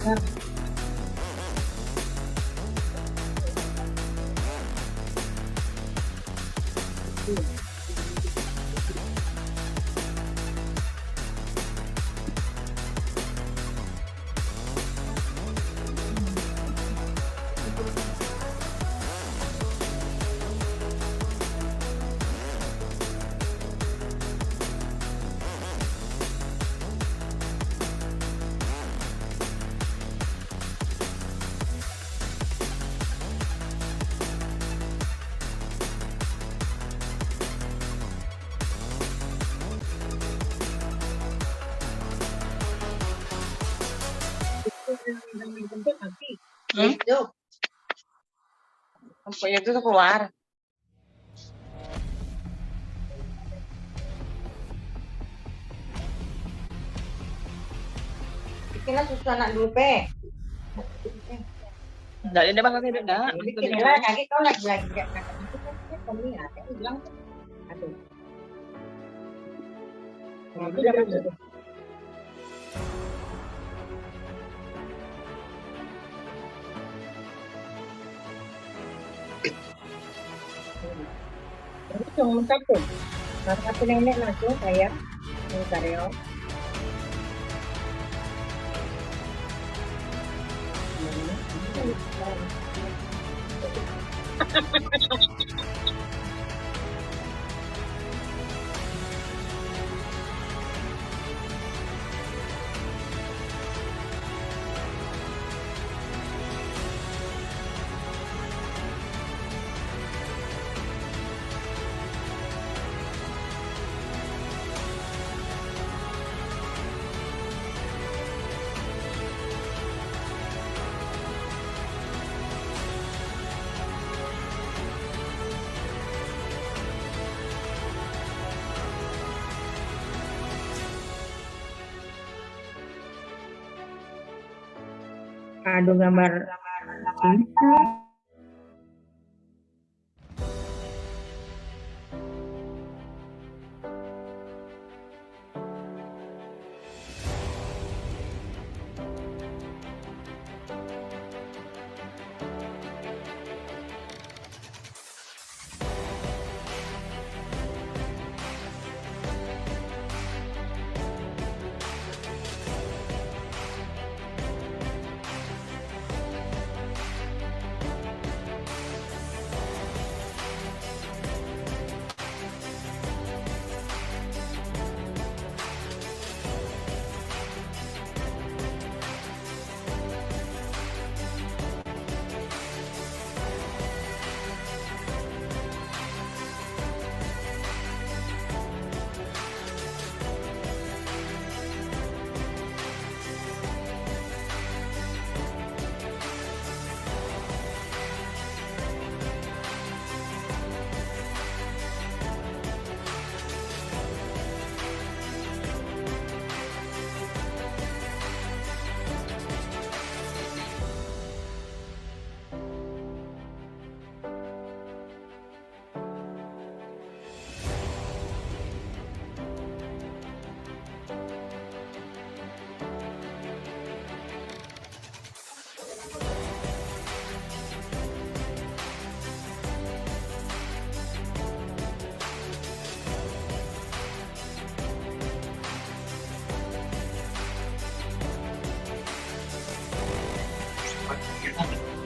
Nah, itu yang jemput nanti. Itu. Lampunya itu tuh keluar. Bikinlah susu anak dulu, Pe. Enggak, dia bakal tidak. Bikinlah, lagi kau lagi enggak kakak itu kan kami ada bilang tuh. Aduh. Nah, itu jangan gitu. Ini cuma satu. Satu nenek langsung saya Karyo. Aduh gambar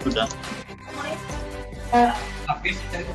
Sudah. habis dari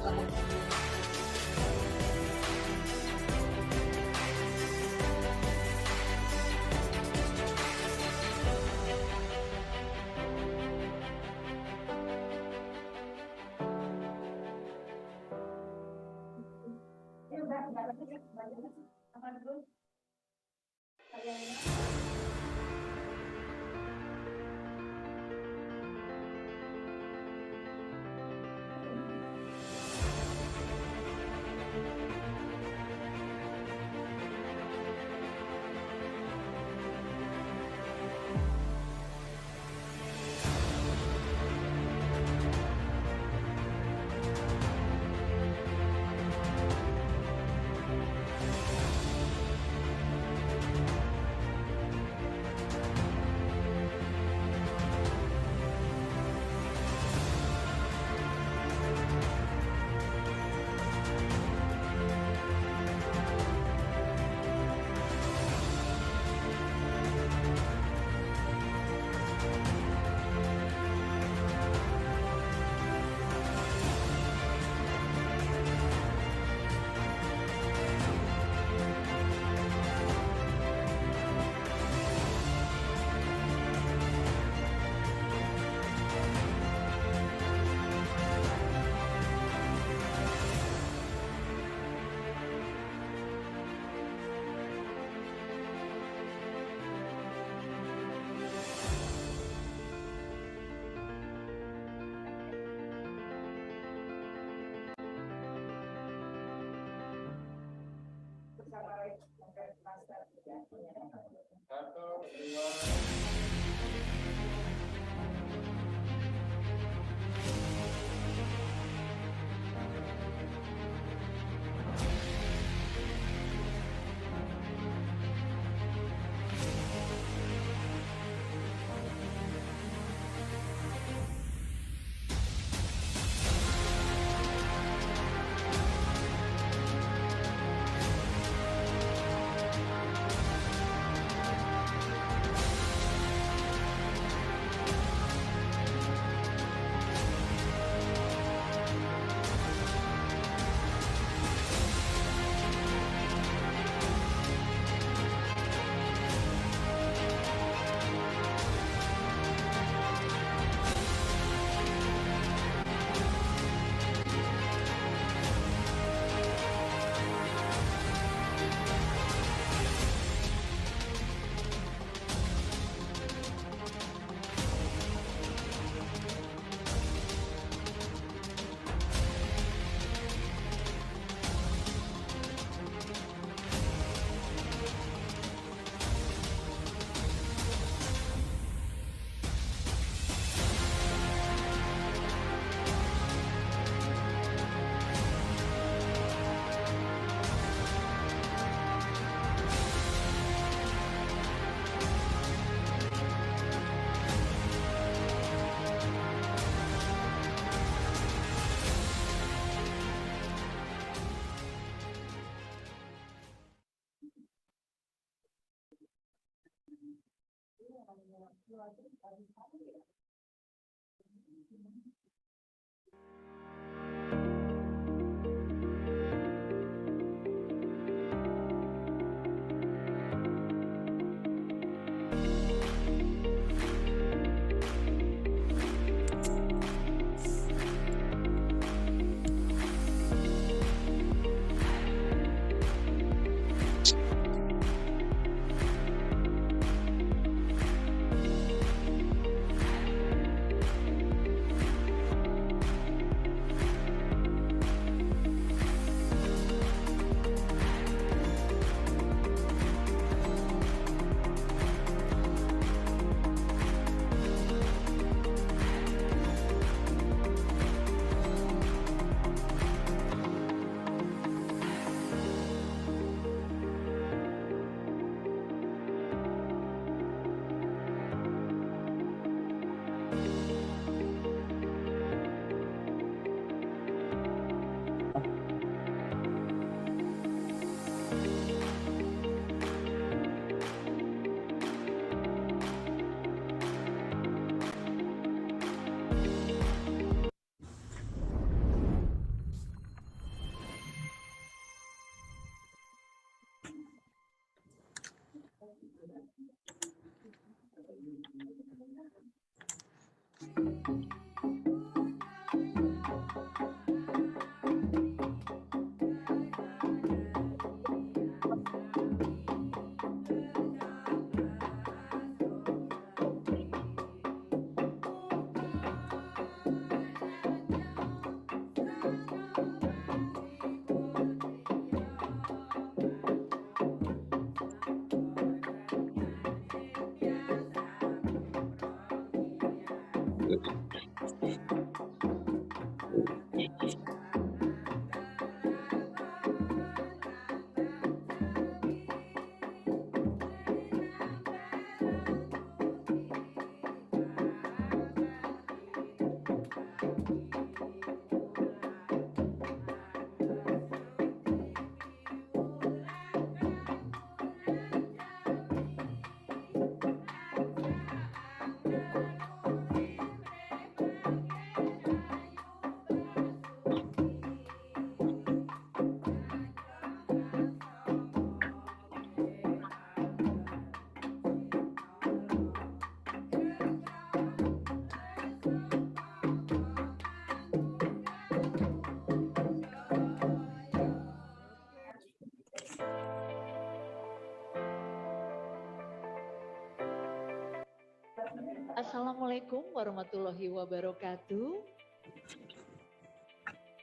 Assalamualaikum warahmatullahi wabarakatuh.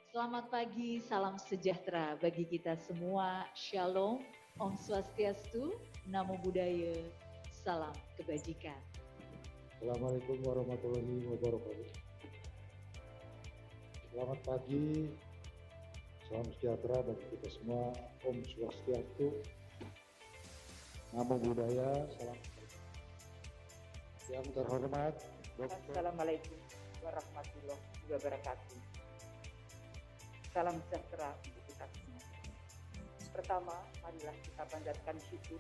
Selamat pagi, salam sejahtera bagi kita semua. Shalom, Om Swastiastu, Namo Buddhaya, salam kebajikan. Assalamualaikum warahmatullahi wabarakatuh. Selamat pagi, salam sejahtera bagi kita semua. Om Swastiastu, Namo Buddhaya, salam. Yang terhormat Dr. Assalamualaikum warahmatullahi wabarakatuh. Salam sejahtera untuk kita semua. Pertama, marilah kita panjatkan syukur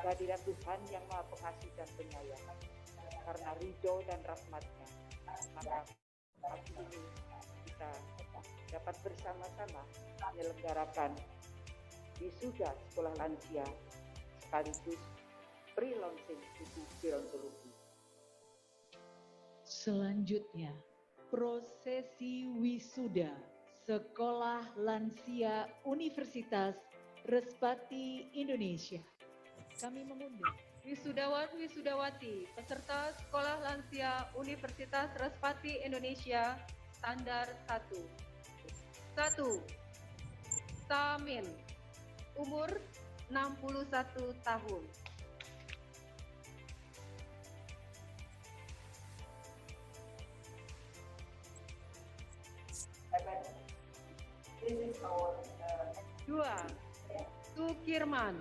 kehadirat Tuhan yang Maha Pengasih dan Penyayang. Karena ridho dan rahmat-Nya, maka pagi ini kita dapat bersama-sama menyelenggarakan wisuda sekolah lansia sekaligus pre-launching buku gerontologi. Selanjutnya, prosesi wisuda Sekolah Lansia Universitas Respati Indonesia. Kami mengundang Wisudawan Wisudawati peserta Sekolah Lansia Universitas Respati Indonesia Standar 1. 1. Samin, umur 61 tahun. Dua, Sukirman.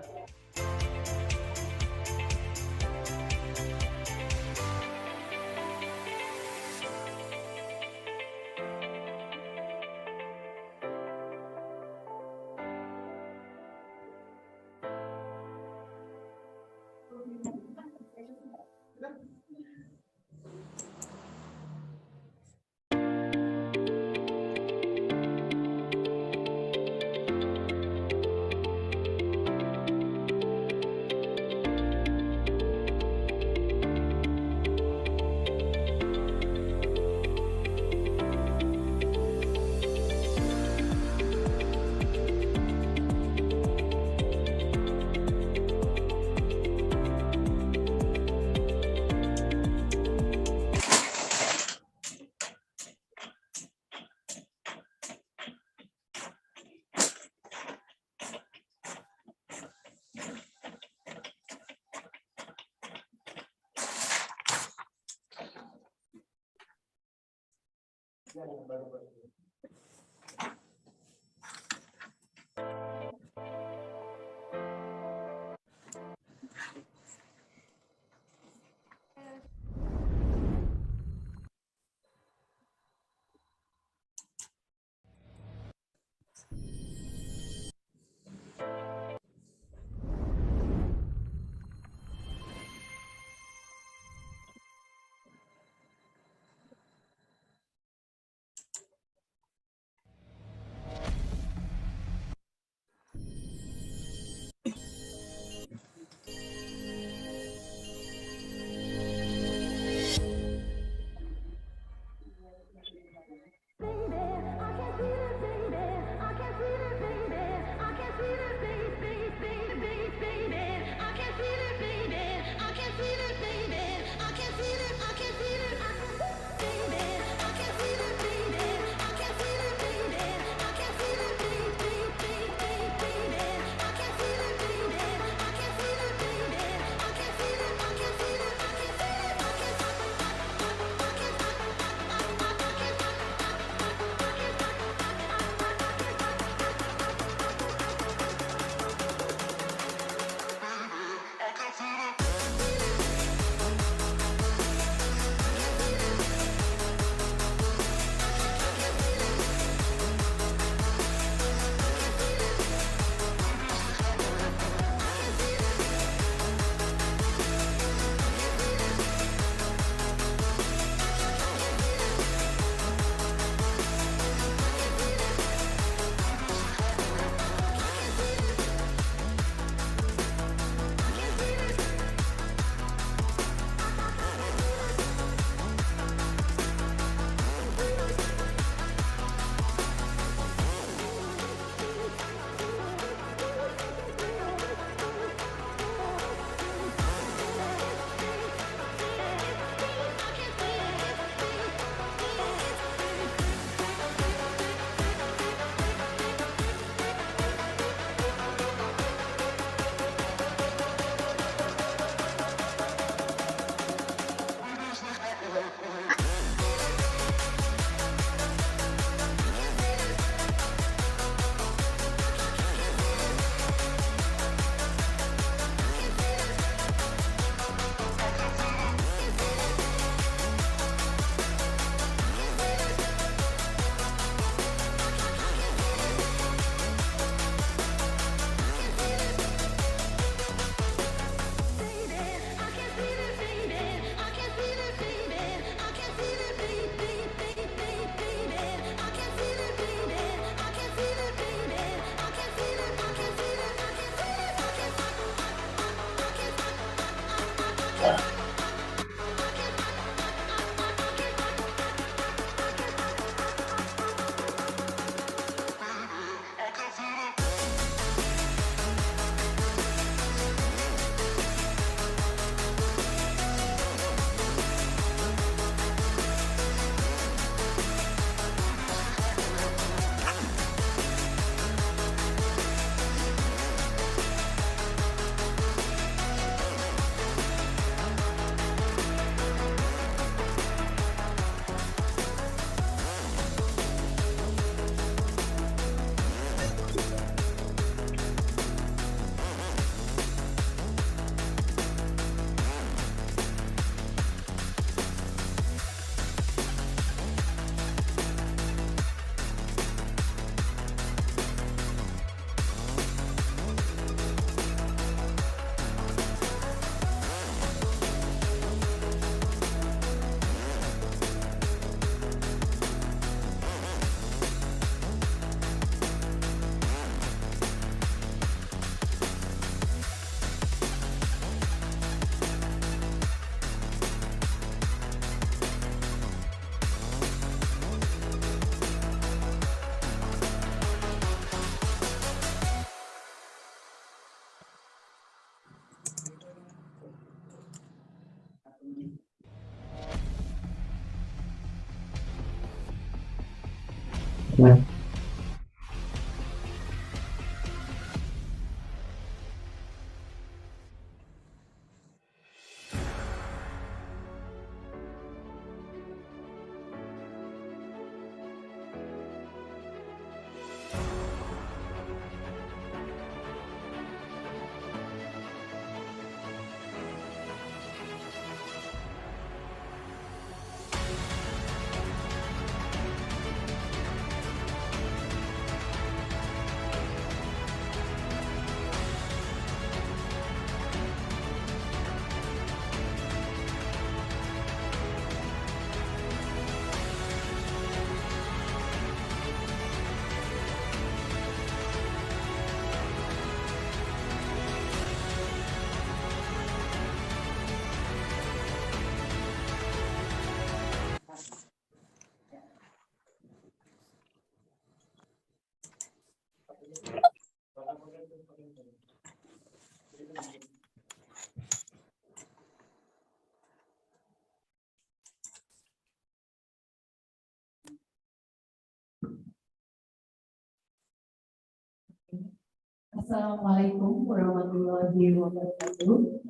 Assalamualaikum warahmatullahi wabarakatuh.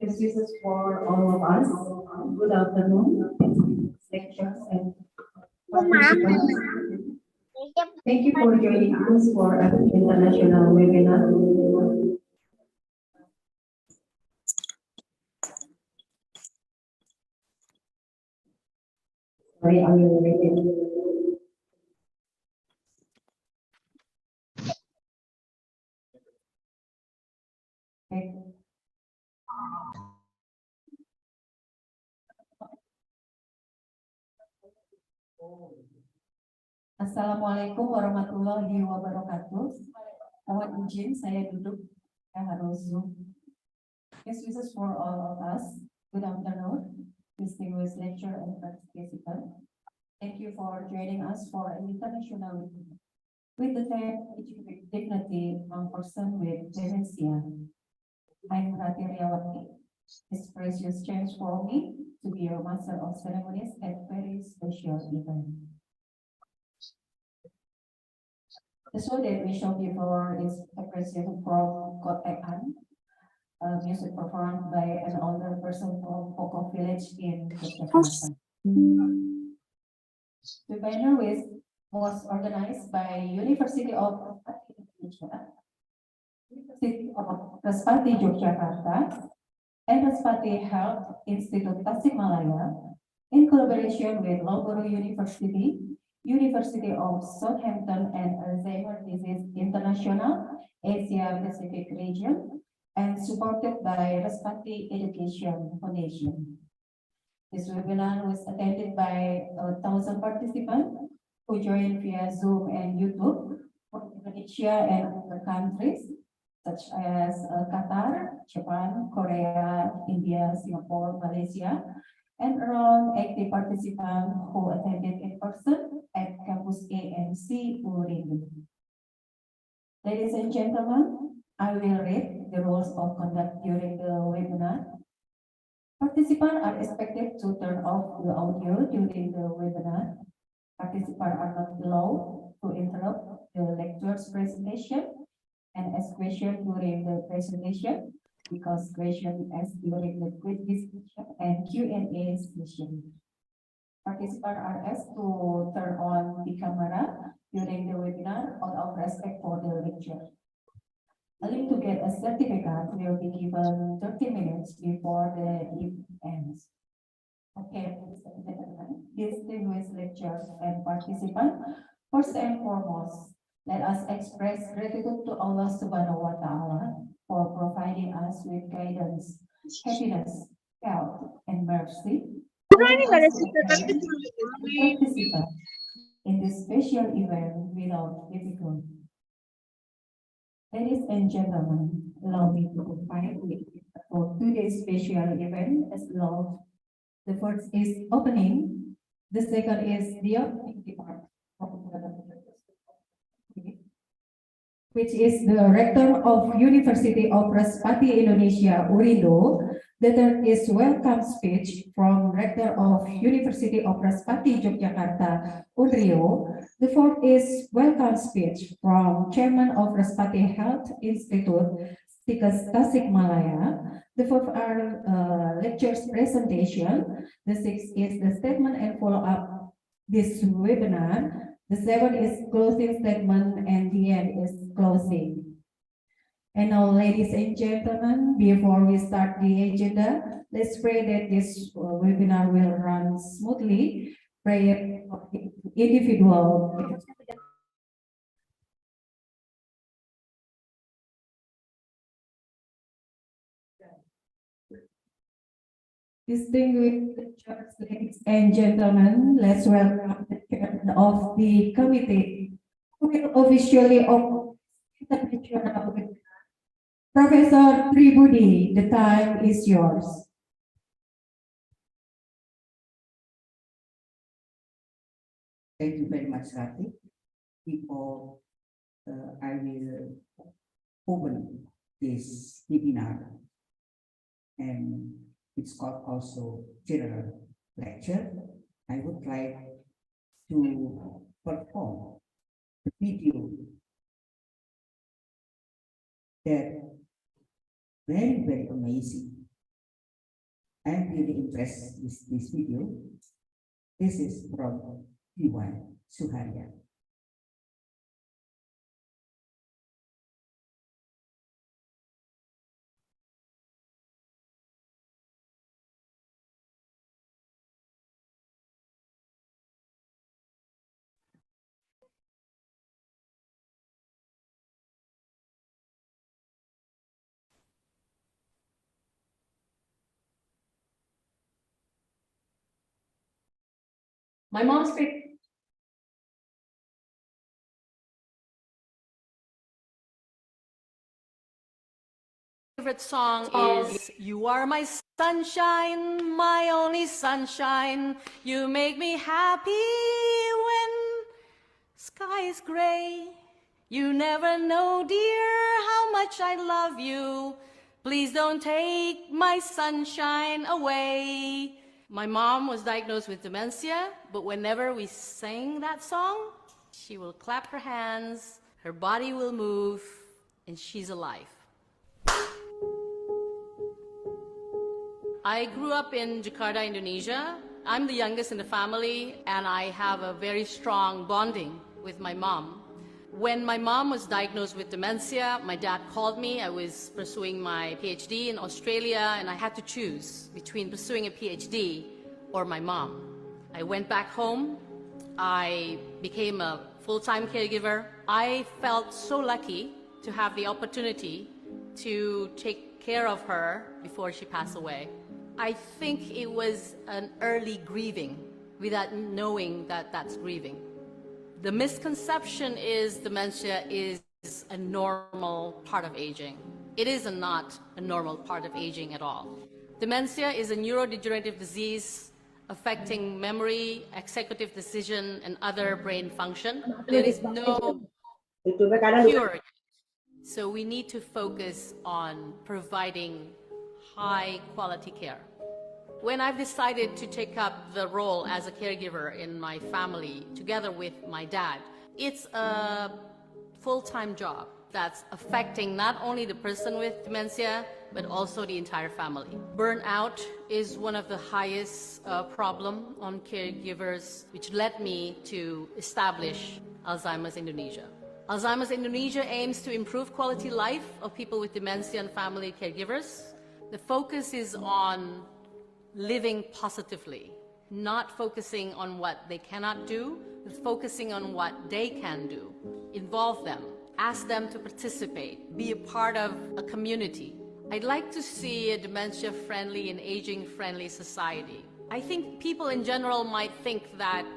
This is for all of us. Good afternoon, lecturers and participants. Thank you for joining us for an international webinar. Sorry, I will read it. Assalamualaikum warahmatullahi wabarakatuh. Mohon izin saya duduk, saya harus zoom. This is for all of us. Good afternoon, distinguished lecturer and participants. Thank you for joining us for an international webinar with the theme Educating Dignity on Person with Dementia. I'm Rati Riawati. It's precious chance for me to be your master of ceremonies at very special event. The show that we showed before is a presentation from Kotean, music performed by an older person from Pokok Village in Yogyakarta. The banner was organized by University of Indonesia, University of Respati Yogyakarta, and Respati Health Institute Tasikmalaya in collaboration with Loughborough University, University of Southampton, and Alzheimer's Disease International Asia Pacific Region, and supported by Respati Education Foundation. This webinar was attended by 1,000 participants who joined via Zoom and YouTube from Indonesia and other countries such as Qatar, Japan, Korea, India, Singapore, Malaysia, and around 80 participants who attended in person at Campus ANC Urindo. Ladies and gentlemen, I will read the rules of conduct during the webinar. Participants are expected to turn off the audio during the webinar. Participants are not allowed to interrupt the lecturer's presentation and ask questions during the presentation, because questions asked during the quiz discussion and Q&A session. Participants are asked to turn on the camera during the webinar out of respect for the lecture. A link to get a certificate will be given 30 minutes before the event ends. Okay, distinguished lecturers and participants, first and foremost, let us express gratitude to Allah Subhanahu wa Ta'ala for providing us with guidance, happiness, health, and mercy. Participate in this special event without difficulty. Ladies and gentlemen, allow me to provide for today's special event as follows. The first is opening, the second is the opening part, which is the Rector of University of Respati Indonesia, Urindo, The third is welcome speech from Rector of University of Respati, Yogyakarta, Unrio. The fourth is welcome speech from Chairman of Respati Health Institute, Tasikmalaya. The fourth are lectures presentation. The sixth is the statement and follow-up this webinar. The seventh is closing statement, and the end is closing. And now, ladies and gentlemen, before we start the agenda, let's pray that this webinar will run smoothly. Prayer for individual. Distinguished ladies and gentlemen, let's welcome the chairman of the committee, who will officially open International with Professor Tribudi. The time is yours. Thank you very much, Rati. Before I will open this webinar, and it's called also general lecture, I would like to perform the video that very amazing. I'm really impressed with this video. This is from Iwan Suharya. My mom's favorite song is "You Are My Sunshine, My Only Sunshine. You make me happy when sky is gray. You never know, dear, how much I love you. Please don't take my sunshine away." My mom was diagnosed with dementia, but whenever we sang that song, she will clap her hands, her body will move, and she's alive. I grew up in Jakarta, Indonesia. I'm the youngest in the family, and I have a very strong bonding with my mom. When my mom was diagnosed with dementia, my dad called me. I was pursuing my PhD in Australia, and I had to choose between pursuing a PhD or my mom. I went back home. I became a full-time caregiver. I felt so lucky to have the opportunity to take care of her before she passed away. I think it was an early grieving without knowing that that's grieving. The misconception is dementia is a normal part of aging. It is not a normal part of aging at all. Dementia is a neurodegenerative disease affecting memory, executive decision, and other brain function. There is no cure. So we need to focus on providing high quality care. When I've decided to take up the role as a caregiver in my family together with my dad, it's a full-time job that's affecting not only the person with dementia, but also the entire family. Burnout is one of the highest problem on caregivers, which led me to establish Alzheimer's Indonesia. Alzheimer's Indonesia aims to improve quality life of people with dementia and family caregivers. The focus is on living positively, not focusing on what they cannot do, but focusing on what they can do. Involve them, ask them to participate, be a part of a community. I'd like to see a dementia-friendly and aging-friendly society. I think people in general might think that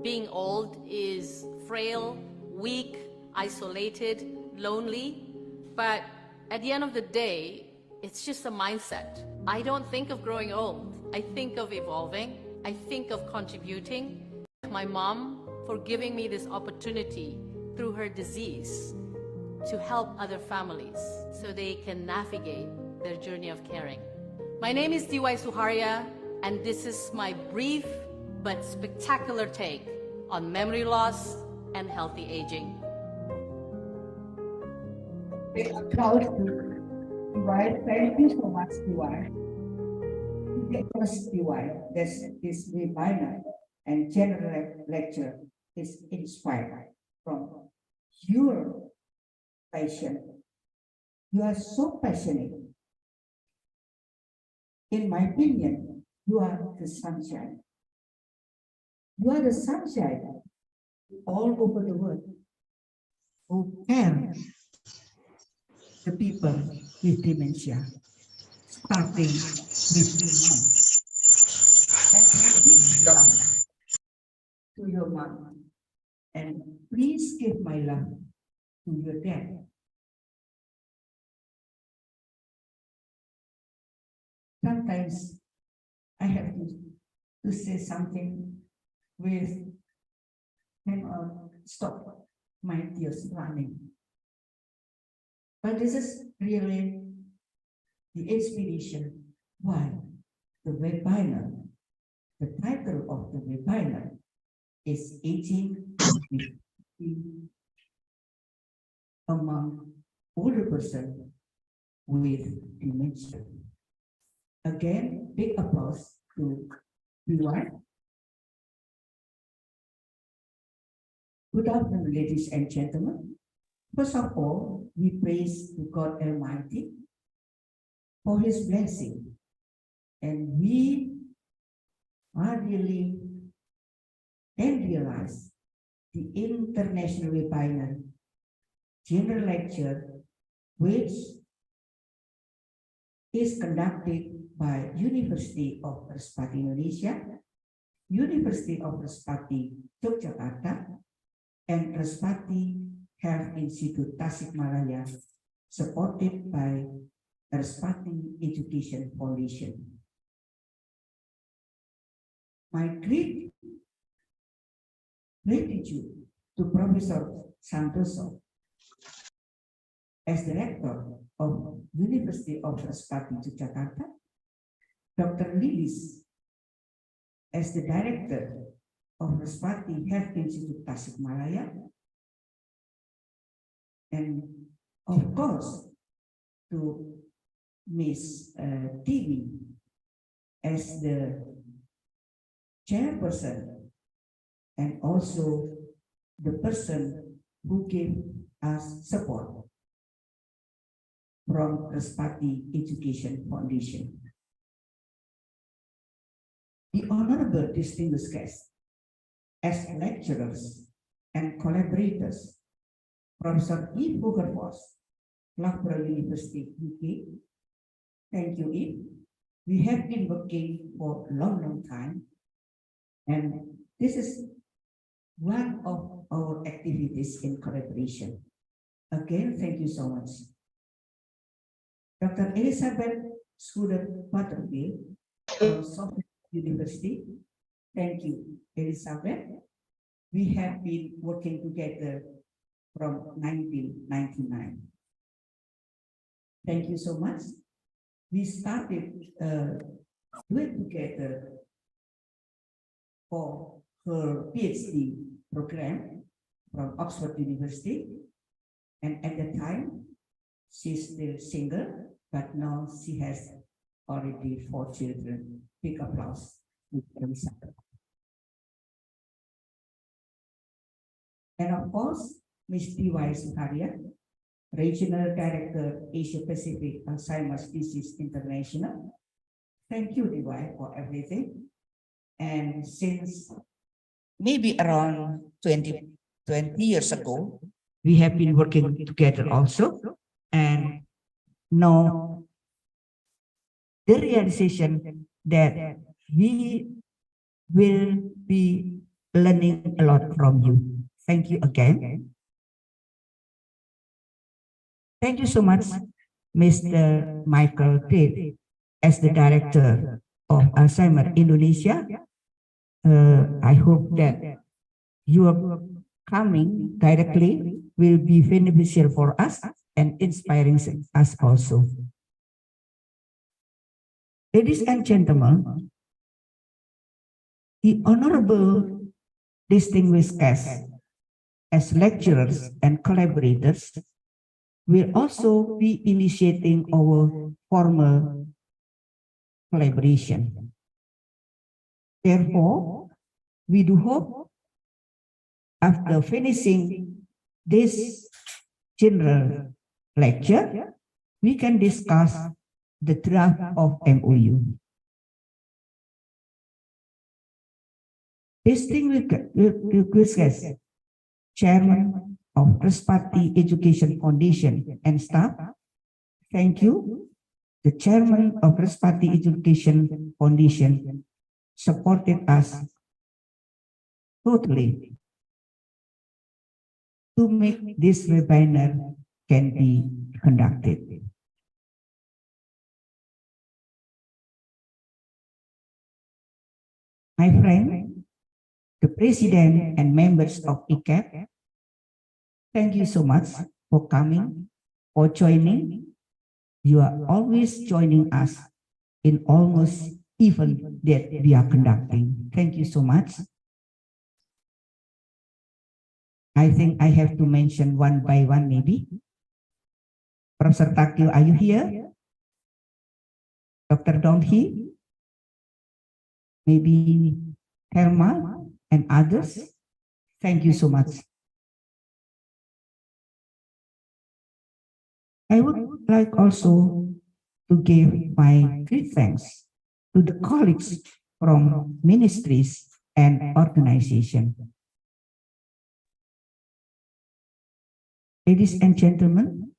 being old is frail, weak, isolated, lonely, but at the end of the day, it's just a mindset. I don't think of growing old. I think of evolving. I think of contributing. My mom for giving me this opportunity through her disease to help other families so they can navigate their journey of caring. My name is DY Suharya, and this is my brief but spectacular take on memory loss and healthy aging. Big applause to DY. Thank you so much, DY. Because DY, this webinar and general lecture is inspired from your passion. You are so passionate. In my opinion, you are the sunshine. You are the sunshine all over the world who care the people with dementia, starting with your mom. And please love to your mom. And please give my love to your dad. Sometimes I have to say something with hang on, stop my tears running. But this is really the inspiration why the webinar, the title of the webinar is Aging among older person with dementia. Again, big applause to DY. Good afternoon, ladies and gentlemen. First of all, we praise to God Almighty for His blessing. And we are really and realize the International Webinar General Lecture, which is conducted by University of Respati, Indonesia, University of Respati, Yogyakarta, and Respati Health Institute Tasikmalaya, supported by Respati Education Foundation. My great gratitude to Professor Santoso as Director of University of Respati, Yogyakarta, Dr. Lilis as the Director of Respati Health Institute Tasikmalaya, and of course to Miss Tiwi as the chairperson and also the person who gave us support from Respati Education Foundation. The honorable distinguished guests as lecturers and collaborators, Professor E. Hogervos, Loughborough University, UK. Thank you, E. We have been working for a long time, and this is one of our activities in collaboration. Again, thank you so much. Dr. Elizabeth Scudder-Butterfield from Suffolk University. Thank you, Elizabeth. We have been working together from 1999. Thank you so much. We started doing together for her PhD program from Oxford University. And at the time, she's still single, but now she has already 4 children. Big applause to Elizabeth. And of course, Ms. DY Suharya, Regional Director, Asia Pacific Alzheimer's Disease International. Thank you, DY, for everything. And since maybe around 20 years ago, we have been working together also. And now the realization that we will be learning a lot from you. Thank you again. Thank you so much, Mr. Michael Tate, as the Director of Alzheimer Indonesia. I hope that your coming directly will be beneficial for us and inspiring us also. Ladies and gentlemen, the honorable distinguished guests as lecturers and collaborators will also be initiating our formal collaboration. Therefore, we do hope after finishing this general lecture, we can discuss the draft of MOU. Distinguished guests, Chairman of Respati Education Foundation and staff, thank you. The Chairman of Respati Education Foundation supported us totally to make this webinar can be conducted. My friend, the President and members of ICAP, thank you so much for coming, for joining. You are always joining us in almost event that we are conducting. Thank you so much. I think I have to mention one by one maybe. Professor Takil, are you here? Dr. Donghi? Maybe Herma and others? Thank you so much. I would like also to give my great thanks to the colleagues from ministries and organizations. Ladies and gentlemen,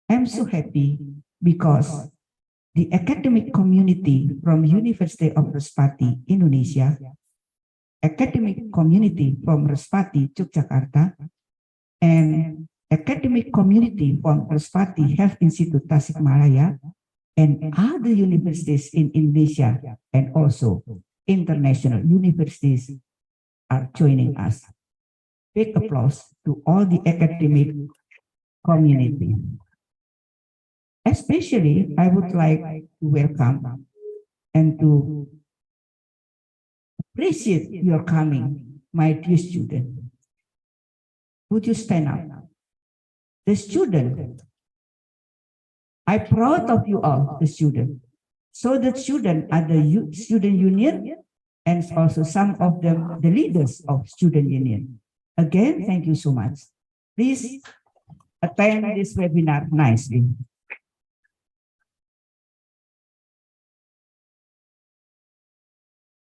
I'm so happy because the academic community from University of Respati, Indonesia, academic community from Respati, Yogyakarta, and academic community from Respati Health Institute Tasikmalaya, and other universities in Indonesia and also international universities are joining us. Big applause to all the academic community. Especially, I would like to welcome and to appreciate your coming, my dear student. Would you stand up? The student, I'm proud of you all, the student. So the student are the student union and also some of them, the leaders of student union. Again, thank you so much. Please attend this webinar nicely.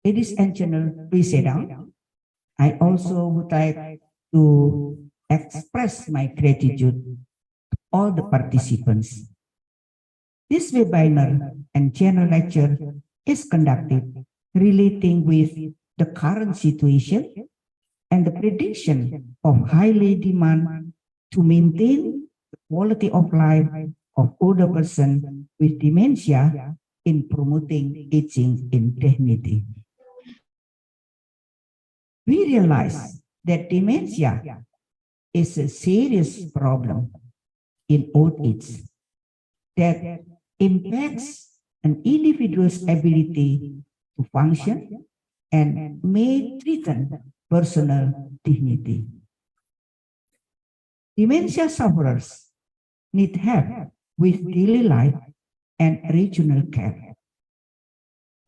Ladies and gentlemen, please sit down. I also would like to express my gratitude to all the participants. This webinar and general lecture is conducted relating with the current situation and the prediction of highly demand to maintain the quality of life of older persons with dementia in promoting aging in dignity. We realize that dementia is a serious problem in old age that impacts an individual's ability to function and may threaten personal dignity. Dementia sufferers need help with daily life and regional care.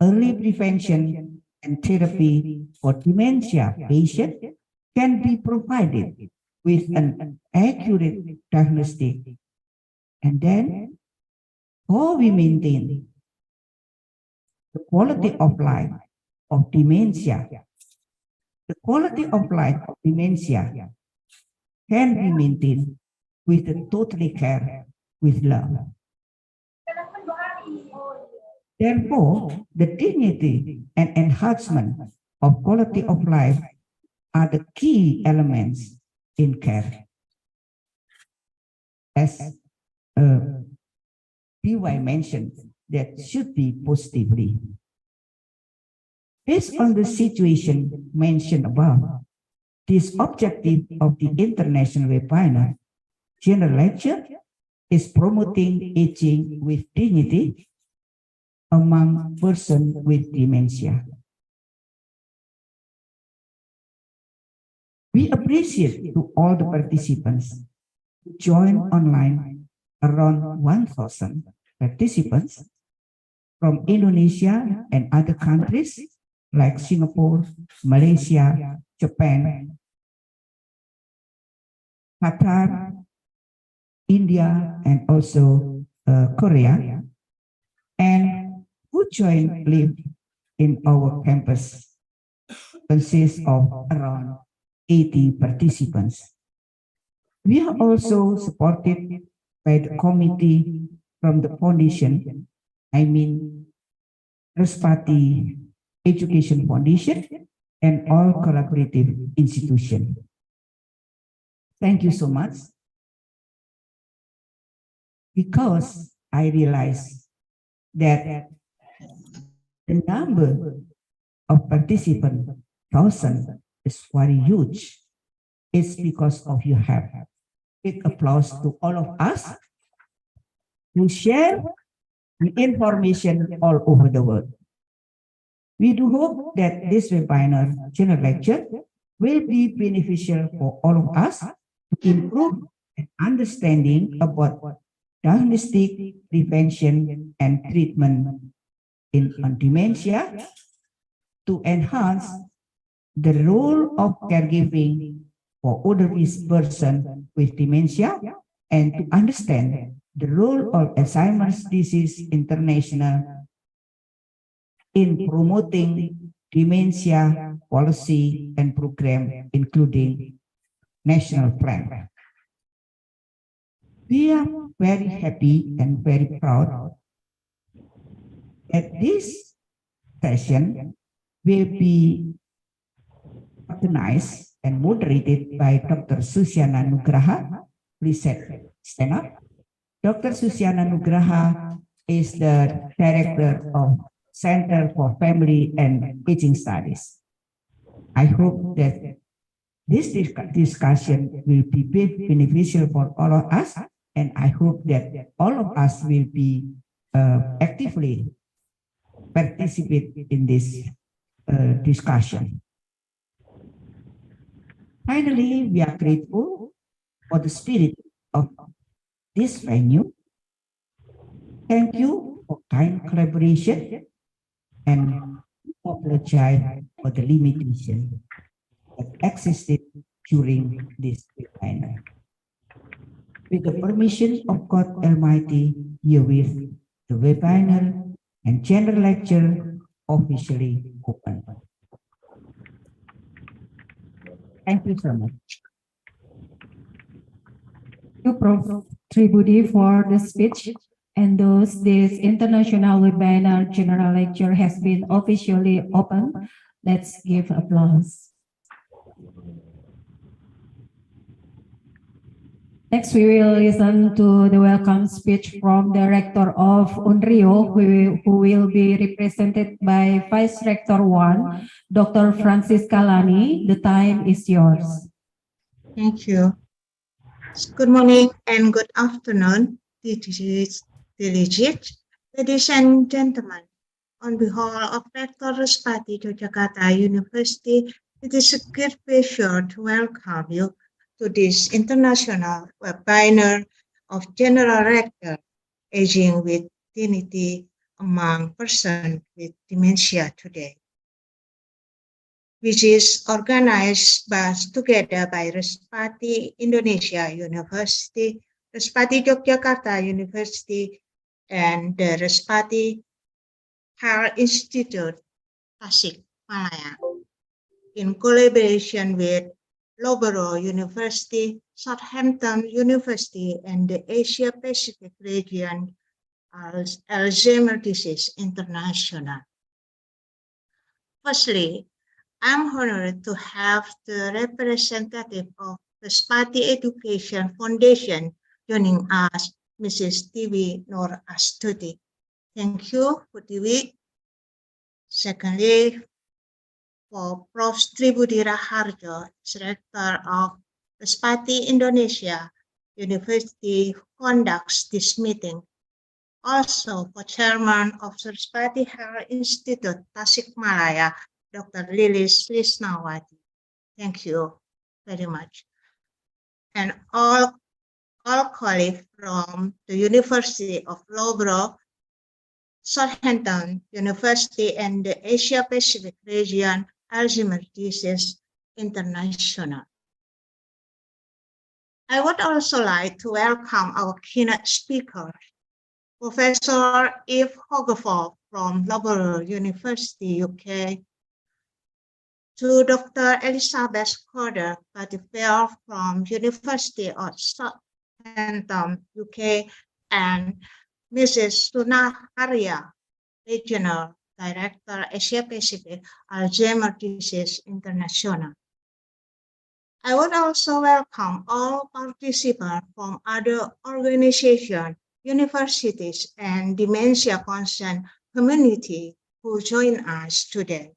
Early prevention and therapy for dementia patients can be provided with an accurate diagnostic. And then, how we maintain the quality of life of dementia. The quality of life of dementia can be maintained with the total care with love. Therefore, the dignity and enhancement of quality of life are the key elements in care. As PY mentioned, that should be positively. Based on the situation mentioned above, this objective of the International webinar general lecture is promoting aging with dignity among persons with dementia. We appreciate to all the participants who joined online, around 1,000 participants from Indonesia and other countries like Singapore, Malaysia, Japan, Qatar, India, and also Korea, and who joined live in our campus consists of around 80 participants. We are also supported by the committee from the foundation, I mean Respati Education Foundation and all collaborative institutions. Thank you so much. Because I realize that the number of participants, 1,000, is very huge. It's because of you have. Big applause to all of us who share the information all over the world. We do hope that this webinar general lecture will be beneficial for all of us to improve an understanding about diagnostic, prevention, and treatment in dementia, to enhance the role of caregiving for older persons with dementia, and to understand the role of Alzheimer's Disease International in promoting dementia policy and program, including national plan. We are very happy and very proud that this session will be organized and moderated by Dr. Susiana Nugraha. Please stand up. Dr. Susiana Nugraha is the Director of Center for Family and Aging Studies. I hope that this discussion will be beneficial for all of us, and I hope that all of us will be actively participate in this discussion. Finally, we are grateful for the spirit of this venue. Thank you for kind collaboration, and apologize for the limitation that existed during this webinar. With the permission of God Almighty, herewith the webinar and general lecture officially open. Thank you so much. Thank you, Prof. Tribudi, for the speech. And thus, this international webinar general lecture has been officially opened. Let's give applause. Next, we will listen to the welcome speech from the Rector of UNRIO, who will be represented by Vice Rector 1, Dr. Francisca Lani. The time is yours. Thank you. Good morning and good afternoon, ladies and gentlemen. On behalf of Rector Respati Yogyakarta University, it is a great pleasure to welcome you to this international webinar of General Lecture, Aging with Dignity Among Persons with Dementia today, which is organized together by Respati Indonesia University, Respati Yogyakarta University, and the Respati Health Institute, Tasik, Malaya, in collaboration with Loughborough University, Southampton University, and the Asia Pacific Region Alzheimer's Disease International. Firstly, I'm honored to have the representative of the Respati Education Foundation joining us, Mrs. Tiwi Nur Astuti. Thank you, Tiwi. Secondly, for Prof. Tribudi Raharjo, Director of Respati Indonesia University, who conducts this meeting. also co-chairman of the Respati Health Institute, Tasikmalaya, Dr. Lilis Lisnawati. Thank you very much. And all colleagues from the University of Loughborough, Southampton University, and the Asia Pacific region Alzheimer's Disease International. I would also like to welcome our keynote speaker, Professor Eve Hogefall from Loughborough University, UK, to Dr. Elizabeth Corder Patifair from University of Southampton, UK, and Mrs. Sunaharia, Regional Director, Asia Pacific, Alzheimer's Disease International. I would also welcome all participants from other organizations, universities, and dementia concerned community who join us today.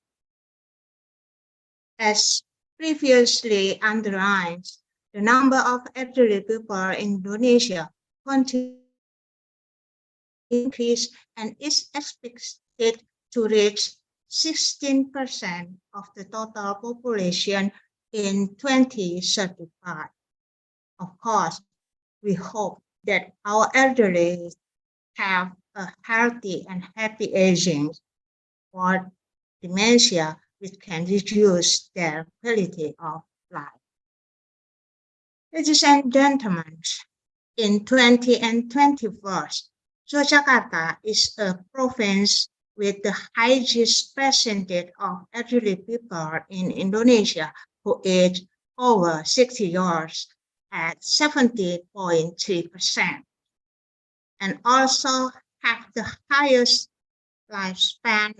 As previously underlined, the number of elderly people in Indonesia continues to increase and is expected to reach 16% of the total population in 2035. Of course, we hope that our elderly have a healthy and happy aging or dementia, which can reduce their quality of life. Ladies and gentlemen, in 20 and 21st, Yogyakarta is a province with the highest percentage of elderly people in Indonesia who age over 60 years at 70.3%, and also have the highest lifespan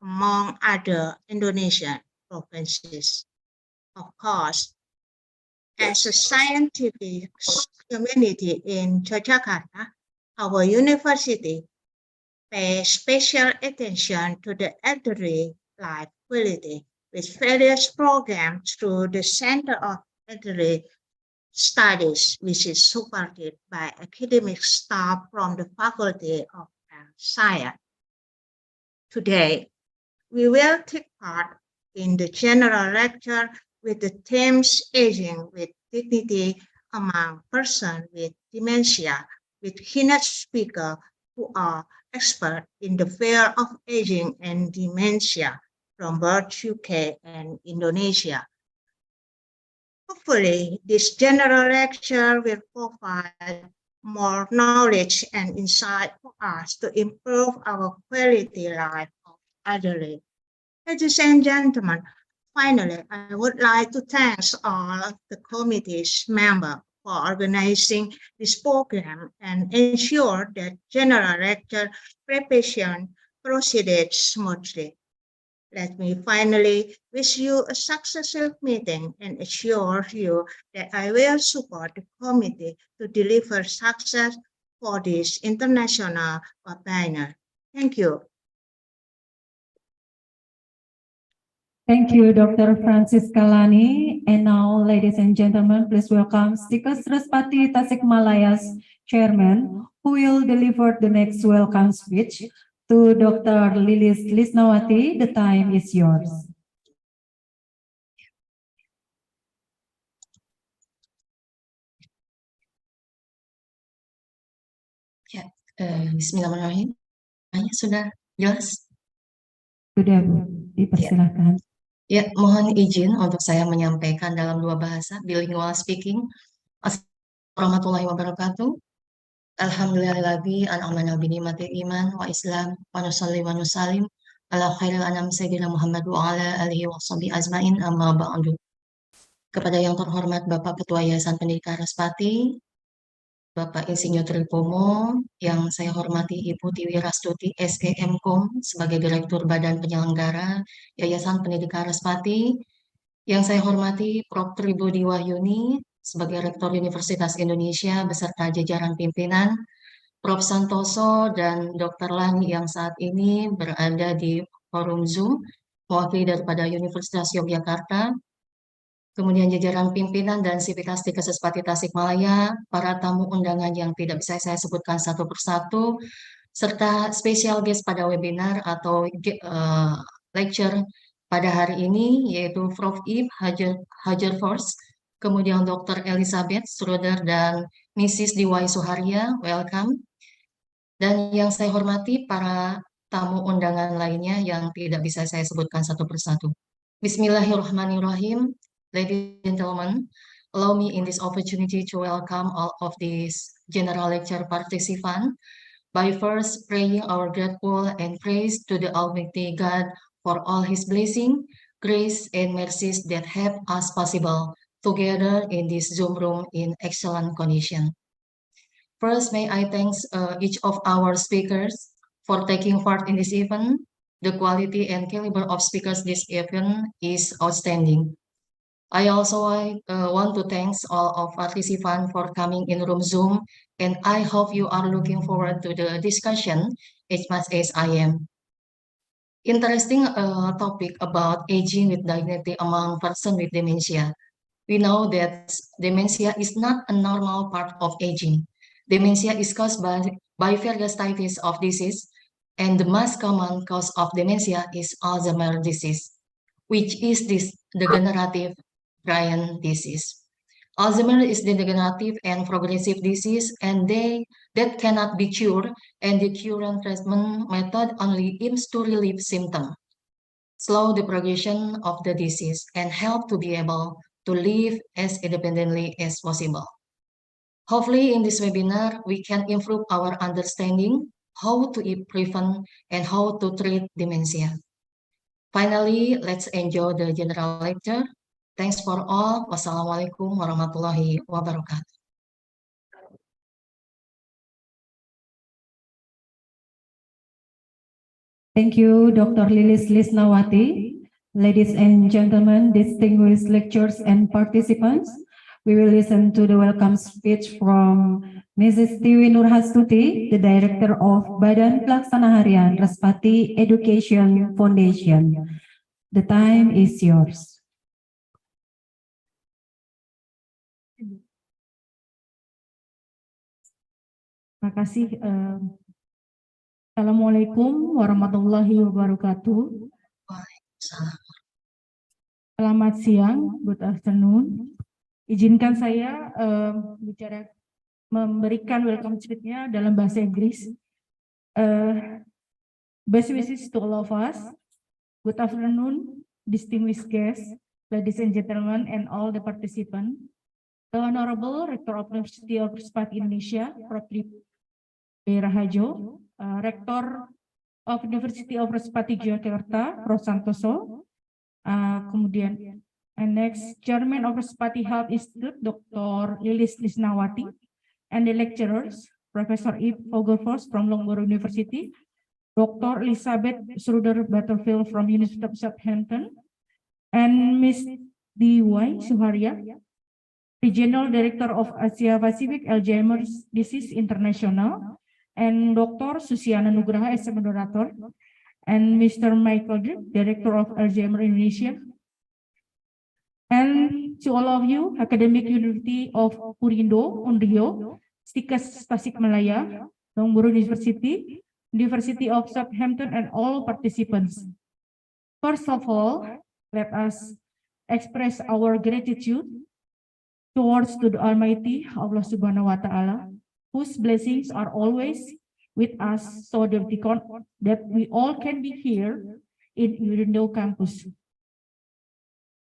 among other Indonesian provinces. Of course, as a scientific community in Yogyakarta, our university pays special attention to the elderly life quality with various programs through the Center of Elderly Studies, which is supported by academic staff from the Faculty of Health Science. Today, we will take part in the general lecture with the themes Aging with Dignity among persons with dementia, with keynote speakers who are experts in the field of aging and dementia from both UK and Indonesia. Hopefully, this general lecture will provide more knowledge and insight for us to improve our quality life of elderly. Ladies and gentlemen, finally, I would like to thank all of the committee's members for organizing this program and ensure that general lecture preparation proceeded smoothly. Let me finally wish you a successful meeting and assure you that I will support the committee to deliver success for this international webinar. Thank you. Thank you, Dr. Francis Kalani. And now, ladies and gentlemen, please welcome Stikas Respati Tasikmalaya's chairman, who will deliver the next welcome speech to Dr. Lilis Lisnawati. The time is yours. Ya, Bismillahirrahmanirrahim. Sudah jelas? Sudah, Bu. Dipersilakan. Ya, mohon izin untuk saya menyampaikan dalam dua bahasa, bilingual speaking. Assalamualaikum warahmatullahi wabarakatuh. Alhamdulillahilladzi an'amana bi ni'matil iman wa islam wa nusalli wa nusallim ala khairil anam sayyidina Muhammad wa ala alihi wa sahbihi azmain, amma ba'du. Kepada yang terhormat Bapak Ketua Yayasan Pendidikan Respati, Bapak Insinyur Tripomo, yang saya hormati Ibu Tiwi Rastuti SEMKOM sebagai Direktur Badan Penyelenggara Yayasan Pendidikan Respati, yang saya hormati Prof. Tribudi Wahyuni sebagai Rektor Universitas Indonesia beserta jajaran pimpinan, Prof. Santoso dan Dr. Lan yang saat ini berada di forum Zoom, mewakili daripada Universitas Yogyakarta, kemudian jajaran pimpinan dan Sivitas Respati Tasikmalaya, para tamu undangan yang tidak bisa saya sebutkan satu persatu, serta special guest pada webinar atau lecture pada hari ini, yaitu Prof. Ib Hajarfors, kemudian Dr. Elizabeth Schroeder, dan Mrs. Diwai Suharya, welcome. Dan yang saya hormati para tamu undangan lainnya yang tidak bisa saya sebutkan satu persatu. Bismillahirrahmanirrahim, ladies and gentlemen, allow me in this opportunity to welcome all of these general lecture participants by first praying our grateful and praise to the Almighty God for all His blessing, grace, and mercies that have us possible together in this Zoom room in excellent condition. First, may I thank each of our speakers for taking part in this event. The quality and caliber of speakers this event is outstanding. I also want to thank all of participants for coming in room Zoom, and I hope you are looking forward to the discussion as much as I am. Interesting topic about aging with dignity among persons with dementia. We know that dementia is not a normal part of aging. Dementia is caused by various types of disease, and the most common cause of dementia is Alzheimer's disease, which is this degenerative brain disease. Alzheimer's is the degenerative and progressive disease, and that cannot be cured, and the current treatment method only aims to relieve symptoms, slow the progression of the disease, and help to be able to live as independently as possible. Hopefully, in this webinar, we can improve our understanding how to prevent and how to treat dementia. Finally, let's enjoy the general lecture. Thanks for all. Wassalamualaikum warahmatullahi wabarakatuh. Thank you, Dr. Lilis Lisnawati. Ladies and gentlemen, distinguished lecturers and participants, we will listen to the welcome speech from Mrs. Tiwi Nurhastuti, the Director of Badan Pelaksana Harian Respati Education Foundation. The time is yours. Terima kasih. Assalamualaikum warahmatullahi wabarakatuh. Selamat siang, good afternoon. Izinkan saya memberikan welcome speech-nya dalam bahasa Inggris. Best wishes to all of us. Good afternoon, distinguished guests, ladies and gentlemen, and all the participants. The Honorable Rector of University of Respati Indonesia, Prof. Rahajo, Rector of University of Respati Jakarta, Prof. Santoso, kemudian next Chairman of Respati Health Institute, Dr. Lilis Lisnawati, and the lecturers, Professor Ib Hajarfors from Longboro University, Dr. Elizabeth Schroeder Butterfield from University of Southampton, and Ms. Diwai Suharya, Regional Director of Asia Pacific Alzheimer's Disease International, and Dr. Susiana Nugraha as a moderator, and Mr. Michael Drip, Director of Alzheimer's Indonesia, and to all of you, Academic University of Purindo, Unrio, Stikas Tasikmalaya, Longboro University, University of Southampton, and all participants. First of all, let us express our gratitude towards to the Almighty Allah Subhanahu wa Ta'ala, whose blessings are always with us, so that we all can be here in Urindo campus.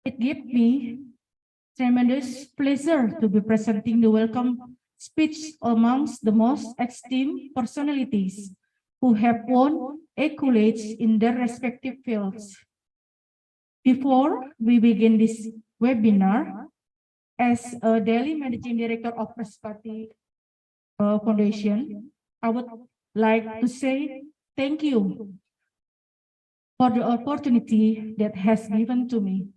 It gives me tremendous pleasure to be presenting the welcome speech amongst the most esteemed personalities who have won accolades in their respective fields. Before we begin this webinar, as a daily managing director of Respati Foundation, I would like to say thank you for the opportunity that has given to me.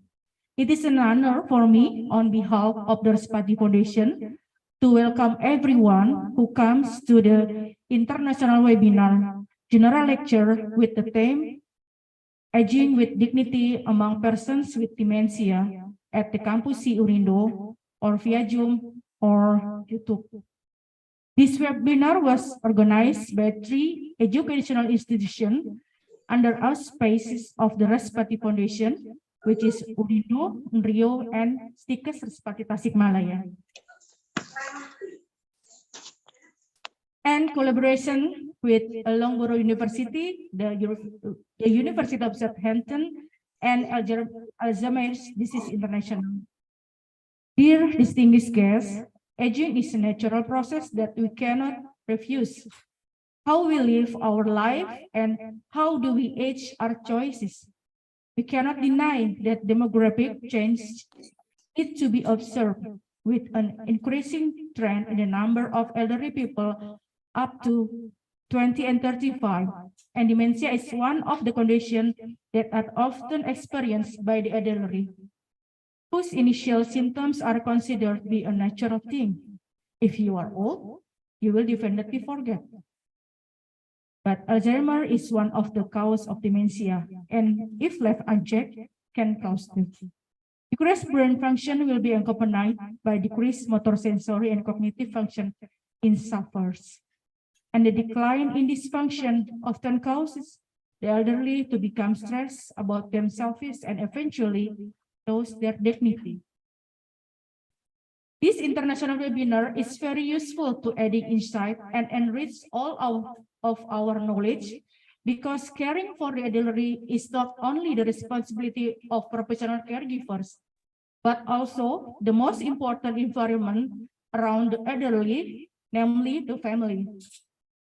It is an honor for me on behalf of the Respati Foundation to welcome everyone who comes to the International Webinar General Lecture with the theme Aging with Dignity Among Persons with Dementia at the Campus C Urindo, or via Zoom or YouTube. This webinar was organized by 3 educational institution under auspices of the Respati Foundation, which is Urindo, Rio, and Stikes Respati Tasikmalaya. And collaboration with Longboro University, the University of Southampton, and Alzheimer's Disease International. Dear distinguished guests, aging is a natural process that we cannot refuse. How we live our life and how do we age our choices. We cannot deny that demographic change needs to be observed with an increasing trend in the number of elderly people up to 20 and 35, and dementia is one of the conditions that are often experienced by the elderly, whose initial symptoms are considered to be a natural thing. If you are old, you will definitely forget. But Alzheimer is one of the causes of dementia, and if left unchecked, can cause death. Decreased brain function will be accompanied by decreased motor sensory and cognitive function in sufferers. And the decline in this function often causes the elderly to become stressed about themselves and eventually lose their dignity. This international webinar is very useful to adding insight and enrich all of our knowledge, because caring for the elderly is not only the responsibility of professional caregivers, but also the most important environment around the elderly, namely the family.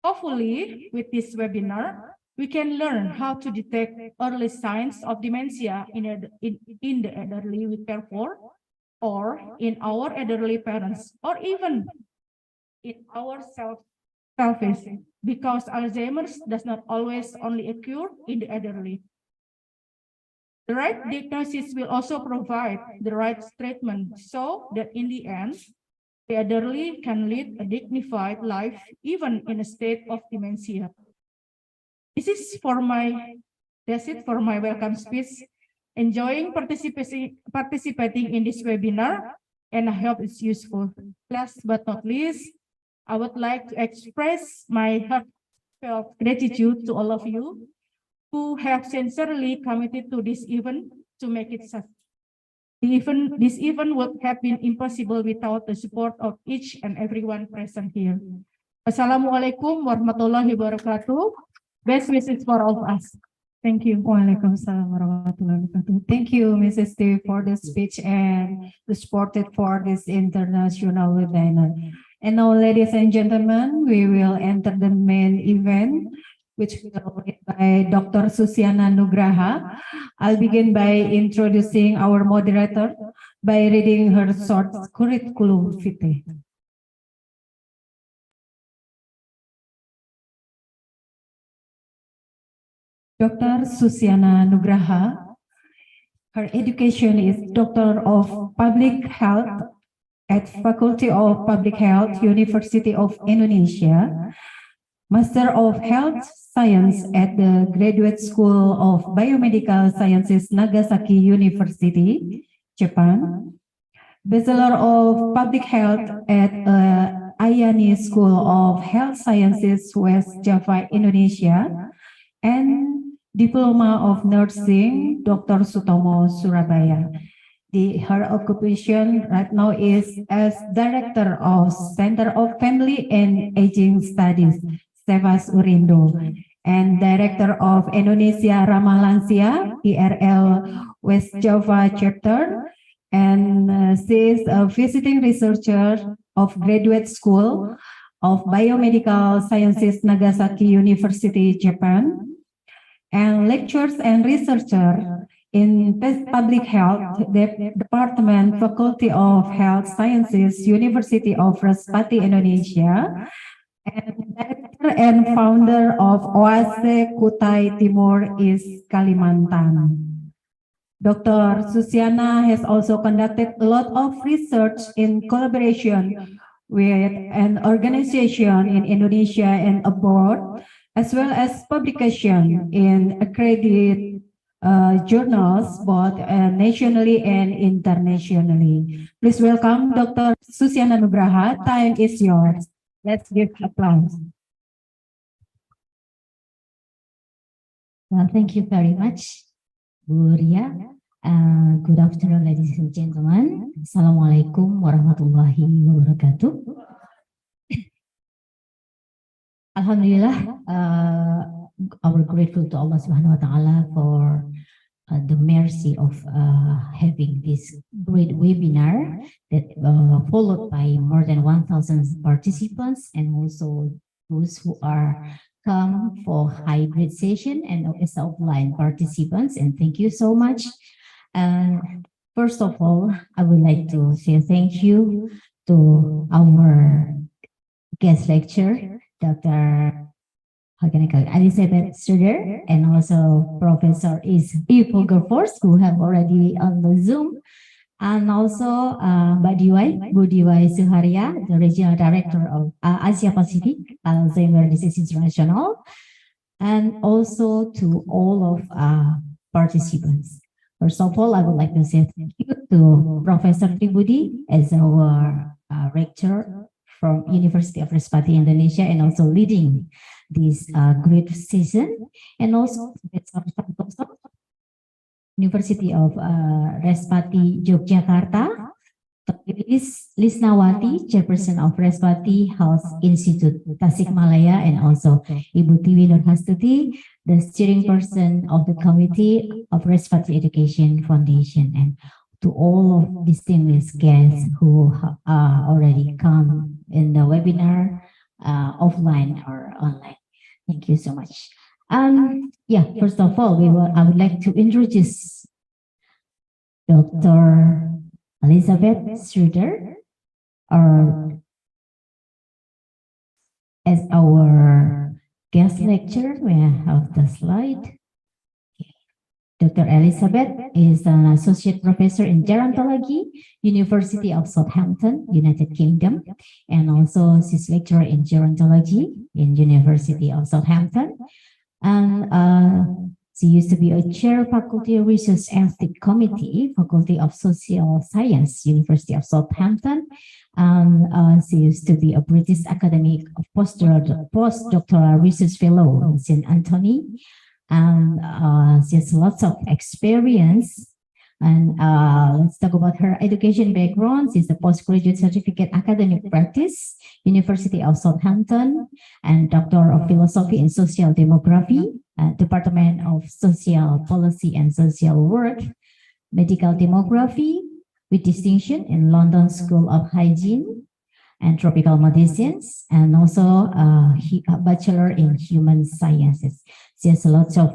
Hopefully, with this webinar, we can learn how to detect early signs of dementia in the elderly we care for, or in our elderly parents, or even in ourselves, because Alzheimer's does not always only occur in the elderly. The right diagnosis will also provide the right treatment so that in the end, the elderly can lead a dignified life even in a state of dementia. That's it for my welcome speech. Enjoying participating in this webinar, and I hope it's useful. Last but not least, I would like to express my heartfelt gratitude to all of you who have sincerely committed to this event to make it successful. This event would have been impossible without the support of each and everyone present here. Assalamualaikum warahmatullahi wabarakatuh. Best wishes for all of us. Thank you. Waalaikumsalam warahmatullahi wabarakatuh. Thank you, Mrs. Steve, for the speech and the support for this international webinar. And now, ladies and gentlemen, we will enter the main event, which will be led by Dr. Susiana Nugraha. I'll begin by introducing our moderator by reading her short curriculum vitae. Dr. Susiana Nugraha. Her education is Doctor of Public Health at Faculty of Public Health, University of Indonesia, Master of Health Science at the Graduate School of Biomedical Sciences, Nagasaki University, Japan, Bachelor of Public Health at Ayani School of Health Sciences, West Java, Indonesia, and Diploma of Nursing, Dr. Sutomo, Surabaya. Her occupation right now is as Director of Center of Family and Aging Studies, Sevas Urindo, and Director of Indonesia Ramah Lansia, IRL West Java Chapter, and she is a visiting researcher of Graduate School of Biomedical Sciences, Nagasaki University, Japan, and lectures and researcher in Public Health Department, Faculty of Health Sciences, University of Respati, Indonesia, and director and founder of Oase Kutai Timur East, Kalimantan. Dr. Susiana has also conducted a lot of research in collaboration with an organization in Indonesia and abroad, as well as publication in accredited journals, both nationally and internationally. Please welcome Dr. Susiana Nugraha. Time is yours. Let's give applause. Well, thank you very much, Bu Ria. Good afternoon, ladies and gentlemen. Assalamualaikum warahmatullahi wabarakatuh. Alhamdulillah, we're grateful to Allah Subhanahu wa Taala for the mercy of having this great webinar that followed by more than 1,000 participants, and also those who are come for hybrid session and as offline participants. And thank you so much. First of all, I would like to say thank you to our guest lecturer, Dr. Elizabeth Struder, and also Professor Ivo Gerfors, who have already on the Zoom, and also Bu Diwai Suharya, the Regional Director of Asia Pacific, Alzheimer Disease International, and also to all of participants. First of all, I would like to say thank you to Professor Tribudi as our rector from University of Respati, Indonesia, and also leading this great season, and also University of Respati, Yogyakarta, Lisnawati, Chairperson of Respati Health Institute, Tasikmalaya, and also Ibu Tiwi Nurhastuti, the steering person of the Committee of Respati Education Foundation, and to all of distinguished guests who already come in the webinar, offline or online. Thank you so much. Yeah, first of all, I would like to introduce Dr. Elizabeth Struder as our guest lecturer. We have the slide. Dr. Elizabeth is an associate professor in gerontology, University of Southampton, United Kingdom, and also she's lecturer in gerontology in University of Southampton. And she used to be a chair Faculty of Research Ethics Committee, Faculty of Social Science, University of Southampton. And she used to be a British academic postdoctoral research fellow in St. Anthony. And she has lots of experience. And let's talk about her education background. She's a postgraduate certificate academic practice, University of Southampton, and Doctor of Philosophy in Social Demography, Department of Social Policy and Social Work, Medical Demography with distinction in London School of Hygiene and Tropical Medicines, and also a Bachelor in Human Sciences. She has lots of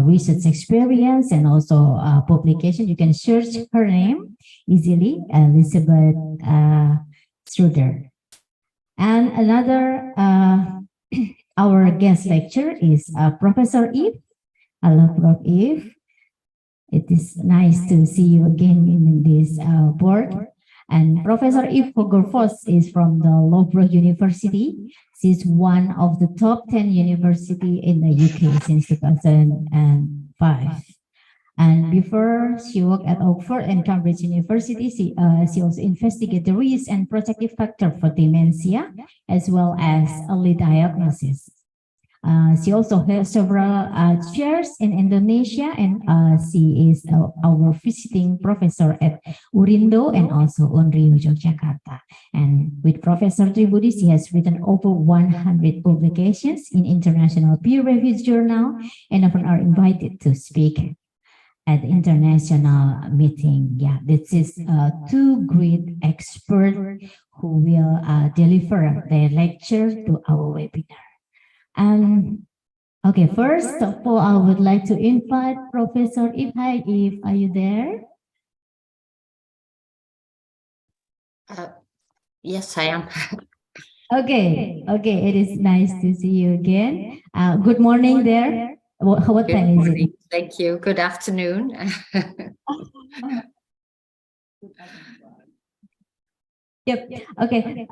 research experience and also publication. You can search her name easily, Elizabeth Struder. And another, our guest lecturer is Professor Eve. Hello, Prof. Eve. It is nice to see you again in this board. And Professor Ivo Gerfors is from the Loughborough University. She's one of the top 10 universities in the UK since 2005. And before, she worked at Oxford and Cambridge University. She also investigated the risk and protective factor for dementia, as well as early diagnosis. She also has several chairs in Indonesia, and she is our visiting professor at Urindo and also Unrio Yogyakarta. And with Professor Tribudi, she has written over 100 publications in international peer-reviewed journal, and often are invited to speak at the international meeting. Yeah, this is two great experts who will deliver their lecture to our webinar. Okay, first of all, I would like to invite Professor Eve. Hi, Eve, are you there? Yes, I am. Okay, it is nice to see you again. Good morning there. What time is it? Thank you. Good afternoon. Yep. Okay.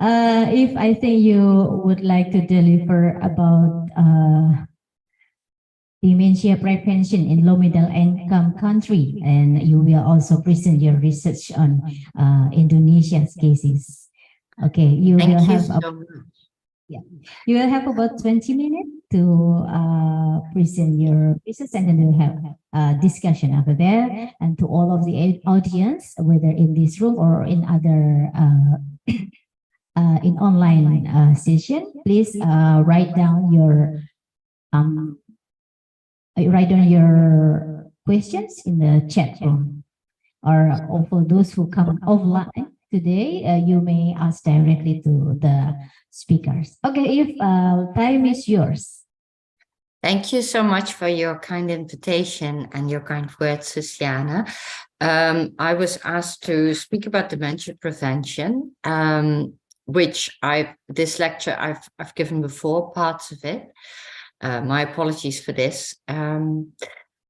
If I think you would like to deliver about dementia prevention in low middle income country, and you will also present your research on Indonesia's cases. Okay. You will have about 20 minutes to present your pieces, and then we'll have a discussion after that. And to all of the audience, whether in this room or in other in online session, please write down your questions in the chat room, or for those who come offline today, you may ask directly to the speakers. Okay, if time is yours. Thank you so much for your kind invitation and your kind words, Susiana. I was asked to speak about dementia prevention, which this lecture I've given before, parts of it. My apologies for this.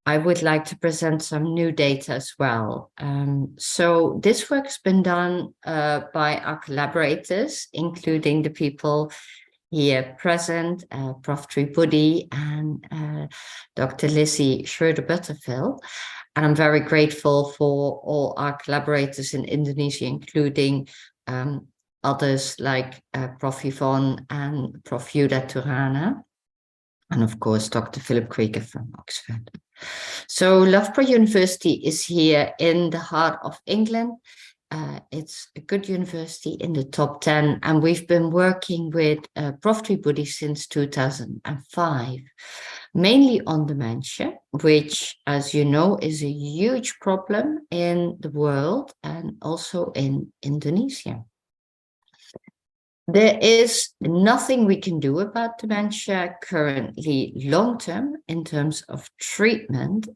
I would like to present some new data as well. So this work's been done by our collaborators, including the people here present, Prof. Tripudi and Dr. Lizzie Schroeder-Butterfield. And I'm very grateful for all our collaborators in Indonesia, including others like Prof. Yvonne and Prof. Yuda Turana, and of course, Dr. Philip Krieger from Oxford. So Loughborough University is here in the heart of England. It's a good university in the top 10, and we've been working with Prof. Tripudi since 2005, mainly on dementia, which, as you know, is a huge problem in the world and also in Indonesia. There is nothing we can do about dementia currently long-term in terms of treatment,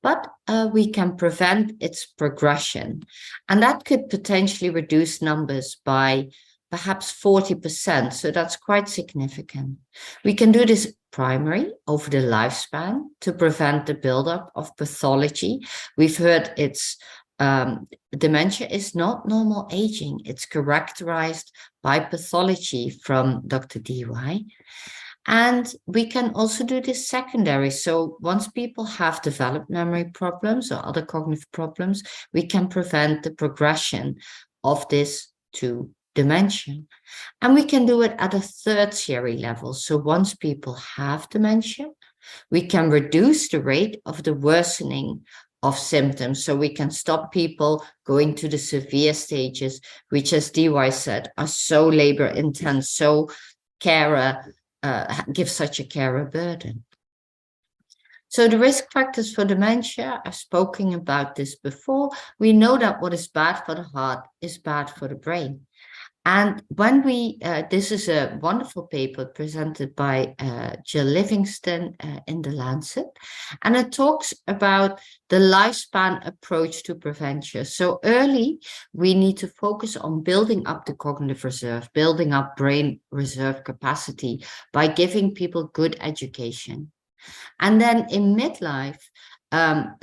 but we can prevent its progression. And that could potentially reduce numbers by perhaps 40%. So that's quite significant. We can do this primary over the lifespan to prevent the buildup of pathology. We've heard dementia is not normal aging. It's characterized by pathology from Dr. DY. And we can also do this secondary. So once people have developed memory problems or other cognitive problems, we can prevent the progression of this to dementia. And we can do it at a tertiary level. So once people have dementia, we can reduce the rate of the worsening of symptoms. So we can stop people going to the severe stages, which, as DY said, are so labor intense, so give such a carer burden. So the risk factors for dementia, I've spoken about this before. We know that what is bad for the heart is bad for the brain. And when this is a wonderful paper presented by Jill Livingston in The Lancet, and it talks about the lifespan approach to prevention. So early, we need to focus on building up the cognitive reserve, building up brain reserve capacity by giving people good education. And then in midlife,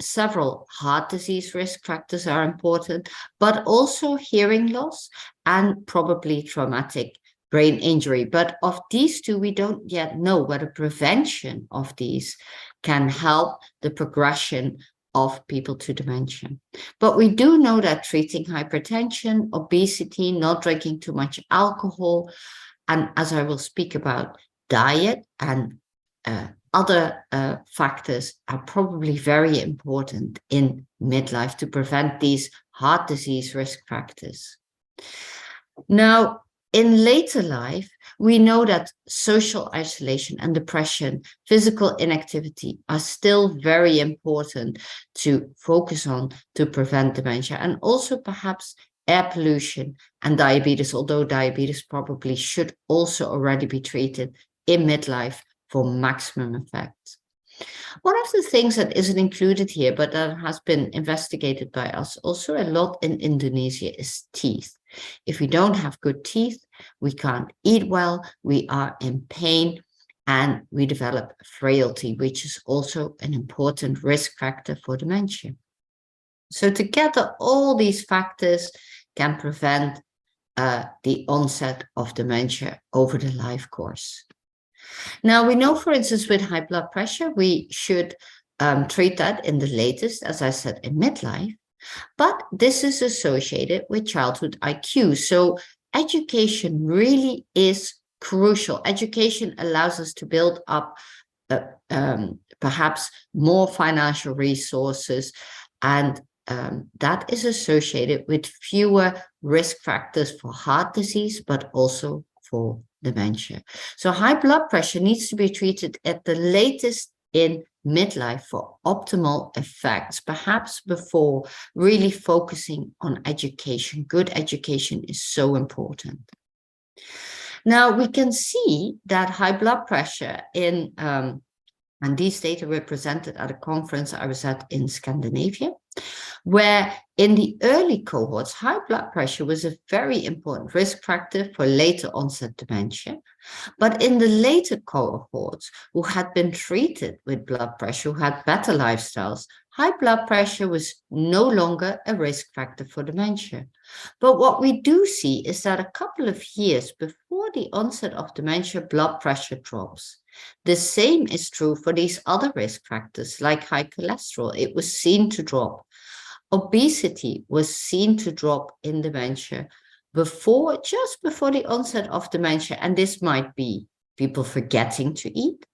several heart disease risk factors are important, but also hearing loss and probably traumatic brain injury. But of these two, we don't yet know whether prevention of these can help the progression of people to dementia. But we do know that treating hypertension, obesity, not drinking too much alcohol, and as I will speak about, diet and other factors are probably very important in midlife to prevent these heart disease risk factors. Now, in later life, we know that social isolation and depression, physical inactivity are still very important to focus on to prevent dementia, and also perhaps air pollution and diabetes, although diabetes probably should also already be treated in midlife for maximum effect. One of the things that isn't included here, but that has been investigated by us also a lot in Indonesia, is teeth. If we don't have good teeth, we can't eat well, we are in pain, and we develop frailty, which is also an important risk factor for dementia. So together, all these factors can prevent the onset of dementia over the life course. Now, we know, for instance, with high blood pressure, we should treat that in the latest, as I said, in midlife. But this is associated with childhood IQ. So education really is crucial. Education allows us to build up perhaps more financial resources, and that is associated with fewer risk factors for heart disease, but also for dementia. So high blood pressure needs to be treated at the latest in midlife for optimal effects, perhaps before really focusing on education. Good education is so important. Now we can see that high blood pressure in, and these data were presented at a conference I was at in Scandinavia, where in the early cohorts, high blood pressure was a very important risk factor for later onset dementia. But in the later cohorts who had been treated with blood pressure, who had better lifestyles, high blood pressure was no longer a risk factor for dementia. But what we do see is that a couple of years before the onset of dementia, blood pressure drops. The same is true for these other risk factors like high cholesterol. It was seen to drop. Obesity was seen to drop in dementia just before the onset of dementia. And this might be people forgetting to eat,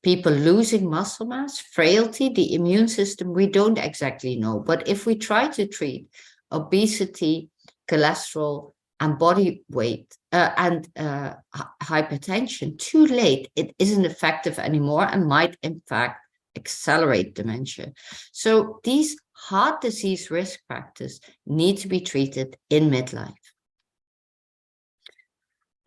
people losing muscle mass, frailty, the immune system, we don't exactly know. But if we try to treat obesity, cholesterol, and body weight and hypertension too late, it isn't effective anymore and might in fact accelerate dementia. So these heart disease risk factors need to be treated in midlife.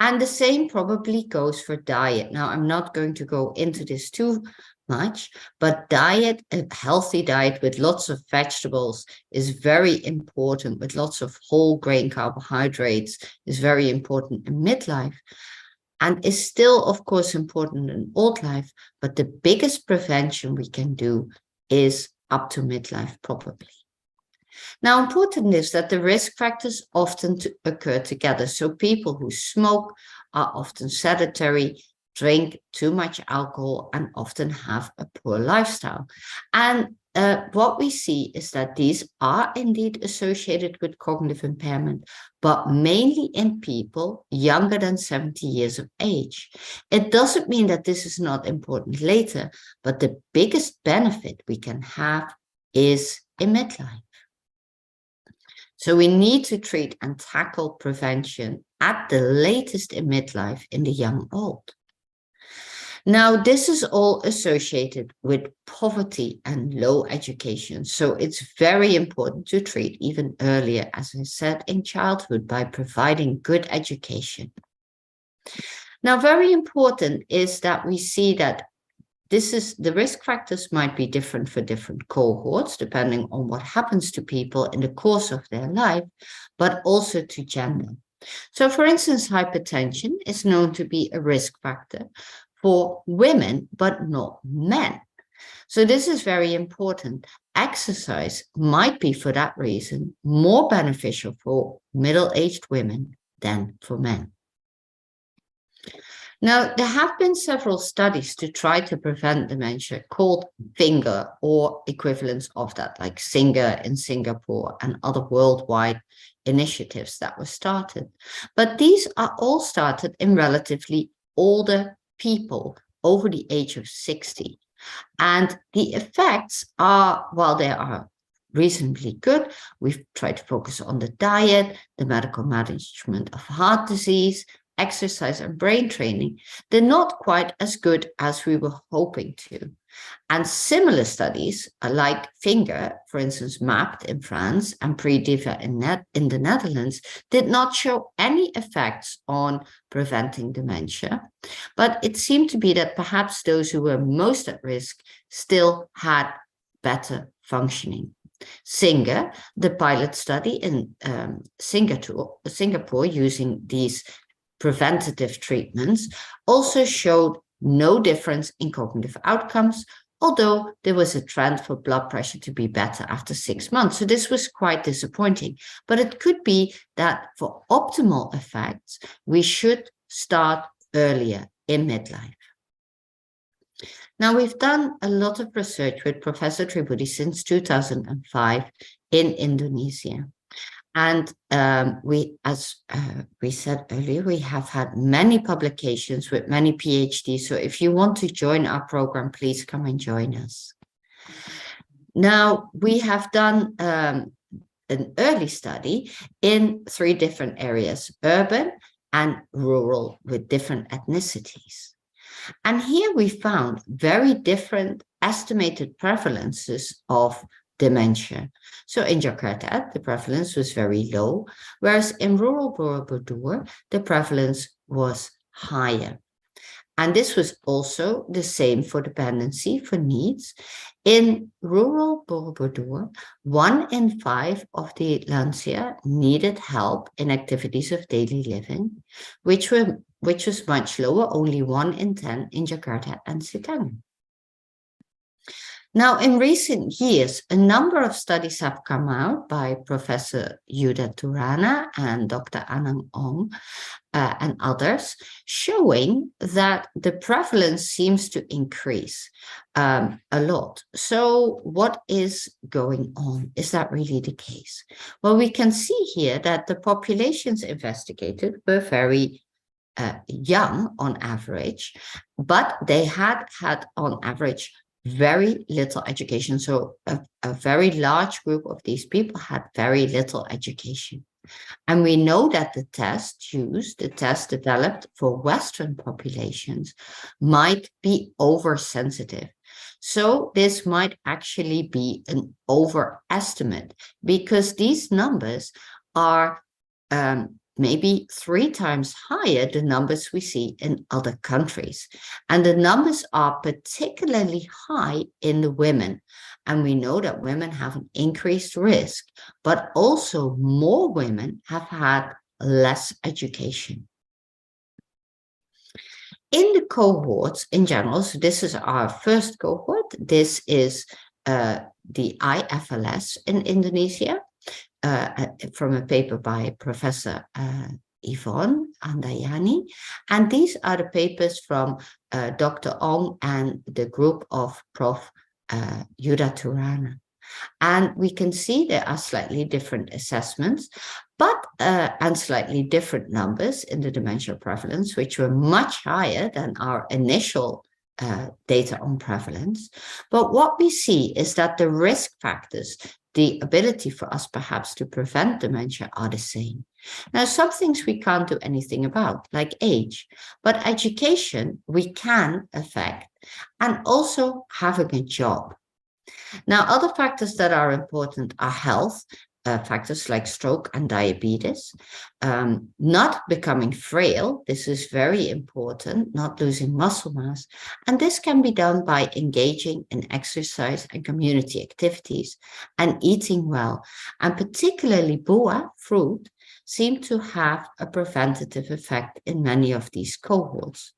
And the same probably goes for diet. Now, I'm not going to go into this too much, but diet, a healthy diet with lots of vegetables is very important, with lots of whole grain carbohydrates is very important in midlife, and is still, of course, important in old life, but the biggest prevention we can do is up to midlife, probably. Now, important is that the risk factors often occur together. So people who smoke are often sedentary, drink too much alcohol, and often have a poor lifestyle. And what we see is that these are indeed associated with cognitive impairment, but mainly in people younger than 70 years of age. It doesn't mean that this is not important later, but the biggest benefit we can have is in midlife. So we need to treat and tackle prevention at the latest in midlife in the young old. Now, this is all associated with poverty and low education. So it's very important to treat even earlier, as I said, in childhood by providing good education. Now, very important is that we see that the risk factors might be different for different cohorts, depending on what happens to people in the course of their life, but also to gender. So, for instance, hypertension is known to be a risk factor for women, but not men. So this is very important. Exercise might be, for that reason, more beneficial for middle-aged women than for men. Now, there have been several studies to try to prevent dementia called FINGER, or equivalents of that, like SINGER in Singapore and other worldwide initiatives that were started. But these are all started in relatively older people over the age of 60. And the effects are, while they are reasonably good, we've tried to focus on the diet, the medical management of heart disease, exercise and brain training, they're not quite as good as we were hoping to. And similar studies like FINGER, for instance, MAPT in France and PREDIVA in the Netherlands, did not show any effects on preventing dementia. But it seemed to be that perhaps those who were most at risk still had better functioning. SINGER, the pilot study in Singapore using these preventative treatments, also showed no difference in cognitive outcomes, although there was a trend for blood pressure to be better after 6 months. So this was quite disappointing. But it could be that for optimal effects, we should start earlier in midlife. Now, we've done a lot of research with Professor Tribhuti since 2005 in Indonesia. And as we said earlier, we have had many publications with many PhDs. So if you want to join our program, please come and join us. Now, we have done an early study in 3 different areas, urban and rural, with different ethnicities. And here we found very different estimated prevalences of dementia. So in Jakarta, the prevalence was very low, whereas in rural Borobudur, the prevalence was higher. And this was also the same for dependency for needs. In rural Borobudur, 1 in 5 of the lansia needed help in activities of daily living, which was much lower, only 1 in 10 in Jakarta and Setang. Now, in recent years, a number of studies have come out by Professor Yuda Turana and Dr. Anang Ong and others, showing that the prevalence seems to increase a lot. So what is going on? Is that really the case? Well, we can see here that the populations investigated were very young on average, but they had on average very little education. So a very large group of these people had very little education. And we know that the test developed for Western populations might be oversensitive. So this might actually be an overestimate, because these numbers are maybe 3 times higher than numbers we see in other countries. And the numbers are particularly high in the women. And we know that women have an increased risk, but also more women have had less education. In the cohorts in general, so this is our first cohort, this is the IFLS in Indonesia, from a paper by Professor Yvonne Andayani. And these are the papers from Dr. Ong and the group of Prof. Yuda Turana. And we can see there are slightly different assessments, but and slightly different numbers in the dementia prevalence, which were much higher than our initial data on prevalence. But what we see is that the risk factors, the ability for us perhaps to prevent dementia, are the same. Now, some things we can't do anything about, like age, but education we can affect, and also having a job. Now, other factors that are important are health, factors like stroke and diabetes, not becoming frail. This is very important, not losing muscle mass. And this can be done by engaging in exercise and community activities and eating well. And particularly buah, fruit, seem to have a preventative effect in many of these cohorts.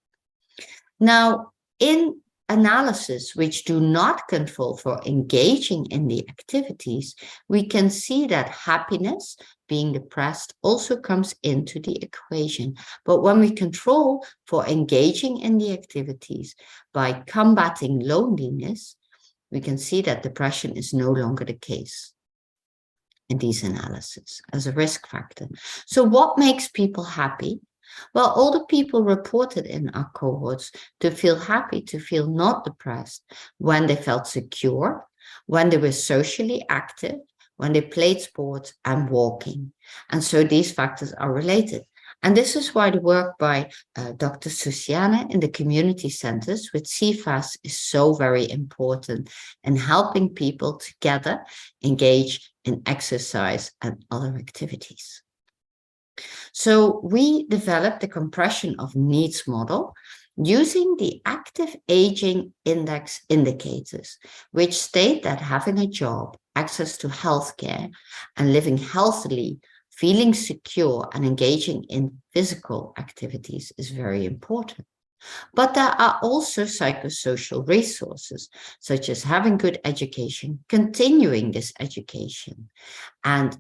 Now, in analysis which do not control for engaging in the activities, we can see that happiness, being depressed, also comes into the equation. But when we control for engaging in the activities by combating loneliness, we can see that depression is no longer the case in these analyses as a risk factor. So what makes people happy? Well, all the people reported in our cohorts to feel happy, to feel not depressed, when they felt secure, when they were socially active, when they played sports and walking. And so these factors are related. And this is why the work by Dr. Susiana in the community centers with CFAS is so very important in helping people together engage in exercise and other activities. So we developed the compression of needs model using the active aging index indicators, which state that having a job, access to healthcare, and living healthily, feeling secure, and engaging in physical activities is very important. But there are also psychosocial resources, such as having good education, continuing this education, and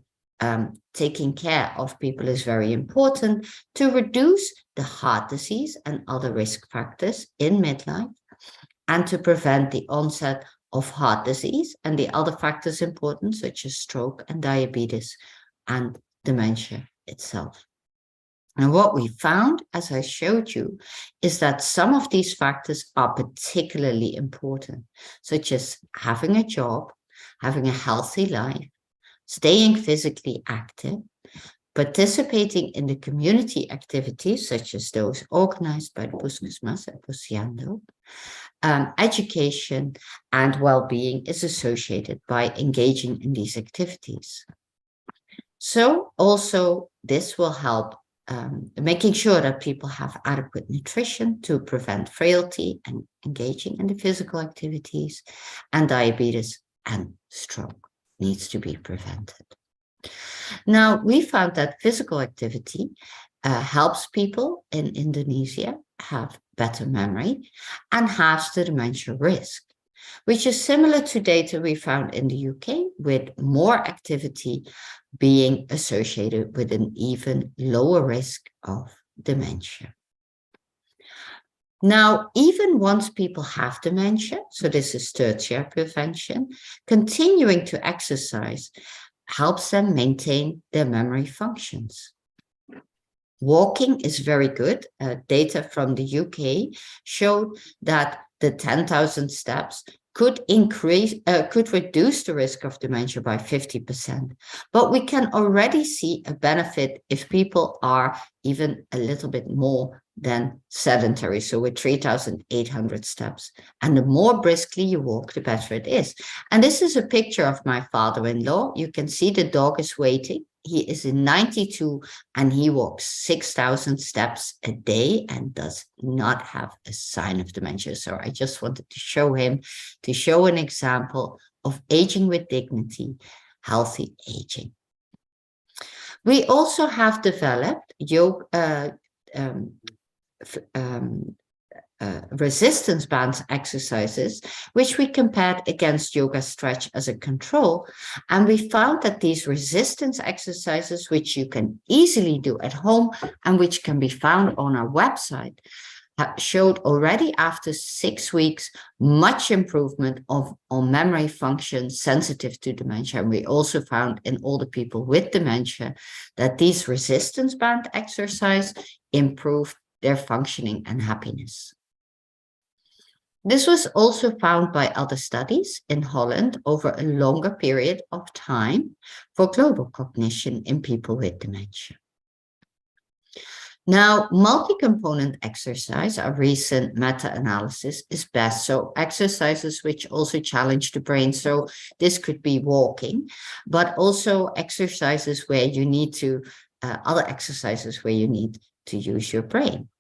taking care of people is very important to reduce the heart disease and other risk factors in midlife, and to prevent the onset of heart disease and the other factors important, such as stroke and diabetes, and dementia itself. And what we found, as I showed you, is that some of these factors are particularly important, such as having a job, having a healthy life, staying physically active, participating in the community activities, such as those organized by the Puskesmas and Posyandu. Education and well-being is associated by engaging in these activities. So also this will help making sure that people have adequate nutrition to prevent frailty and engaging in the physical activities, and diabetes and stroke needs to be prevented. Now, we found that physical activity helps people in Indonesia have better memory and halves the dementia risk, which is similar to data we found in the UK, with more activity being associated with an even lower risk of dementia. Now, even once people have dementia, so this is tertiary prevention, continuing to exercise helps them maintain their memory functions. Walking is very good. Data from the UK showed that the 10,000 steps could reduce the risk of dementia by 50%. But we can already see a benefit if people are even a little bit more than sedentary, so with 3,800 steps. And the more briskly you walk, the better it is. And this is a picture of my father-in-law. You can see the dog is waiting. He is in 92 and he walks 6,000 steps a day and does not have a sign of dementia. So I just wanted to show him, to show an example of aging with dignity, healthy aging. We also have developed yoga, resistance band exercises, which we compared against yoga stretch as a control. And we found that these resistance exercises, which you can easily do at home and which can be found on our website, showed already after 6 weeks much improvement on memory function sensitive to dementia. And we also found in all the people with dementia that these resistance band exercise improved their functioning and happiness. This was also found by other studies in Holland over a longer period of time for global cognition in people with dementia. Now, multi-component exercise, a recent meta-analysis, is best. So exercises which also challenge the brain. So this could be walking, but also exercises where you need to, other exercises where you need to use your brain.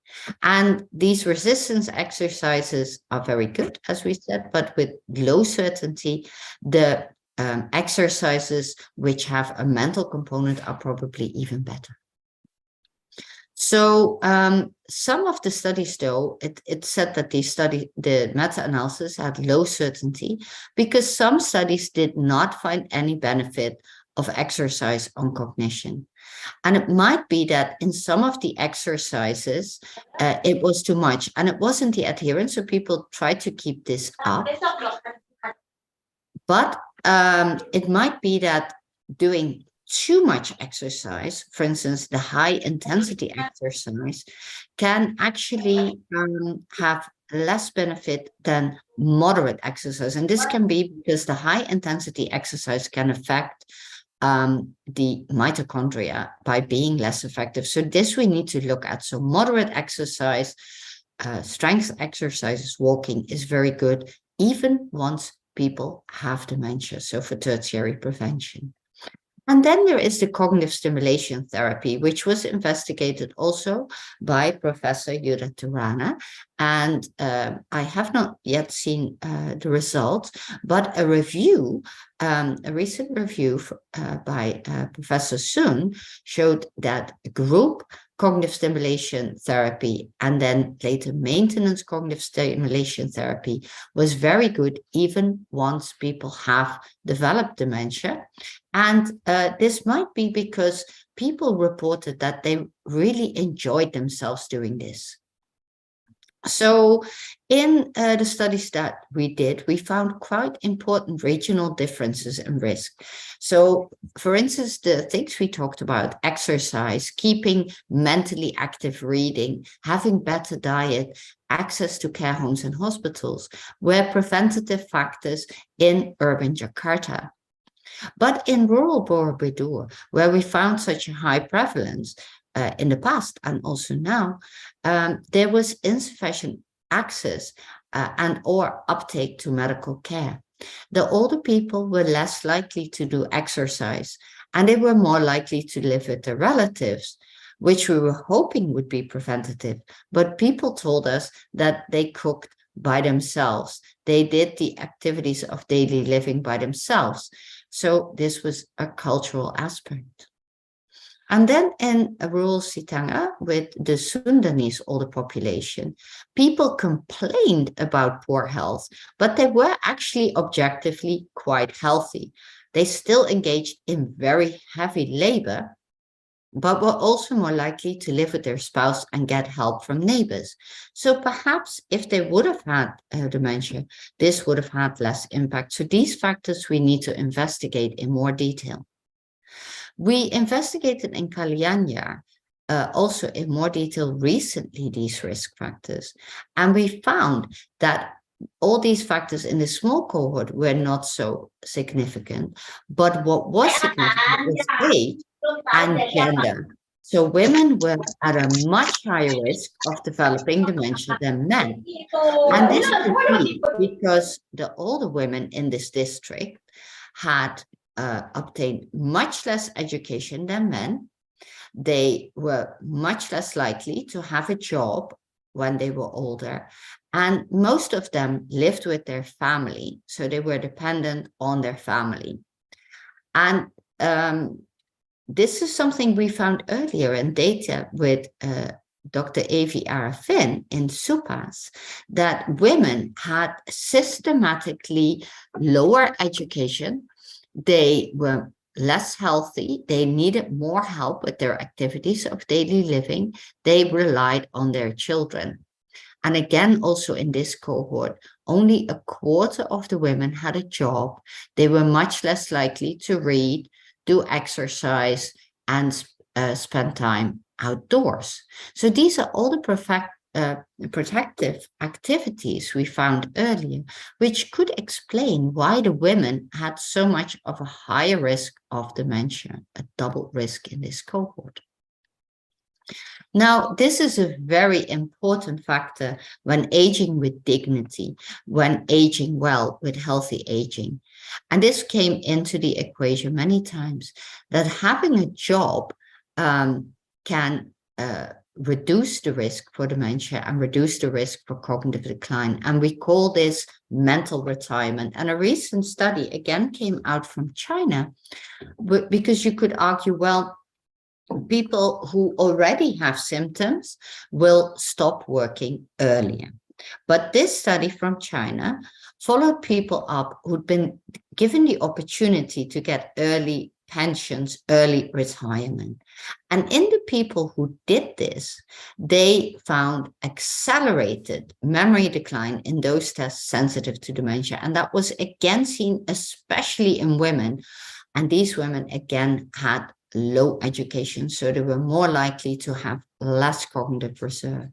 And these resistance exercises are very good, as we said, but with low certainty. The exercises which have a mental component are probably even better. So some of the studies, though, it said that the meta-analysis had low certainty because some studies did not find any benefit of exercise on cognition. And it might be that in some of the exercises, it was too much and it wasn't the adherence. So people tried to keep this up. But it might be that doing too much exercise, for instance, the high intensity exercise, can actually have less benefit than moderate exercise. And this can be because the high intensity exercise can affect the mitochondria by being less effective. So this we need to look at. So moderate exercise, strength exercises, walking is very good, even once people have dementia. So for tertiary prevention. And then there is the cognitive stimulation therapy, which was investigated also by Professor Yura Turana. And I have not yet seen the results, but a recent review by Professor Sun showed that group cognitive stimulation therapy and then later maintenance cognitive stimulation therapy was very good even once people have developed dementia. And this might be because people reported that they really enjoyed themselves doing this. So in the studies that we did, we found quite important regional differences in risk. So for instance, the things we talked about, exercise, keeping mentally active, reading, having better diet, access to care homes and hospitals, were preventative factors in urban Jakarta. But in rural Borobudur, where we found such a high prevalence in the past and also now, there was insufficient access and or uptake to medical care. The older people were less likely to do exercise, and they were more likely to live with their relatives, which we were hoping would be preventative. But people told us that they cooked by themselves. They did the activities of daily living by themselves. So this was a cultural aspect. And then in rural Sitanga, with the Sundanese older population, people complained about poor health, but they were actually objectively quite healthy. They still engaged in very heavy labor, but were also more likely to live with their spouse and get help from neighbors. So perhaps if they would have had dementia, this would have had less impact. So these factors we need to investigate in more detail. We investigated in Kalyanya also in more detail recently these risk factors, and we found that all these factors in the small cohort were not so significant, but what was significant was age and gender. So women were at a much higher risk of developing dementia than men. And this is key because the older women in this district had obtained much less education than men. They were much less likely to have a job when they were older. And most of them lived with their family. So they were dependent on their family. And this is something we found earlier in data with Dr. Avi Arafin in SUPAS, that women had systematically lower education. They were less healthy. They needed more help with their activities of daily living. They relied on their children. And again, also in this cohort, only a quarter of the women had a job. They were much less likely to read, do exercise, and spend time outdoors. So these are all the protective activities we found earlier, which could explain why the women had so much of a higher risk of dementia, a double risk in this cohort. Now, this is a very important factor when aging with dignity, when aging well with healthy aging. And this came into the equation many times, that having a job can reduce the risk for dementia and reduce the risk for cognitive decline. And we call this mental retirement. And a recent study again came out from China, because you could argue, well, people who already have symptoms will stop working earlier. But this study from China followed people up who'd been given the opportunity to get early pensions, early retirement. And in the people who did this, they found accelerated memory decline in those tests sensitive to dementia. And that was again seen especially in women. And these women again had low education, so they were more likely to have less cognitive reserve.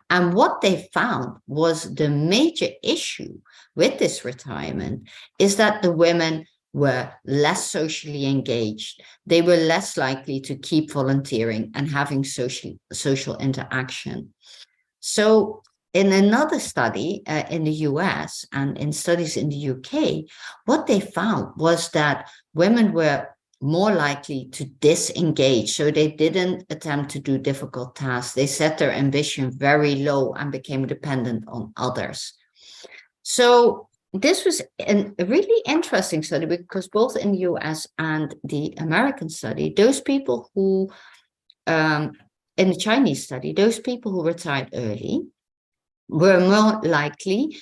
And what they found was the major issue with this retirement is that the women were less socially engaged. They were less likely to keep volunteering and having social interaction. So in another study in the US and in studies in the UK, what they found was that women were more likely to disengage. So they didn't attempt to do difficult tasks. They set their ambition very low and became dependent on others. So this was a really interesting study, because both in the US and the American study, those people who, in the Chinese study, those people who retired early were more likely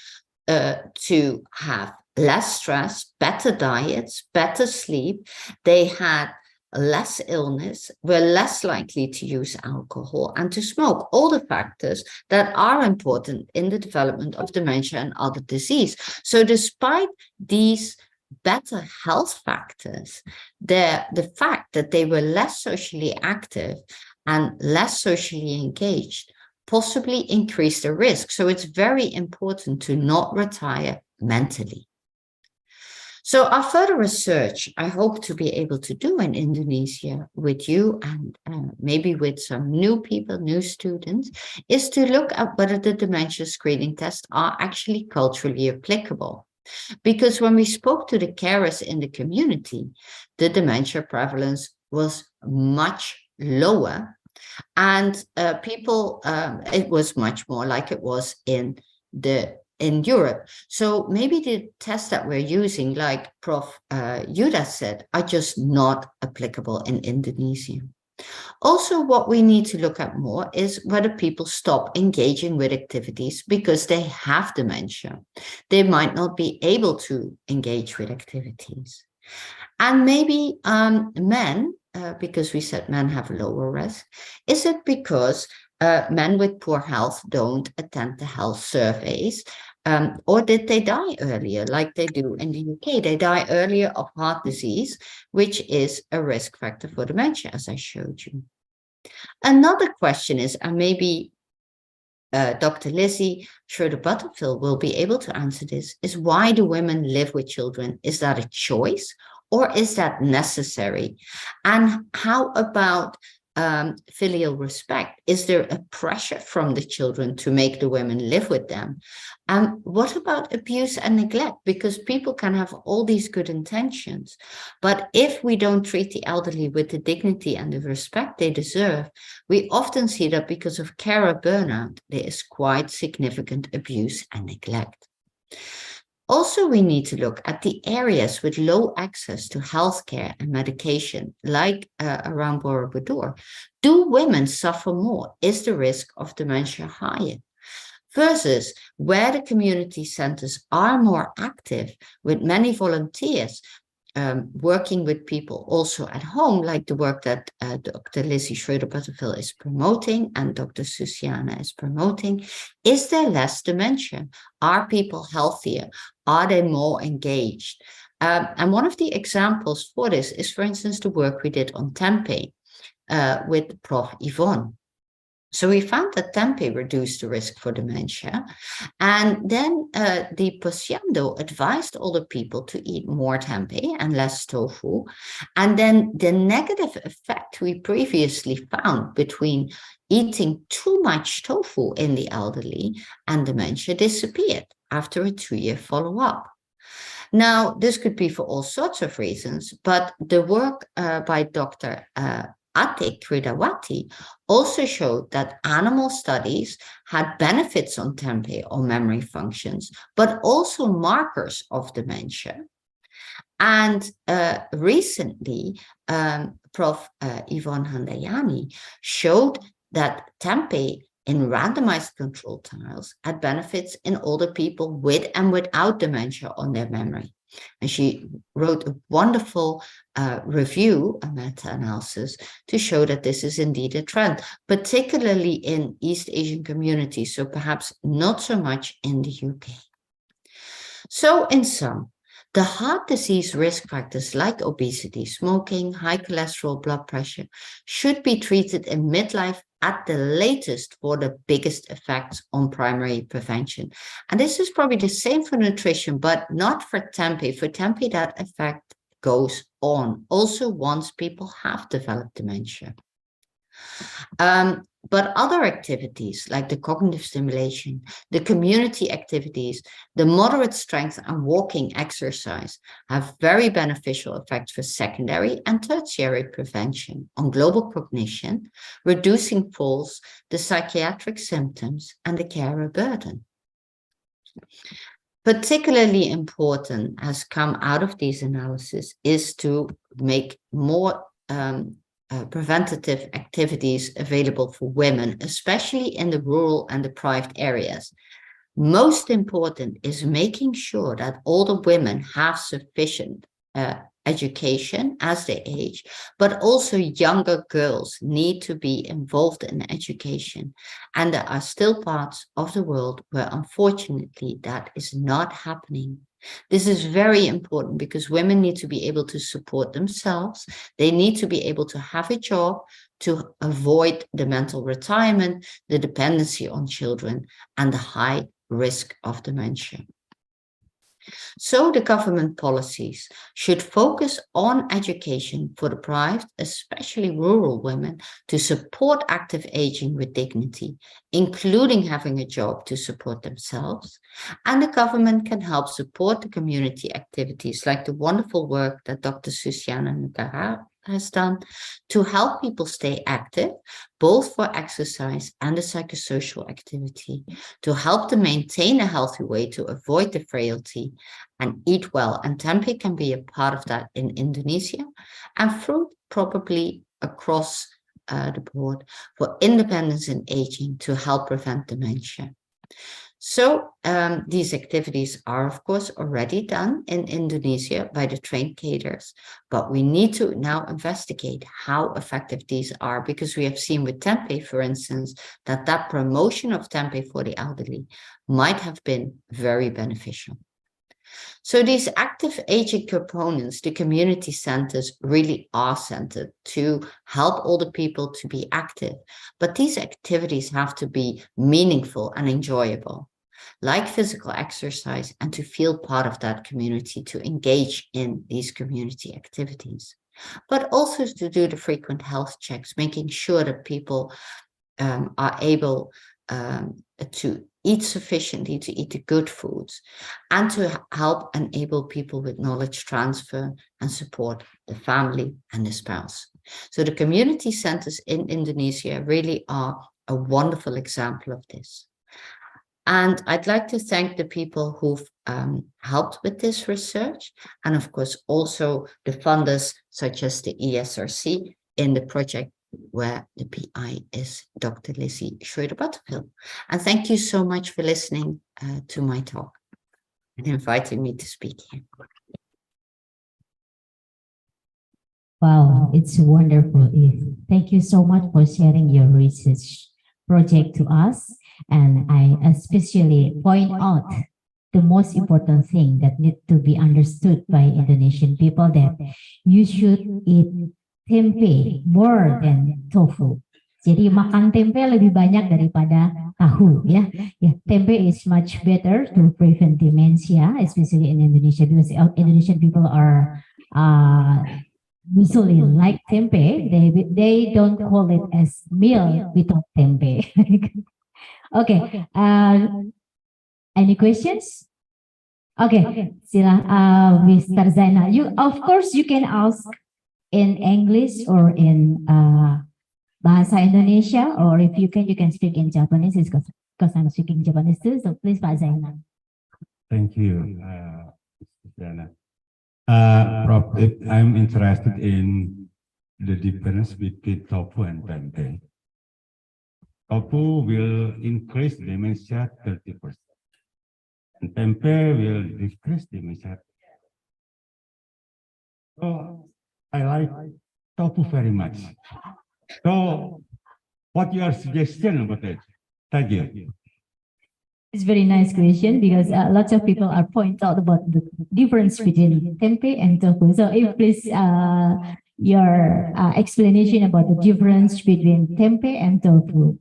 to have less stress, better diets, better sleep. They had less illness, were less likely to use alcohol and to smoke, all the factors that are important in the development of dementia and other disease. So despite these better health factors, the fact that they were less socially active and less socially engaged possibly increased the risk. So it's very important to not retire mentally. So our further research, I hope to be able to do in Indonesia with you and maybe with some new people, new students, is to look at whether the dementia screening tests are actually culturally applicable. Because when we spoke to the carers in the community, the dementia prevalence was much lower, and it was much more like it was in Europe. So maybe the tests that we're using, like Prof. Yuda said, are just not applicable in Indonesia. Also, what we need to look at more is whether people stop engaging with activities because they have dementia. They might not be able to engage with activities. And maybe men, because we said men have lower risk, is it because men with poor health don't attend the health surveys? Or did they die earlier, like they do in the UK? They die earlier of heart disease, which is a risk factor for dementia, as I showed you. Another question is, and maybe Dr. Lizzie Schroeder-Butterfield will be able to answer this, is why do women live with children? Is that a choice or is that necessary? And how about filial respect? Is there a pressure from the children to make the women live with them? And what about abuse and neglect? Because people can have all these good intentions, but if we don't treat the elderly with the dignity and the respect they deserve, we often see that because of carer burnout, there is quite significant abuse and neglect. Also, we need to look at the areas with low access to healthcare and medication, like around Borobudur. Do women suffer more? Is the risk of dementia higher? Versus where the community centers are more active with many volunteers working with people also at home, like the work that Dr. Lizzie Schroeder-Butterfield is promoting and Dr. Susiana is promoting, is there less dementia? Are people healthier? Are they more engaged? And one of the examples for this is, for instance, the work we did on Tempe with Prof. Yvonne. So we found that tempeh reduced the risk for dementia. And then the Posciando advised older people to eat more tempeh and less tofu. And then the negative effect we previously found between eating too much tofu in the elderly and dementia disappeared after a 2-year follow-up. Now, this could be for all sorts of reasons, but the work by Dr. Atik Ridawati also showed that animal studies had benefits on tempeh or memory functions, but also markers of dementia. And recently, Prof. Yvonne Handayani showed that tempeh in randomized controlled trials had benefits in older people with and without dementia on their memory. And she wrote a wonderful review, a meta-analysis, to show that this is indeed a trend, particularly in East Asian communities, so perhaps not so much in the UK. So in sum, the heart disease risk factors like obesity, smoking, high cholesterol, blood pressure should be treated in midlife at the latest for the biggest effects on primary prevention. And this is probably the same for nutrition, but not for tempeh. For tempeh, that effect goes on, also once people have developed dementia. But other activities like the cognitive stimulation, the community activities, the moderate strength and walking exercise have very beneficial effects for secondary and tertiary prevention on global cognition, reducing falls, the psychiatric symptoms, and the carer burden. Particularly important has come out of these analyses is to make more preventative activities available for women, especially in the rural and deprived areas. Most important is making sure that older women have sufficient education as they age, but also younger girls need to be involved in education. And there are still parts of the world where unfortunately that is not happening. This is very important because women need to be able to support themselves. They need to be able to have a job to avoid the mental retirement, the dependency on children, and the high risk of dementia. So the government policies should focus on education for deprived, especially rural women, to support active aging with dignity, including having a job to support themselves. And the government can help support the community activities like the wonderful work that Dr. Susiana Nugara has done to help people stay active, both for exercise and the psychosocial activity, to help them maintain a healthy weight to avoid the frailty and eat well. And Tempe can be a part of that in Indonesia, and fruit probably across the board for independence in aging to help prevent dementia. So these activities are, of course, already done in Indonesia by the trained cadres, but we need to now investigate how effective these are, because we have seen with Tempe, for instance, that promotion of Tempe for the elderly might have been very beneficial. So these active aging components, the community centers really are centered to help older people to be active, but these activities have to be meaningful and enjoyable, like physical exercise, and to feel part of that community, to engage in these community activities, but also to do the frequent health checks, making sure that people are able to eat sufficiently, to eat the good foods, and to help enable people with knowledge transfer and support the family and the spouse. So the community centers in Indonesia really are a wonderful example of this. And I'd like to thank the people who've helped with this research, and of course also the funders such as the ESRC in the project where the PI is Dr. Lizzie Schroeder-Butterfield. And thank you so much for listening to my talk and inviting me to speak here. Wow, it's wonderful, Eve. Thank you so much for sharing your research project to us. And I especially point out the most important thing that need to be understood by Indonesian people, that you should eat tempe more than tofu. Jadi makan tempe lebih banyak daripada tahu, ya. Tempe is much better to prevent dementia, especially in Indonesia, because Indonesian people are usually like tempe. They don't call it as meal without tempe. Okay. Any questions? Okay. Sila, Mr. Zainal. Of course, you can ask in English or in Bahasa Indonesia, or if you can speak in Japanese, because I'm speaking Japanese too. So please, Pak Zainal. Thank you, Diana. Prof, I'm interested in the difference between tofu and tempe. Tofu will increase dementia 30%, and tempe will decrease dementia. So I like tofu very much. So what your suggestion about it? Thank you. It's a very nice question, because lots of people are pointing out about the difference between tempe and tofu. So if please your explanation about the difference between tempe and tofu.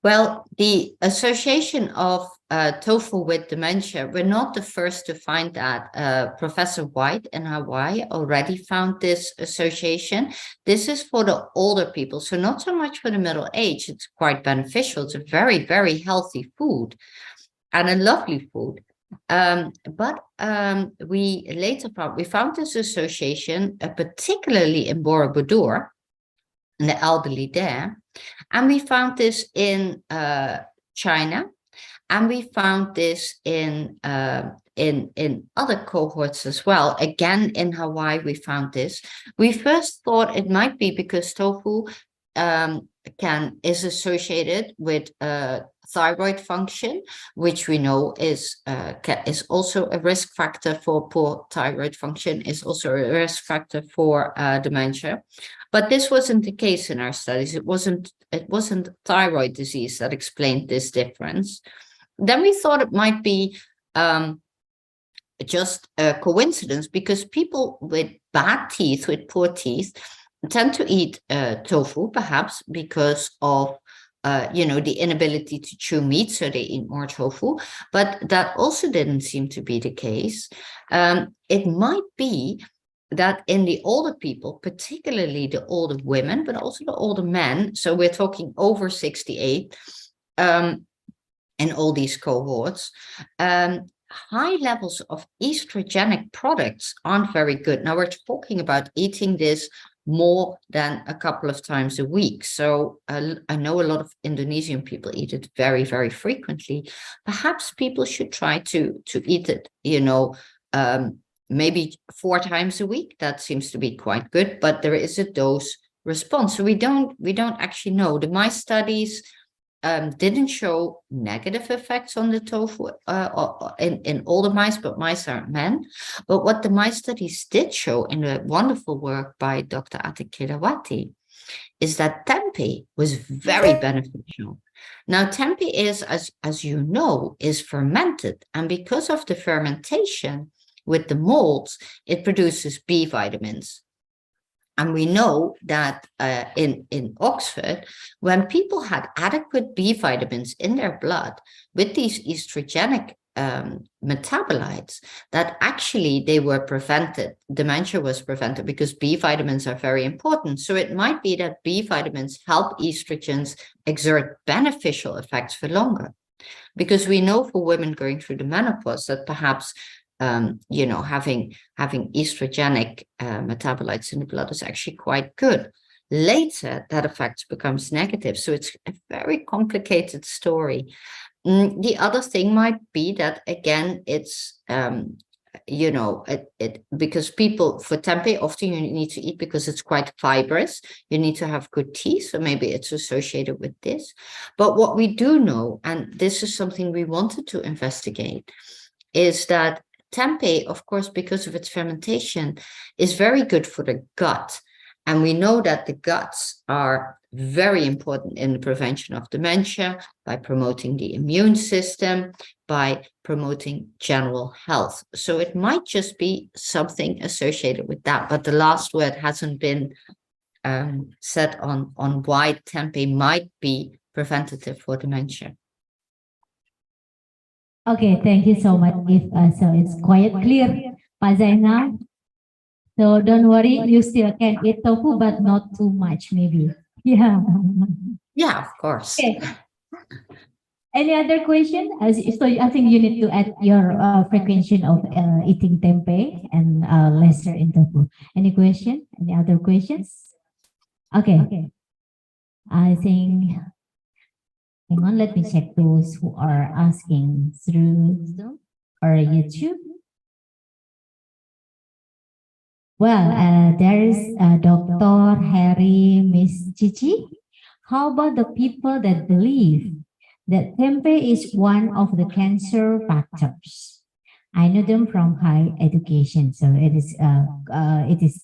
Well, the association of tofu with dementia, we're not the first to find that. Professor White in Hawaii already found this association. This is for the older people, so not so much for the middle age. It's quite beneficial. It's a very, very healthy food and a lovely food. But we later found this association, particularly in Borobudur, and the elderly there. And we found this in China, and we found this in other cohorts as well. Again, in Hawaii, we found this. We first thought it might be because tofu is associated with thyroid function, which we know is also a risk factor for poor thyroid function, is also a risk factor for dementia. But this wasn't the case in our studies. It wasn't thyroid disease that explained this difference. Then we thought it might be just a coincidence, because people with bad teeth, with poor teeth, tend to eat tofu, perhaps because of the inability to chew meat, so they eat more tofu. But that also didn't seem to be the case. It might be that in the older people, particularly the older women, but also the older men, so we're talking over 68 in all these cohorts, high levels of estrogenic products aren't very good. Now, we're talking about eating this more than a couple of times a week. So I know a lot of Indonesian people eat it very, very frequently. Perhaps people should try to eat it, maybe 4 times a week. That seems to be quite good, but there is a dose response. So we don't actually know. The mice studies didn't show negative effects on the tofu in all the mice, but mice aren't men. But what the mice studies did show in the wonderful work by Dr. Atik Kedawati is that tempeh was very beneficial. Now, tempeh is, as you know, is fermented. And because of the fermentation with the molds, it produces B vitamins. And we know that in Oxford, when people had adequate B vitamins in their blood with these estrogenic metabolites, that actually they were prevented. Dementia was prevented because B vitamins are very important. So it might be that B vitamins help estrogens exert beneficial effects for longer. Because we know for women going through the menopause that perhaps having estrogenic metabolites in the blood is actually quite good. Later, that effect becomes negative. So it's a very complicated story. The other thing might be that, again, it's, because people, for tempeh, often you need to eat because it's quite fibrous. You need to have good teeth. So maybe it's associated with this. But what we do know, and this is something we wanted to investigate, is that tempeh, of course, because of its fermentation, is very good for the gut. And we know that the guts are very important in the prevention of dementia by promoting the immune system, by promoting general health. So it might just be something associated with that. But the last word hasn't been said on why tempeh might be preventative for dementia. Okay, thank you so much. So it's quite clear, Pak Zainal. So don't worry, you still can eat tofu, but not too much, maybe. Yeah. Yeah, of course. Okay. Any other question? So I think you need to add your frequency of eating tempeh and lesser in tofu. Any question? Any other questions? Okay. I think. Hang on, let me check those who are asking through Zoom or YouTube. Well, there is Dr. Harry, Miss Chichi. How about the people that believe that tempeh is one of the cancer factors? I know them from higher education, so it is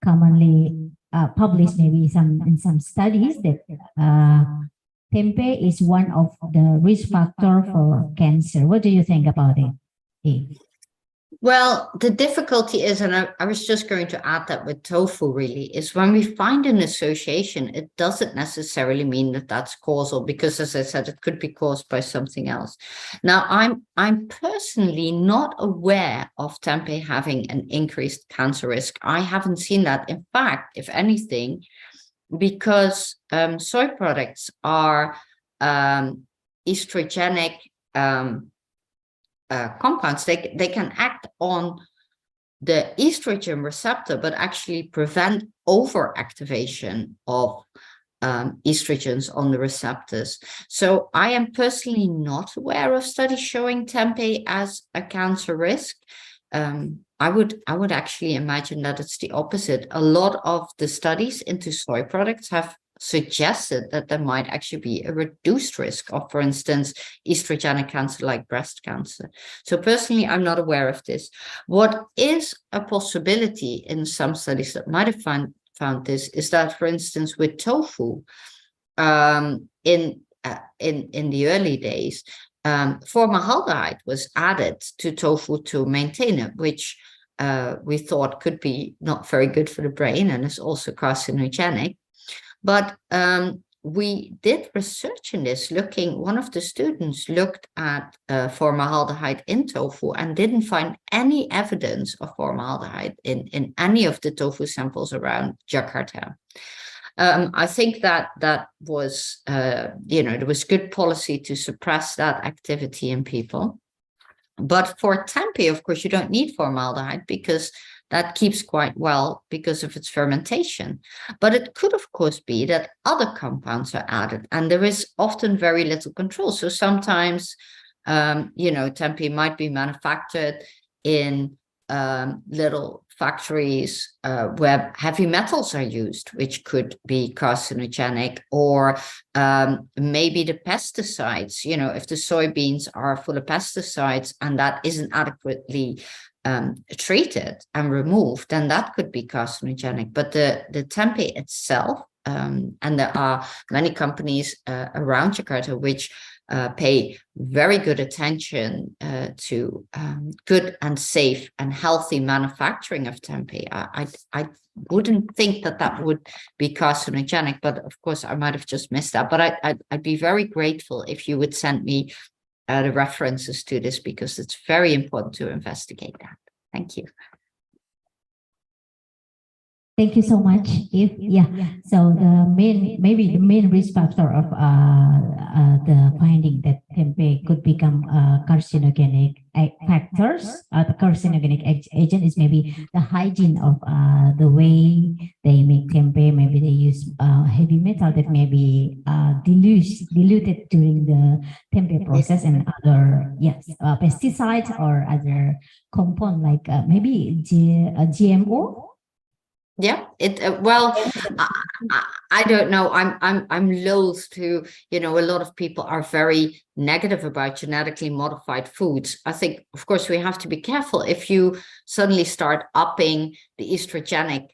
commonly published maybe in some studies that tempeh is one of the risk factor for cancer. What do you think about it? Well, the difficulty is, and I was just going to add that with tofu really, is when we find an association, it doesn't necessarily mean that that's causal, because as I said, it could be caused by something else. Now, I'm personally not aware of tempeh having an increased cancer risk. I haven't seen that. In fact, if anything, because soy products are estrogenic compounds, they can act on the estrogen receptor, but actually prevent overactivation of estrogens on the receptors. So I am personally not aware of studies showing tempeh as a cancer risk. I would actually imagine that it's the opposite. A lot of the studies into soy products have suggested that there might actually be a reduced risk of, for instance, estrogenic cancer like breast cancer. So personally, I'm not aware of this. What is a possibility in some studies that might have found this is that, for instance, with tofu, in the early days, formaldehyde was added to tofu to maintain it, which we thought could be not very good for the brain and is also carcinogenic. But we did research in this, one of the students looked at formaldehyde in tofu and didn't find any evidence of formaldehyde in any of the tofu samples around Jakarta. I think that was, there was good policy to suppress that activity in people. But for tempeh, of course, you don't need formaldehyde because that keeps quite well because of its fermentation. But it could, of course, be that other compounds are added, and there is often very little control. So sometimes, tempeh might be manufactured in little factories where heavy metals are used, which could be carcinogenic, or maybe the pesticides, if the soybeans are full of pesticides and that isn't adequately treated and removed, then that could be carcinogenic. But the tempeh itself, and there are many companies around Jakarta which pay very good attention to good and safe and healthy manufacturing of tempeh. I wouldn't think that would be carcinogenic, but of course I might have just missed that. But I'd be very grateful if you would send me the references to this, because it's very important to investigate that. Thank you. Thank you so much. So maybe the main risk factor of the finding that tempeh could become carcinogenic factors, the carcinogenic agent, is maybe the hygiene of the way they make tempeh. Maybe they use heavy metal that may be diluted during the tempeh process, and other pesticides or other compound like maybe GMO. Yeah, I don't know. I'm loath to, a lot of people are very negative about genetically modified foods. I think, of course, we have to be careful. If you suddenly start upping the estrogenic,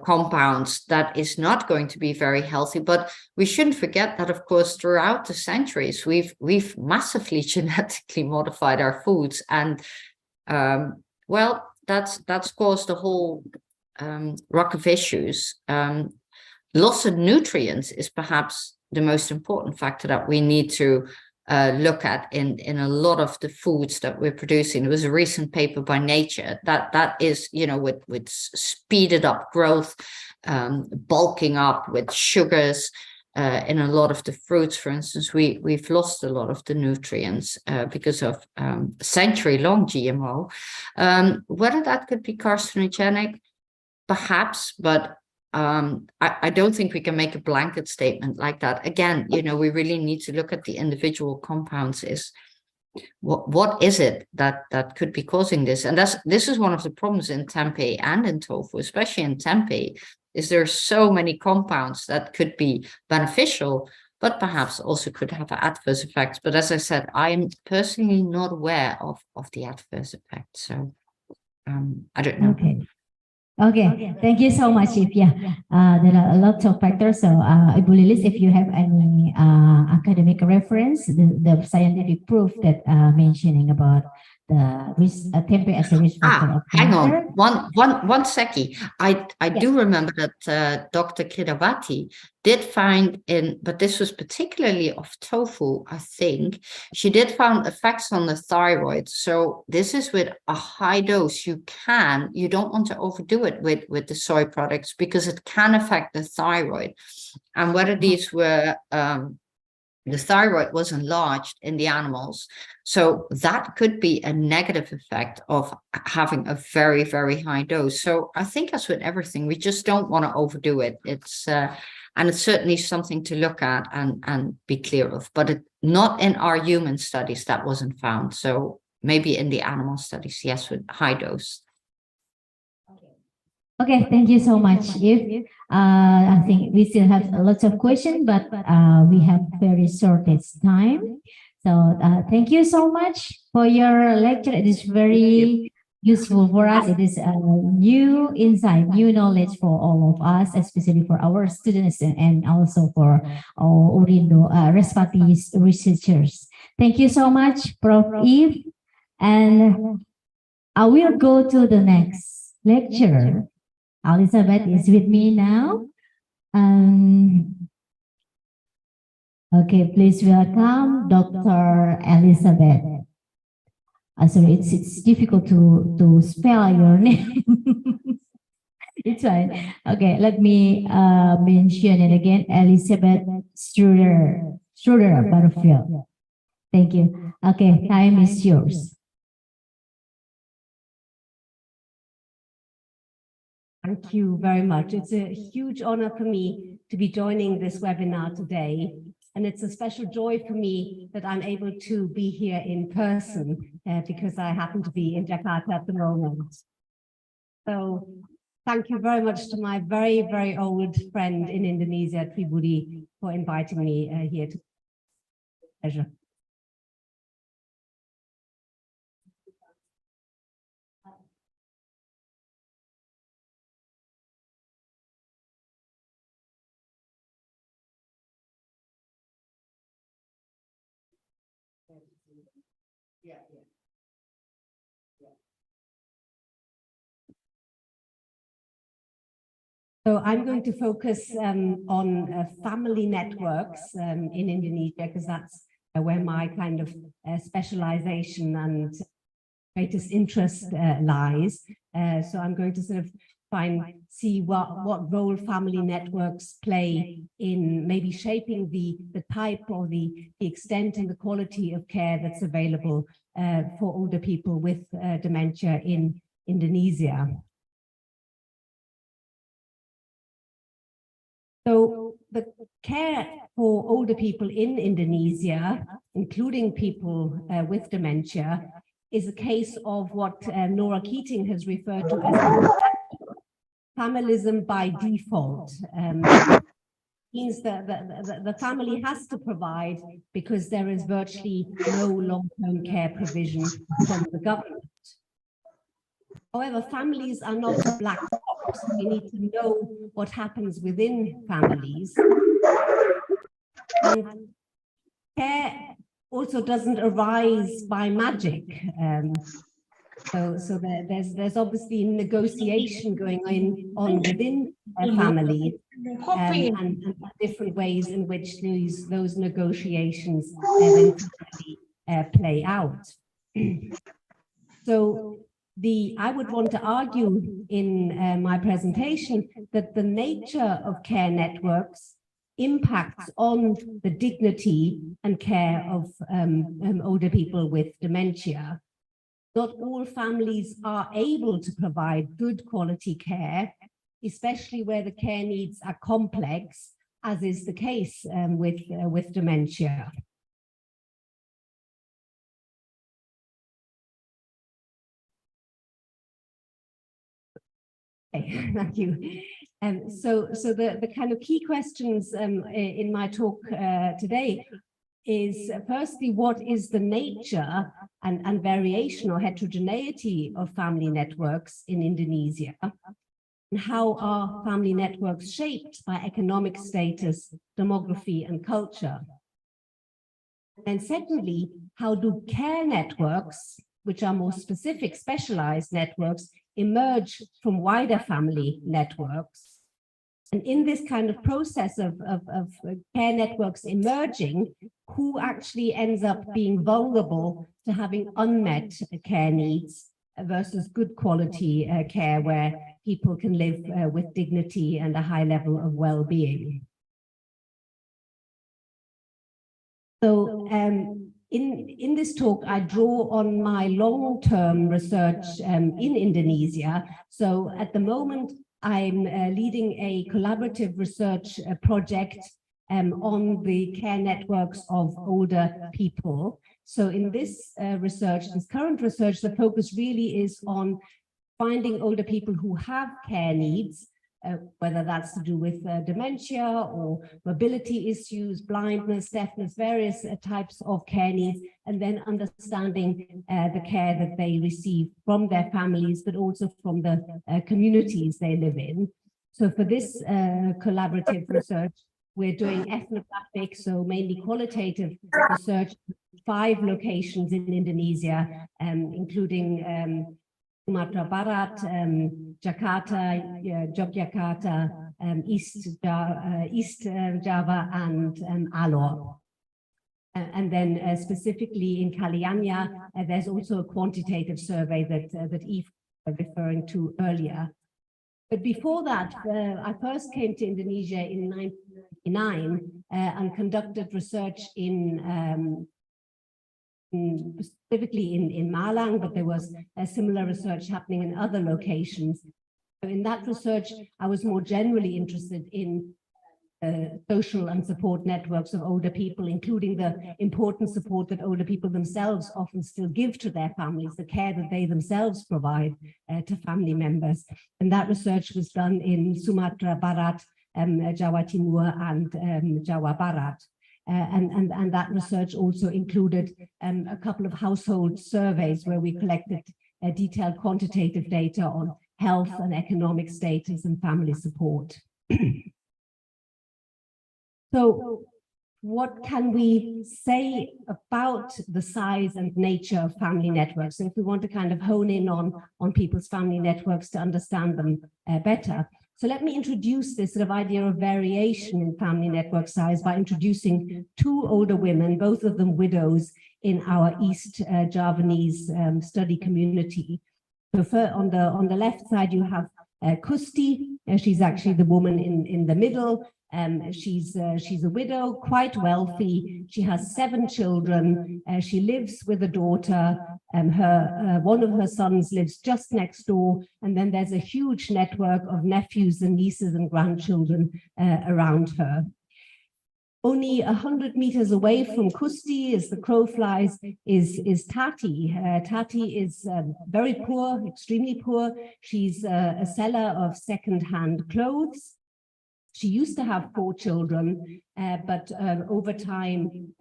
compounds, that is not going to be very healthy. But we shouldn't forget that, of course, throughout the centuries, we've massively genetically modified our foods, and that's caused a whole ruck of issues. Loss of nutrients is perhaps the most important factor that we need to look at in a lot of the foods that we're producing. There was a recent paper by Nature that is, with speeded up growth, bulking up with sugars. In a lot of the fruits, for instance, we've lost a lot of the nutrients because of century-long GMO. Whether that could be carcinogenic, perhaps, but I don't think we can make a blanket statement like that. Again, we really need to look at the individual compounds. What is it that could be causing this? And this is one of the problems in tempeh and in tofu, especially in tempeh, is there are so many compounds that could be beneficial, but perhaps also could have adverse effects. But as I said, I am personally not aware of the adverse effects. So I don't know. Okay, thank you so much, If. There are a lot of factors. So, Ibu Lilis, if you have any academic reference, the scientific proof that mentioning about the risk, tempeh as a risk factor of hang cancer. on, one second. I do remember that Dr. Kidawati did find but this was particularly of tofu, I think. She did find effects on the thyroid. So this is with a high dose. You don't want to overdo it with the soy products, because it can affect the thyroid. And whether these were the thyroid was enlarged in the animals. So that could be a negative effect of having a very, very high dose. So I think as with everything, we just don't want to overdo it. And it's certainly something to look at and be clear of, but not in our human studies, that wasn't found. So maybe in the animal studies, yes, with high dose. Okay, thank you so much, Eve. I think we still have lots of questions, but we have very shorted time. So thank you so much for your lecture. It is very useful for us. It is a new insight, new knowledge for all of us, especially for our students and also for our Urindo Respati researchers. Thank you so much, Prof. Eve. And I will go to the next lecturer. Elizabeth is with me now. Okay, please welcome Dr. Elizabeth. Sorry, it's difficult to spell your name. It's fine. Okay, let me mention it again. Elizabeth Struder Butterfield. Thank you. Okay, time is yours. Thank you very much. It's a huge honor for me to be joining this webinar today. And it's a special joy for me that I'm able to be here in person because I happen to be in Jakarta at the moment. So thank you very much to my very, very old friend in Indonesia, Tribudi, for inviting me here. Pleasure. So I'm going to focus on family networks in Indonesia, because that's where my kind of specialization and greatest interest lies. So I'm going to sort of see what role family networks play in maybe shaping the type or the extent and the quality of care that's available for older people with dementia in Indonesia. So the care for older people in Indonesia, including people with dementia, is a case of what Nora Keating has referred to as familism by default. Means that the family has to provide because there is virtually no long-term care provision from the government. However, families are not a black box. We need to know what happens within families. And care also doesn't arise by magic. So there's obviously negotiation going on within a family and different ways in which those negotiations then play out. So I would want to argue in my presentation that the nature of care networks impacts on the dignity and care of older people with dementia. Not all families are able to provide good quality care, especially where the care needs are complex, as is the case with dementia. Thank you. So the kind of key questions in my talk today is firstly, what is the nature and variation or heterogeneity of family networks in Indonesia? And how are family networks shaped by economic status, demography, and culture? And secondly, how do care networks, which are more specific, specialized networks, emerge from wider family networks? And in this kind of process of care networks emerging, who actually ends up being vulnerable to having unmet care needs versus good quality care where people can live with dignity and a high level of well-being? So in this talk, I draw on my long-term research in Indonesia. So at the moment, I'm leading a collaborative research project on the care networks of older people. So in this research, this current research, the focus really is on finding older people who have care needs, whether that's to do with dementia or mobility issues, blindness, deafness, various types of care needs, and then understanding the care that they receive from their families, but also from the communities they live in. So for this collaborative research, we're doing ethnographic, so mainly qualitative research, 5 locations in Indonesia, including Sumatra Barat, Jakarta, Yogyakarta, East Java, and Alor. And then specifically in Kalianya, there's also a quantitative survey that Eve was referring to earlier. But before that, I first came to Indonesia in 1999 and conducted research specifically in Malang, but there was a similar research happening in other locations. So in that research, I was more generally interested in social and support networks of older people, including the important support that older people themselves often still give to their families, the care that they themselves provide to family members. And that research was done in Sumatra Barat, Jawa Timur, and Jawa Barat. And that research also included a couple of household surveys where we collected detailed quantitative data on health and economic status and family support. So what can we say about the size and nature of family networks? So if we want to kind of hone in on people's family networks to understand them better. So let me introduce this sort of idea of variation in family network size by introducing 2 older women, both of them widows, in our East Javanese study community. So on the left side, you have Kusti. She's actually the woman in the middle. She's a widow, quite wealthy. She has 7 children. She lives with a daughter. One of her sons lives just next door. And then there's a huge network of nephews and nieces and grandchildren around her. Only 100 meters away from Kusti, as the crow flies, is Tati. Tati is very poor, extremely poor. She's a seller of second-hand clothes. She used to have 4 children, but over time,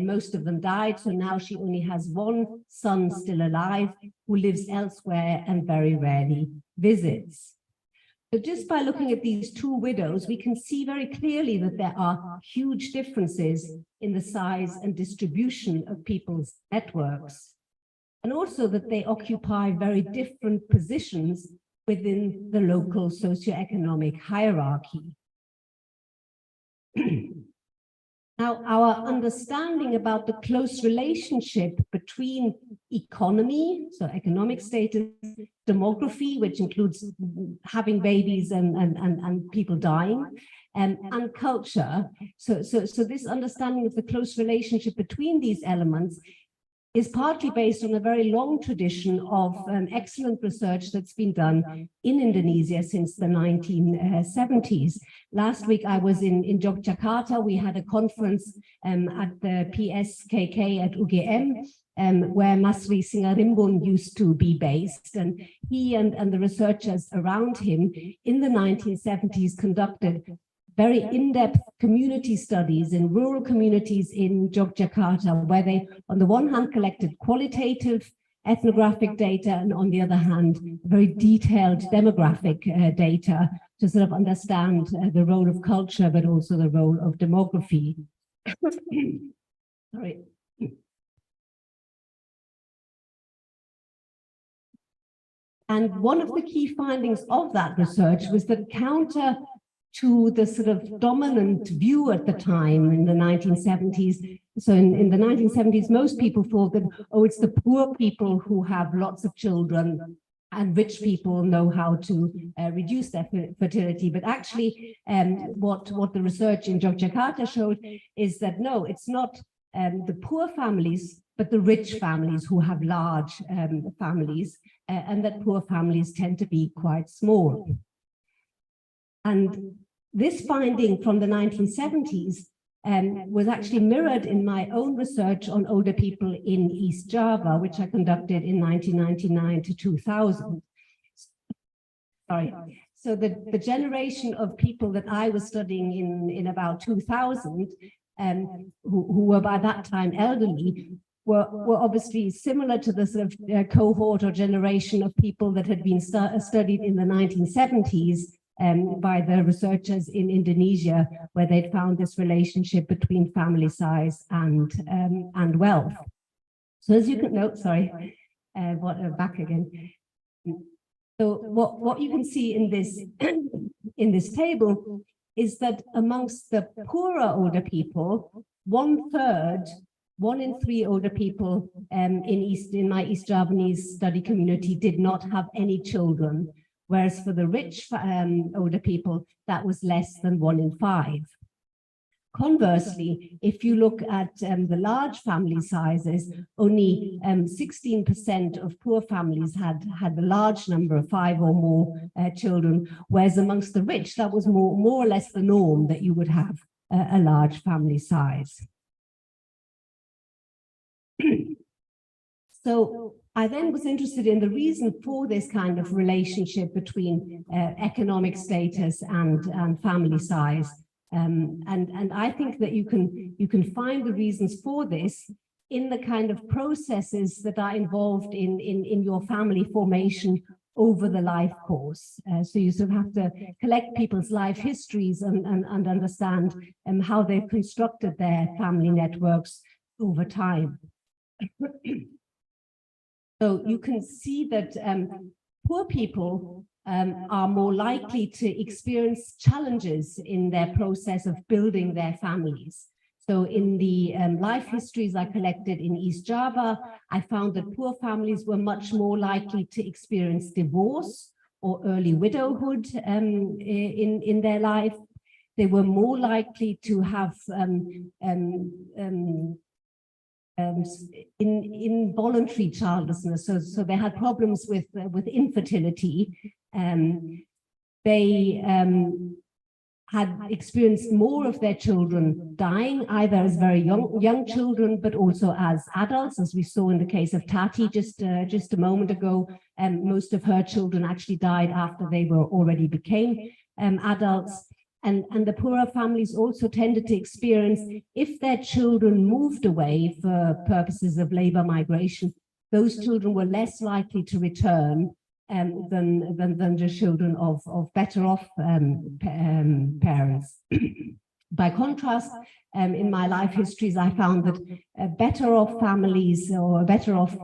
most of them died. So now she only has 1 son still alive who lives elsewhere and very rarely visits. So just by looking at these 2 widows, we can see very clearly that there are huge differences in the size and distribution of people's networks, and also that they occupy very different positions within the local socioeconomic hierarchy. Now, our understanding about the close relationship between economy, so economic status, demography, which includes having babies and people dying, and culture. So this understanding of the close relationship between these elements is partly based on a very long tradition of excellent research that's been done in Indonesia since the 1970s. Last week, I was in Yogyakarta. We had a conference at the PSKK at UGM, where Masri Singarimbun used to be based. And he and the researchers around him in the 1970s conducted very in-depth community studies in rural communities in Yogyakarta, where they, on the one hand, collected qualitative ethnographic data, and on the other hand, very detailed demographic data to sort of understand the role of culture, but also the role of demography. Sorry. And one of the key findings of that research was that counter to the sort of dominant view at the time in the 1970s. So in the 1970s, most people thought that, oh, it's the poor people who have lots of children and rich people know how to reduce their fertility. But actually, what the research in Yogyakarta showed is that, no, it's not the poor families, but the rich families who have large families, and that poor families tend to be quite small. And This finding from the 1970s was actually mirrored in my own research on older people in East Java, which I conducted in 1999 to 2000. Sorry. So the generation of people that I was studying in about 2000, who were by that time elderly, were obviously similar to the sort of cohort or generation of people that had been studied in the 1970s by the researchers in Indonesia, where they'd found this relationship between family size and wealth. So as you can note, sorry, back again. So what you can see in this table is that amongst the poorer older people, 1/3, 1 in 3 older people in my East Javanese study community did not have any children, whereas for the rich older people, that was less than 1 in 5. Conversely, if you look at the large family sizes, only 16% of poor families had a large number of 5 or more children, whereas amongst the rich, that was more or less the norm, that you would have a large family size. So I then was interested in the reason for this kind of relationship between economic status and family size. And I think that you can find the reasons for this in the kind of processes that are involved in your family formation over the life course. So you sort of have to collect people's life histories and understand how they've constructed their family networks over time. So you can see that poor people are more likely to experience challenges in their process of building their families. So in the life histories I collected in East Java, I found that poor families were much more likely to experience divorce or early widowhood in their life. They were more likely to have involuntary childlessness, so they had problems with infertility. They had experienced more of their children dying, either as very young children, but also as adults, as we saw in the case of Tati just a moment ago. Most of her children actually died after they were already became adults. And the poorer families also tended to experience, if their children moved away for purposes of labor migration, those children were less likely to return than the children of better off parents. By contrast, in my life histories, I found that better off families or better off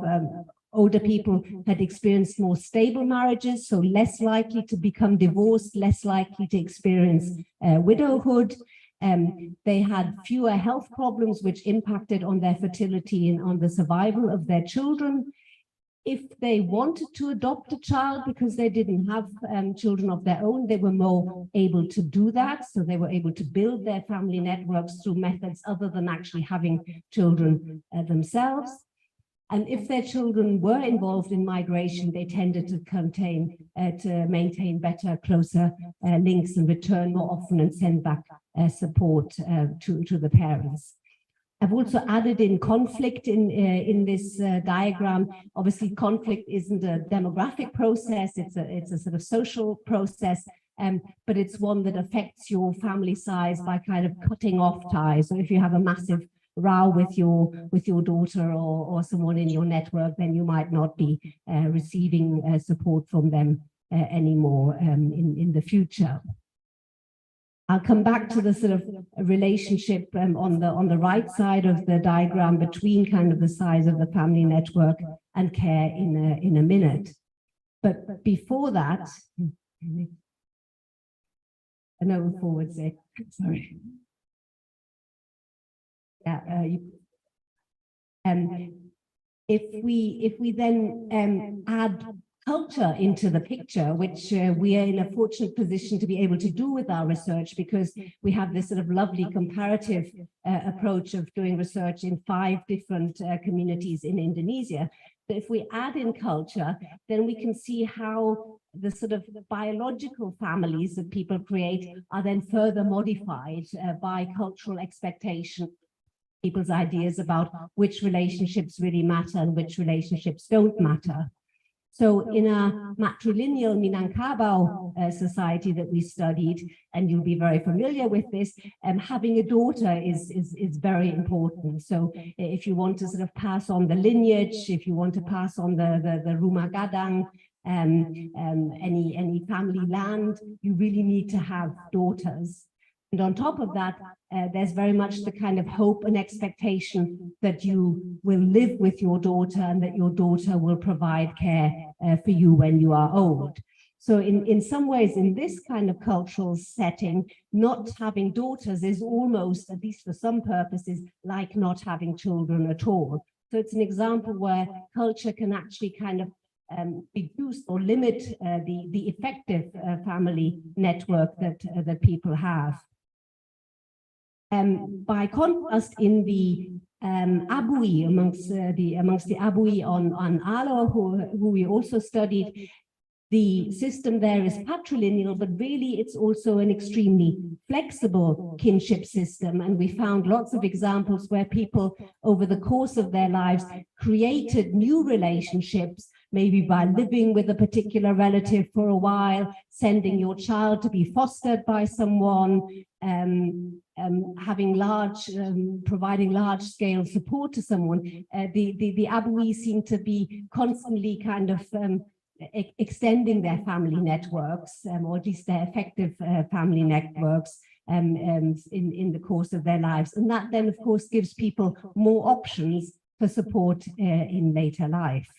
older people had experienced more stable marriages, so less likely to become divorced, less likely to experience widowhood. They had fewer health problems, which impacted on their fertility and on the survival of their children. If they wanted to adopt a child because they didn't have children of their own, they were more able to do that. So they were able to build their family networks through methods other than actually having children themselves. And if their children were involved in migration, they tended to maintain better, closer links and return more often and send back support to the parents. I've also added in conflict in this diagram. Obviously, conflict isn't a demographic process; it's a sort of social process, but it's one that affects your family size by kind of cutting off ties. So if you have a massive row with your daughter or someone in your network, then you might not be receiving support from them anymore in the future. I'll come back to the sort of relationship on the right side of the diagram between kind of the size of the family network and care in a minute. But before that, no, forward, sorry. Yeah, if we then add culture into the picture, which we are in a fortunate position to be able to do with our research, because we have this sort of lovely comparative approach of doing research in 5 different communities in Indonesia. But if we add in culture, then we can see how the sort of biological families that people create are then further modified by cultural expectation, people's ideas about which relationships really matter and which relationships don't matter. So in a matrilineal Minangkabau society that we studied, and you'll be very familiar with this, having a daughter is very important. So if you want to sort of pass on the lineage, if you want to pass on the rumah gadang, any family land, you really need to have daughters. And on top of that, there's very much the kind of hope and expectation that you will live with your daughter and that your daughter will provide care for you when you are old. So in some ways, in this kind of cultural setting, not having daughters is almost, at least for some purposes, like not having children at all. So it's an example where culture can actually kind of reduce or limit the effective family network that people have. By contrast, in the Abui, amongst the Abui on Alo, who we also studied, the system there is patrilineal, but really it's also an extremely flexible kinship system. And we found lots of examples where people over the course of their lives created new relationships, maybe by living with a particular relative for a while, sending your child to be fostered by someone, having providing large-scale support to someone. The Abui seem to be constantly kind of extending their family networks, or at least their effective family networks in the course of their lives. And that then, of course, gives people more options for support in later life.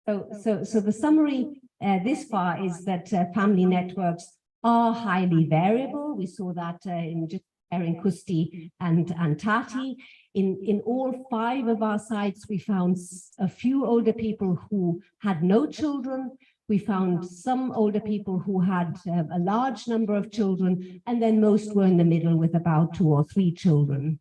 So the summary this far is that family networks are highly variable. We saw that in just Erin Kusti and Tati. In all 5 of our sites, we found a few older people who had no children. We found some older people who had a large number of children, and then most were in the middle with about 2 or 3 children.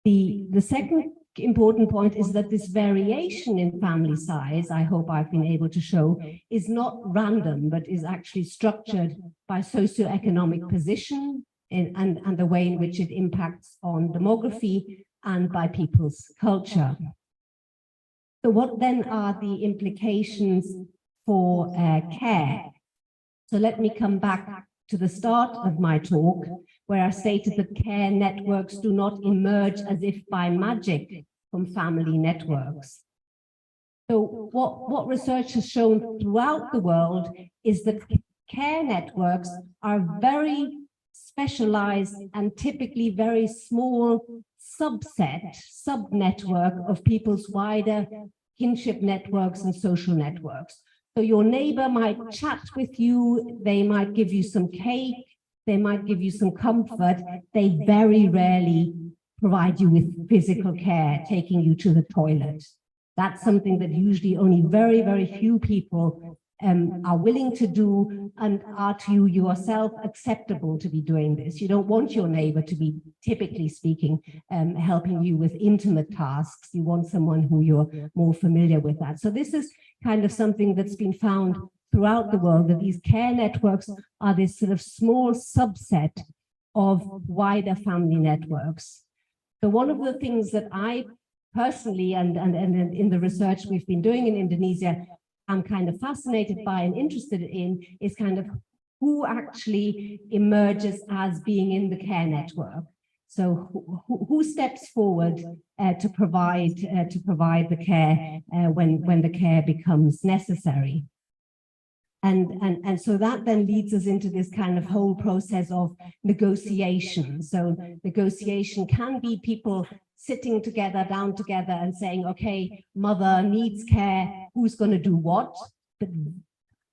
The second important point is that this variation in family size, I hope I've been able to show, is not random, but is actually structured by socioeconomic position and the way in which it impacts on demography and by people's culture. So what then are the implications for care? So let me come back to the start of my talk, where I stated that care networks do not emerge as if by magic from family networks. So what research has shown throughout the world is that care networks are very specialized and typically very small sub-network of people's wider kinship networks and social networks. So your neighbor might chat with you, they might give you some cake, they might give you some comfort. They very rarely provide you with physical care, taking you to the toilet. That's something that usually only very, very few people are willing to do, and are to you yourself acceptable to be doing this. You don't want your neighbor to be, typically speaking, helping you with intimate tasks. You want someone who you're more familiar with that. So this is kind of something that's been found throughout the world, that these care networks are this sort of small subset of wider family networks. So one of the things that I personally, and in the research we've been doing in Indonesia, I'm kind of fascinated by and interested in, is kind of who actually emerges as being in the care network. So who steps forward to provide the care when the care becomes necessary. And so that then leads us into this kind of whole process of negotiation. So negotiation can be people sitting down together and saying, okay, mother needs care, who's going to do what? But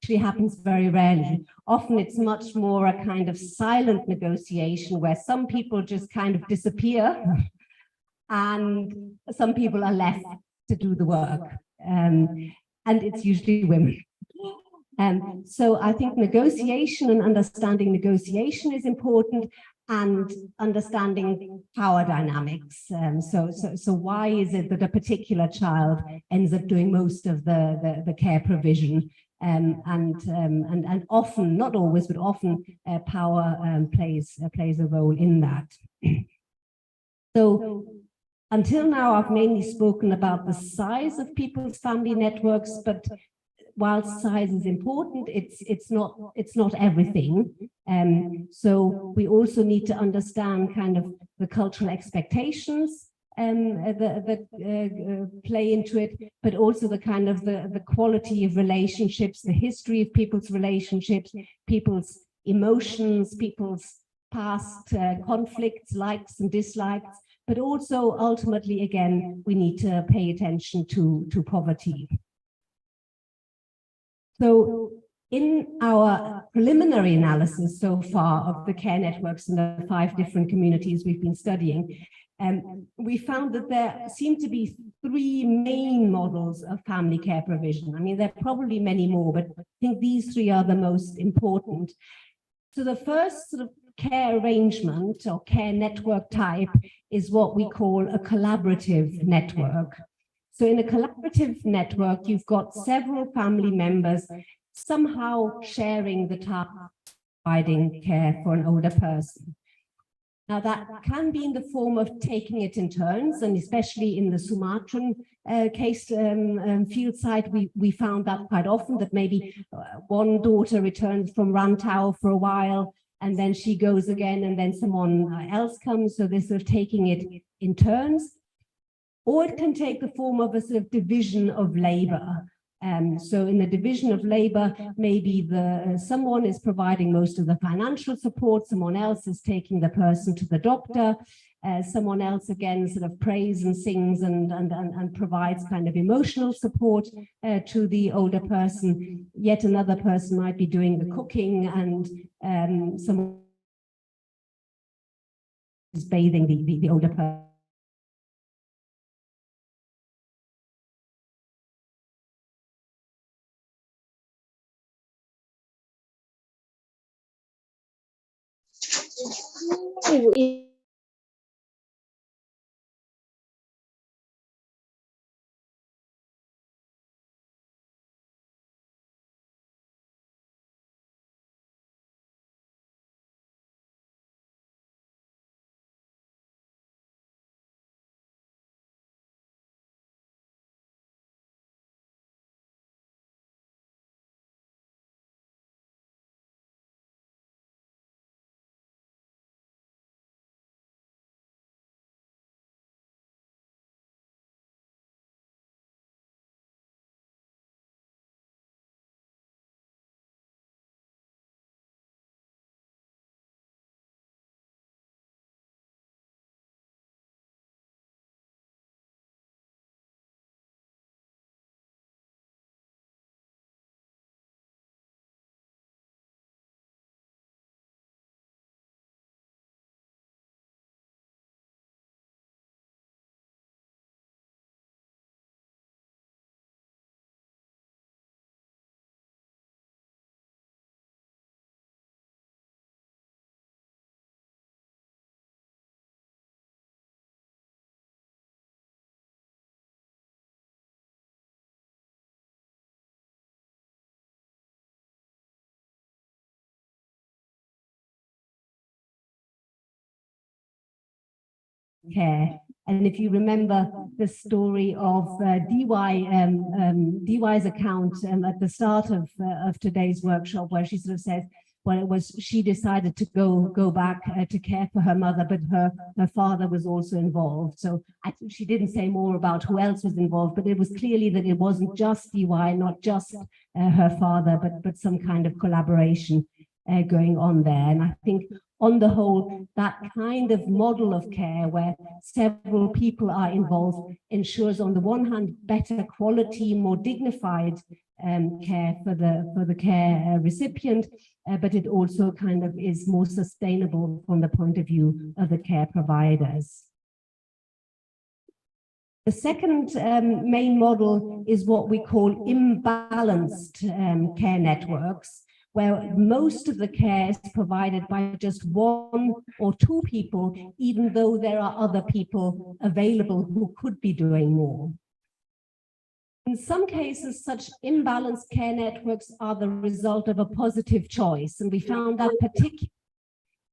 actually happens very rarely. Often it's much more a kind of silent negotiation where some people just kind of disappear and some people are left to do the work. And it's usually women. So I think negotiation and understanding negotiation is important, and understanding power dynamics. So why is it that a particular child ends up doing most of the care provision? And often, not always, but often, power plays a role in that. So until now, I've mainly spoken about the size of people's family networks, but while size is important, it's not everything. So we also need to understand kind of the cultural expectations that play into it, but also the kind of the quality of relationships, the history of people's relationships, people's emotions, people's past conflicts, likes and dislikes, but also ultimately, again, we need to pay attention to poverty. So in our preliminary analysis so far of the care networks in the 5 different communities we've been studying, we found that there seem to be 3 main models of family care provision. I mean, there are probably many more, but I think these 3 are the most important. So the first sort of care arrangement or care network type is what we call a collaborative network. So in a collaborative network, you've got several family members somehow sharing the task of providing care for an older person. Now, that can be in the form of taking it in turns, and especially in the Sumatran field site, we found that quite often, that maybe one daughter returns from Rantau for a while, and then she goes again, and then someone else comes, so they're sort of taking it in turns. Or it can take the form of a sort of division of labor. So in the division of labor, maybe someone is providing most of the financial support, someone else is taking the person to the doctor, someone else again sort of prays and sings and provides kind of emotional support to the older person. Yet another person might be doing the cooking, and someone is bathing the older person. Care. And if you remember the story of DY's account at the start of today's workshop, where she sort of says, well, it was she decided to go back to care for her mother, but her father was also involved. So she didn't say more about who else was involved, but it was clearly that it wasn't just DY, not just her father, but some kind of collaboration going on there. And I think on the whole, that kind of model of care where several people are involved ensures, on the one hand, better quality, more dignified care for the care recipient, but it also kind of is more sustainable from the point of view of the care providers. The second main model is what we call imbalanced care networks, where most of the care is provided by just one or two people, even though there are other people available who could be doing more. In some cases, such imbalanced care networks are the result of a positive choice, and we found that particularly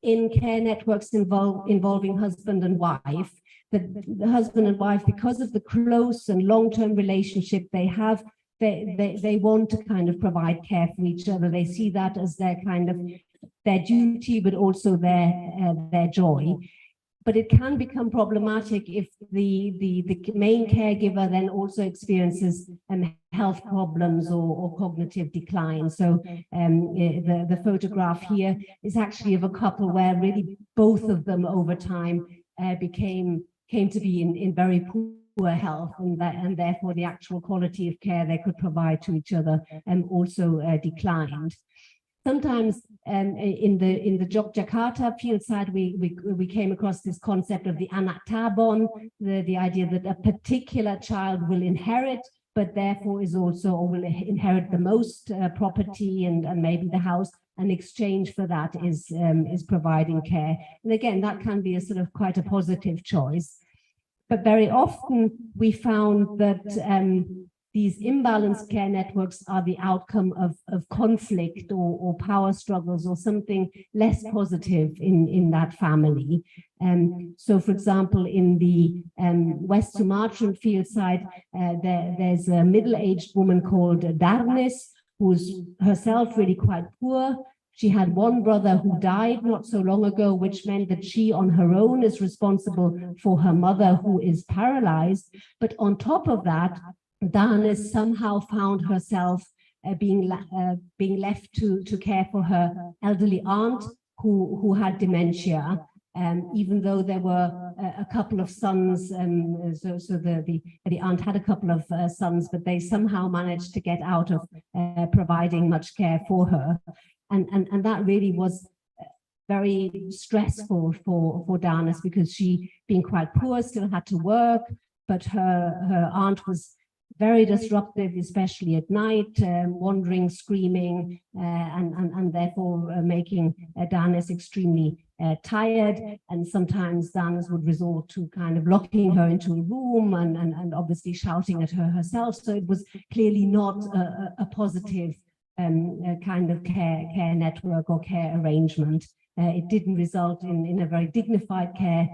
in care networks involving husband and wife, that the husband and wife, because of the close and long-term relationship they have, they want to kind of provide care for each other. They see that as their kind of their duty, but also their joy. But it can become problematic if the main caregiver then also experiences health problems or cognitive decline. So the photograph here is actually of a couple where really both of them over time came to be in very poor health, and therefore the actual quality of care they could provide to each other also declined. Sometimes in the Yogyakarta field side, we came across this concept of the anak tabon, the idea that a particular child will inherit, but therefore is also, or will inherit the most property and maybe the house. An exchange for that is providing care. And again, that can be a sort of quite a positive choice. But very often we found that these imbalanced care networks are the outcome of conflict or power struggles or something less positive in that family. So, for example, in the West Sumatran field side, there's a middle-aged woman called Darnis, who's herself really quite poor. She had one brother who died not so long ago, which meant that she on her own is responsible for her mother, who is paralyzed. But on top of that, Darnis somehow found herself being left to care for her elderly aunt who had dementia, even though there were a couple of sons. So the aunt had a couple of sons, but they somehow managed to get out of providing much care for her, and that really was very stressful for Darnis, because she, being quite poor, still had to work, but her aunt was very disruptive, especially at night, wandering, screaming, and therefore making Darnis extremely tired. And sometimes Darnis would resort to kind of locking her into a room and obviously shouting at her herself. So it was clearly not a positive kind of care network or care arrangement. It didn't result in a very dignified care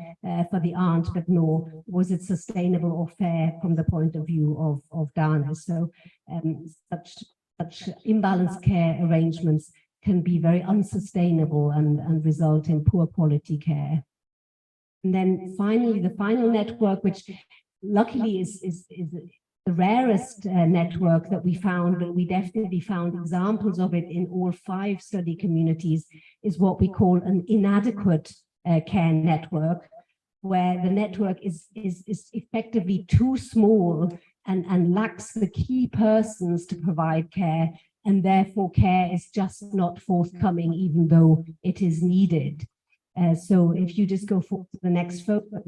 for the aunt, but nor was it sustainable or fair from the point of view of Darnis. So such imbalanced care arrangements can be very unsustainable and result in poor quality care. And then finally, the final network, which luckily is the rarest network that we found, but we definitely found examples of it in all 5 study communities, is what we call an inadequate care network, where the network is effectively too small and lacks the key persons to provide care, and therefore care is just not forthcoming, even though it is needed. So if you just go forward to the next photo.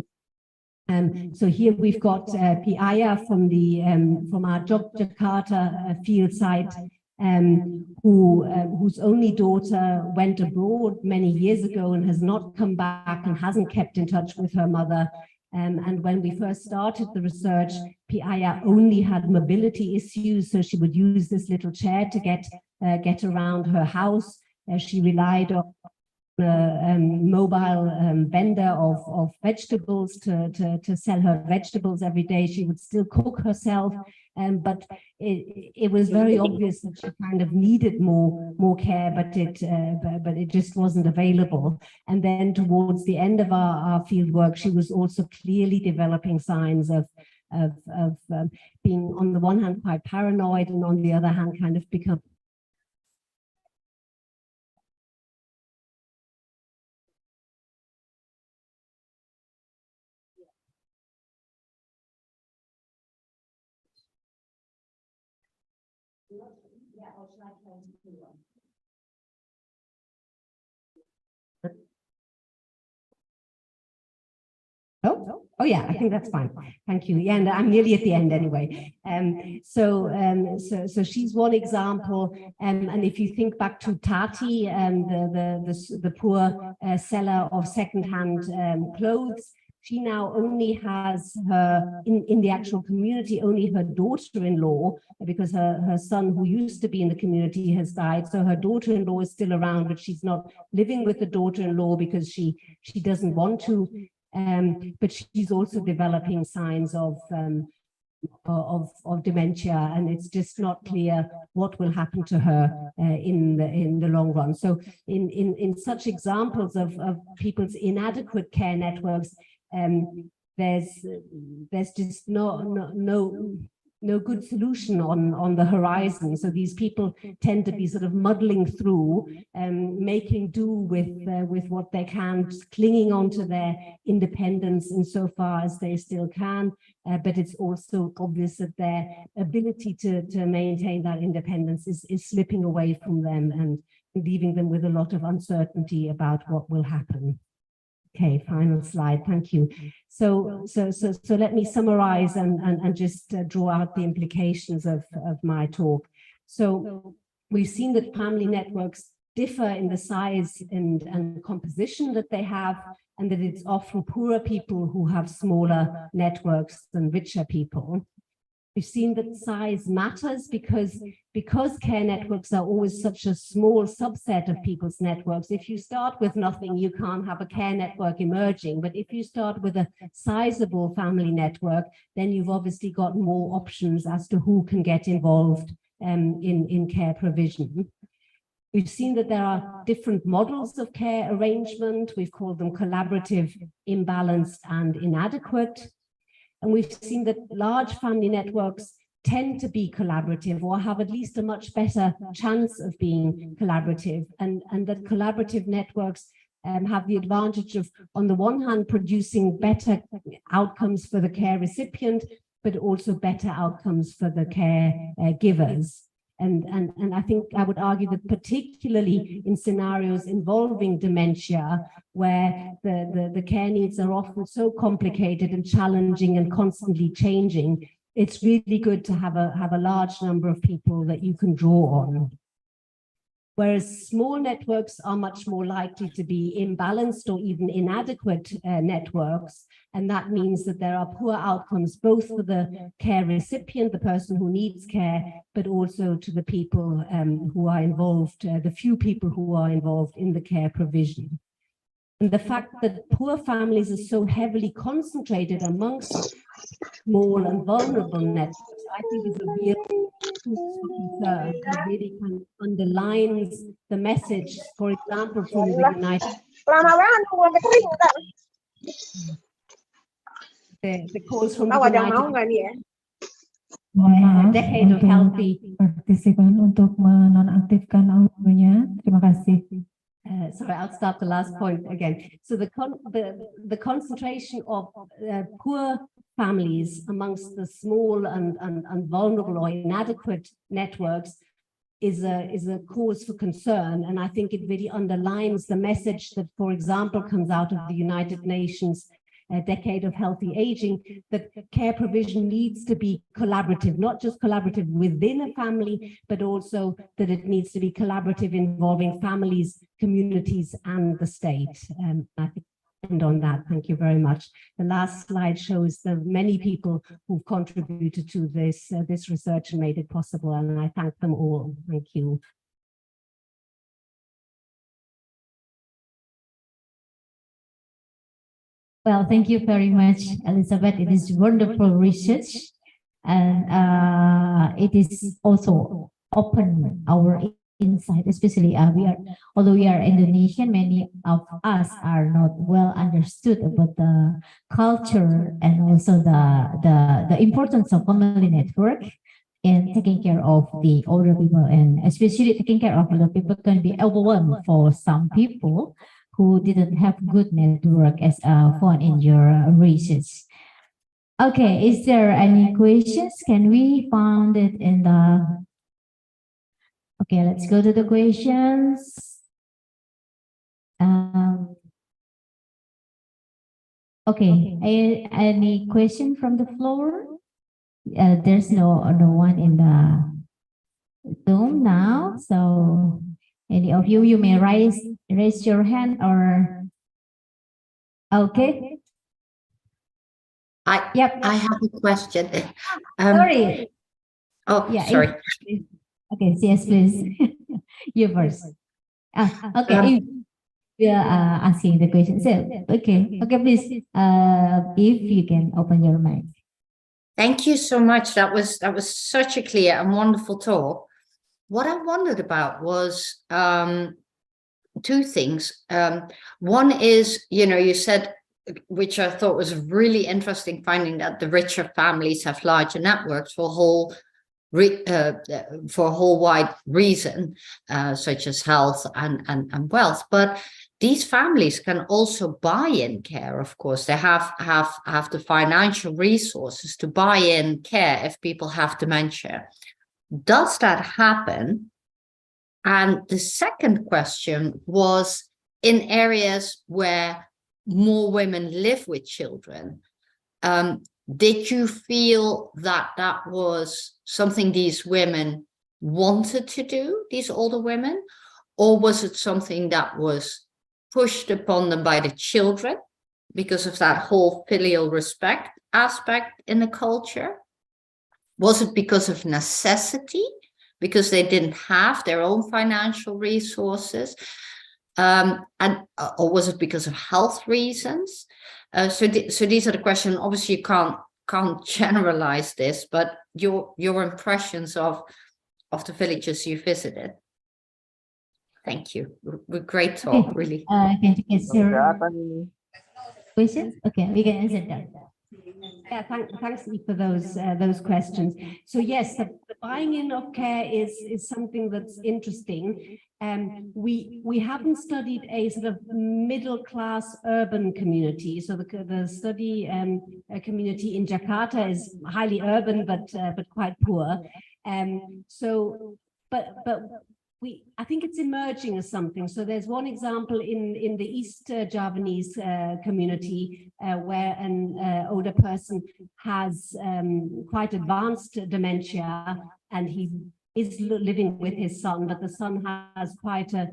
So here we've got Piaya from our Yogyakarta field site, whose only daughter went abroad many years ago and has not come back and hasn't kept in touch with her mother. And when we first started the research, Piaya only had mobility issues, so she would use this little chair to get around her house. She relied on mobile vendor of vegetables to sell her vegetables every day. She would still cook herself, but it was very obvious that she kind of needed more care, but it just wasn't available. And then towards the end of our field work, she was also clearly developing signs of being, on the one hand, quite paranoid, and on the other hand, kind of become Oh, Oh yeah, I think that's fine. Thank you. Yeah, and I'm nearly at the end anyway. So she's one example. And if you think back to Tati, the poor seller of secondhand clothes, she now only has her, in the actual community, only her daughter-in-law, because her son, who used to be in the community, has died. So her daughter-in-law is still around, but she's not living with the daughter-in-law because she doesn't want to. But she's also developing signs of dementia, and it's just not clear what will happen to her in the long run. So in such examples of people's inadequate care networks, there's just no good solution on the horizon. So these people tend to be sort of muddling through, making do with what they can, clinging on to their independence insofar as they still can. But it's also obvious that their ability to maintain that independence is slipping away from them and leaving them with a lot of uncertainty about what will happen. Okay, final slide. Thank you. So let me summarize and just draw out the implications of my talk. So we've seen that family networks differ in the size and composition that they have, and that it's often poorer people who have smaller networks than richer people. We've seen that size matters because care networks are always such a small subset of people's networks. If you start with nothing, you can't have a care network emerging. But if you start with a sizable family network, then you've obviously got more options as to who can get involved in care provision. We've seen that there are different models of care arrangement. We've called them collaborative, imbalanced, and inadequate. And we've seen that large family networks tend to be collaborative, or have at least a much better chance of being collaborative, and that collaborative networks have the advantage of, on the one hand, producing better outcomes for the care recipient, but also better outcomes for the care givers. And I think I would argue that particularly in scenarios involving dementia, where the care needs are often so complicated and challenging and constantly changing, it's really good to have a large number of people that you can draw on. Whereas small networks are much more likely to be imbalanced or even inadequate networks. And that means that there are poor outcomes, both for the care recipient, the person who needs care, but also to the people who are involved, the few people who are involved in the care provision. And the fact that poor families are so heavily concentrated amongst small and vulnerable networks, I think is a real concern. It really kind of underlines the message, for example, from the United the calls from the United Decade of Healthy. Partisipan untuk menonaktifkan audionya. Terima kasih. Sorry, I'll start the last point again. So the concentration of poor families amongst the small and vulnerable or inadequate networks is a cause for concern. And I think it really underlines the message that, for example, comes out of the United Nations Decade of Healthy Aging, that care provision needs to be collaborative, not just collaborative within a family, but also that it needs to be collaborative involving families, communities, and the state. I think end on that. Thank you very much. The last slide shows the many people who've contributed to this research and made it possible, and I thank them all. Thank you. Well, thank you very much, Elizabeth. It is wonderful research, and it is also open our insight, especially although we are Indonesian, many of us are not well understood about the culture and also the importance of family network in taking care of the older people, and especially taking care of older people can be overwhelmed for some people who didn't have good network, as found in your research. Okay, is there any questions? Can we find it in the... Okay, let's go to the questions. Okay, any question from the floor? There's no one in the Zoom now, so any of you may raise your hand or okay. I have a question. Sorry. Oh, Yeah, sorry. Okay, yes, please. You first. Okay, we are asking the question. So, okay, please, if you can open your mic. Thank you so much. That was such a clear and wonderful talk. What I wondered about was two things. One is, you said, which I thought was a really interesting finding, that the richer families have larger networks for a whole wide reason, such as health and wealth. But these families can also buy in care, of course. They have the financial resources to buy in care if people have dementia. Does that happen? And the second question was, in areas where more women live with children, did you feel that that was something these women wanted to do, these older women, or was it something that was pushed upon them by the children because of that whole filial respect aspect in the culture? Was it because of necessity, because they didn't have their own financial resources? Or was it because of health reasons? So these are the questions. Obviously, you can't generalize this, but your impressions of the villages you visited. Thank you. Great talk, Okay. really. Can you answer questions? Okay, we can answer that. Yeah, thanks for those questions. So yes, the buying in of care is something that's interesting. We haven't studied a sort of middle class urban community. So the study community in Jakarta is highly urban, but quite poor. I think it's emerging as something. So there's one example in the East Javanese community where an older person has quite advanced dementia, and he is living with his son, but the son has quite a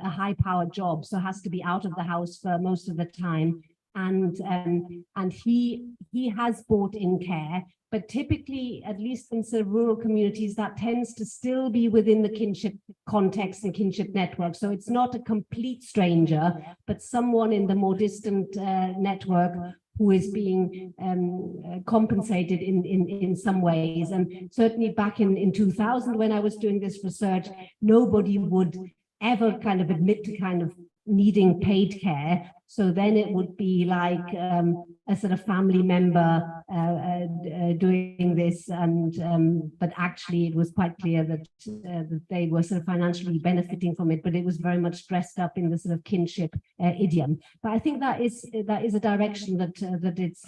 high-powered job, so has to be out of the house for most of the time. And he has bought in care, but typically, at least in sort of rural communities, that tends to still be within the kinship context and kinship network. So it's not a complete stranger, but someone in the more distant network who is being compensated in some ways. And certainly back in 2000, when I was doing this research, nobody would ever kind of admit to kind of needing paid care. So then it would be like a sort of family member doing this, and but actually it was quite clear that they were sort of financially benefiting from it, but it was very much dressed up in the sort of kinship idiom. But I think that is a direction that its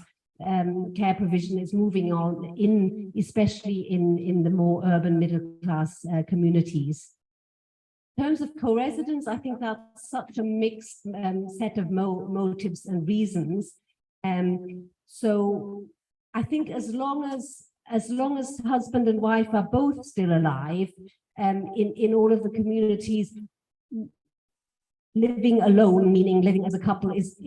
care provision is moving on in, especially in the more urban middle class communities. In terms of co-residence, I think that's such a mixed set of motives and reasons. So I think as long as husband and wife are both still alive, in all of the communities, living alone, meaning living as a couple, is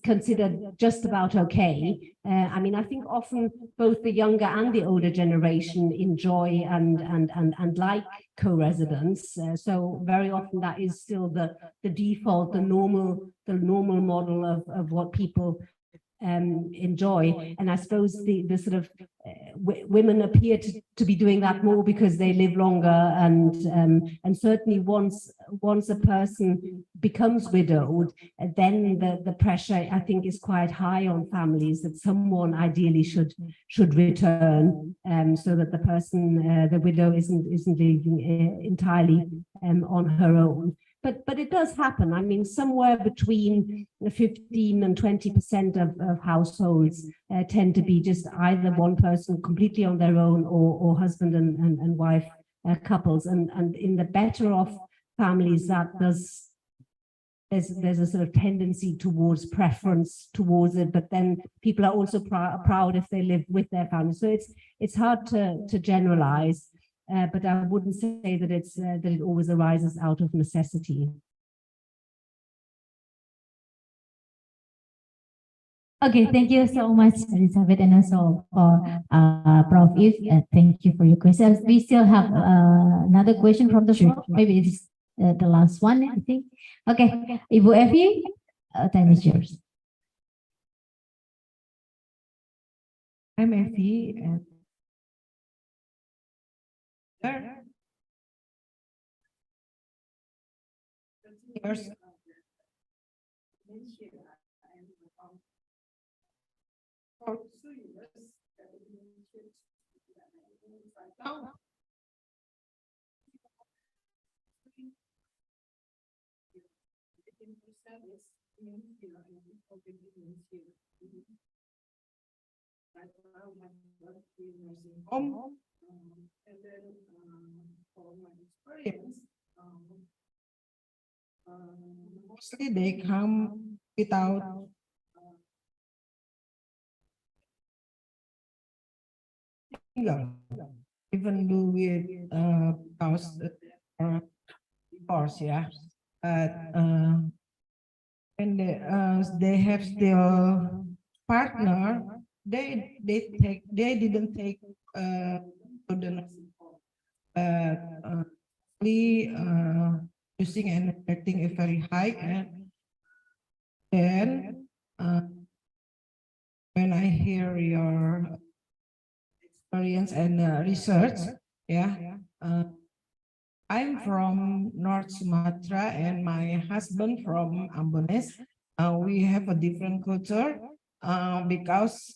considered just about okay. I mean, I think often both the younger and the older generation enjoy and like co-residence. So very often that is still the default, the normal model of what people enjoy. And I suppose the sort of women appear to be doing that more because they live longer, and certainly once a person becomes widowed, then the pressure, I think, is quite high on families that someone ideally should return, so that the person, the widow, isn't living entirely on her own. But it does happen. I mean, somewhere between 15 and 20% of households tend to be just either one person completely on their own, or husband and wife couples. And in the better off families, that does there's a sort of tendency towards preference towards it, but then people are also proud if they live with their family. So it's hard to generalize, but I wouldn't say that that it always arises out of necessity. Okay, thank you so much, Elizabeth, and also for Prof. If. Thank you for your questions. We still have another question from the floor. Maybe it's the last one, I think. Okay, Ibu Evi, time is yours. I'm Effie. Years. And then for my experience, mostly they come without single, even though with spouse or divorce, yeah. But and they have still partner, they didn't take to the nursing home, but using and getting a very high, and then when I hear your experience and research, yeah, I'm from North Sumatra and my husband from Ambon. We have a different culture because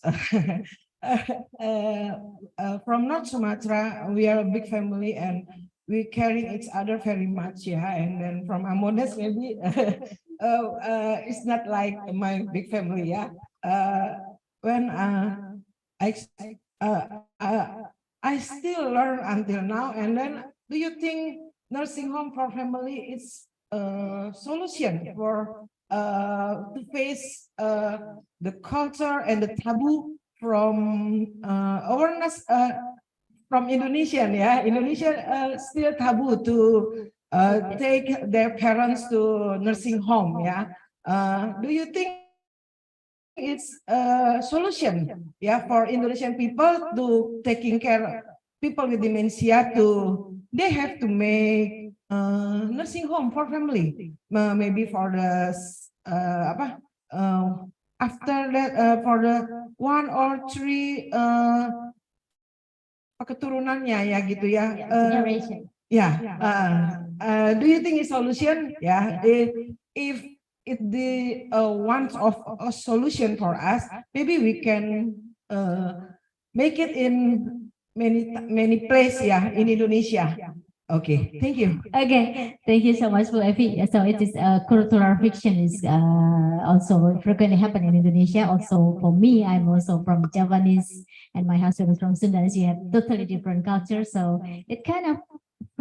from North Sumatra, we are a big family and we carry each other very much, yeah. And then from Ambon, maybe it's not like my big family, yeah. When I still learn until now, and then do you think nursing home for family is a solution for to face the culture and the taboo from awareness from Indonesian, yeah? Indonesia still taboo to take their parents to nursing home, yeah? Do you think it's a solution, yeah, for Indonesian people to taking care of people with dementia, to they have to make nursing home for family, maybe for the after that for the 1 or 3 keturunannya, ya gitu ya. Yeah. Do you think it's solution? Yeah. If the one of a solution for us, maybe we can make it in many places, yeah, in Indonesia. Okay, thank you. Okay, thank you so much for Evi. So it is cultural fiction is also frequently happen in Indonesia. Also for me, I'm also from Javanese and my husband is from Sudan. So you have totally different cultures. So it kind of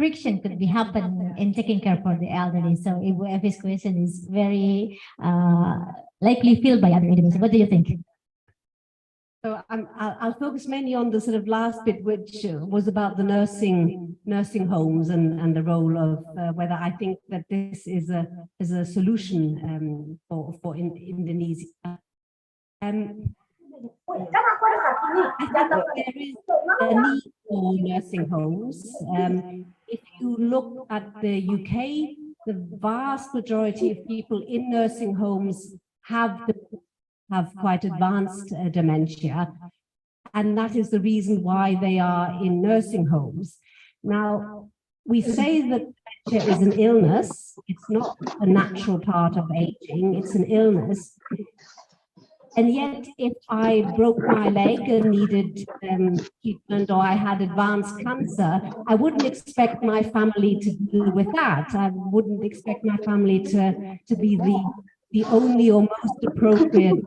friction could be happen in taking care for the elderly. So Ibu Evi's question is very likely filled by other Indonesians. What do you think? So I'll focus mainly on the sort of last bit, which was about the nursing homes and the role of whether I think that this is a solution for Indonesia. I think there is a need for nursing homes. If you look at the UK, the vast majority of people in nursing homes have quite advanced dementia, and that is the reason why they are in nursing homes. Now, we say that dementia is an illness. It's not a natural part of aging, it's an illness. And yet, if I broke my leg and needed treatment, or I had advanced cancer, I wouldn't expect my family to deal with that. I wouldn't expect my family to be the only or most appropriate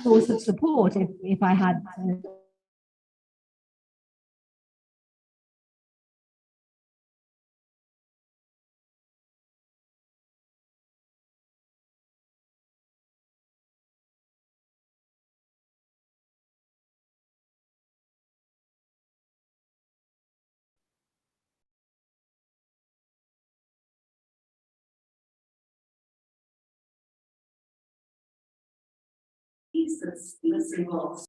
source of support if I had pieces this involves.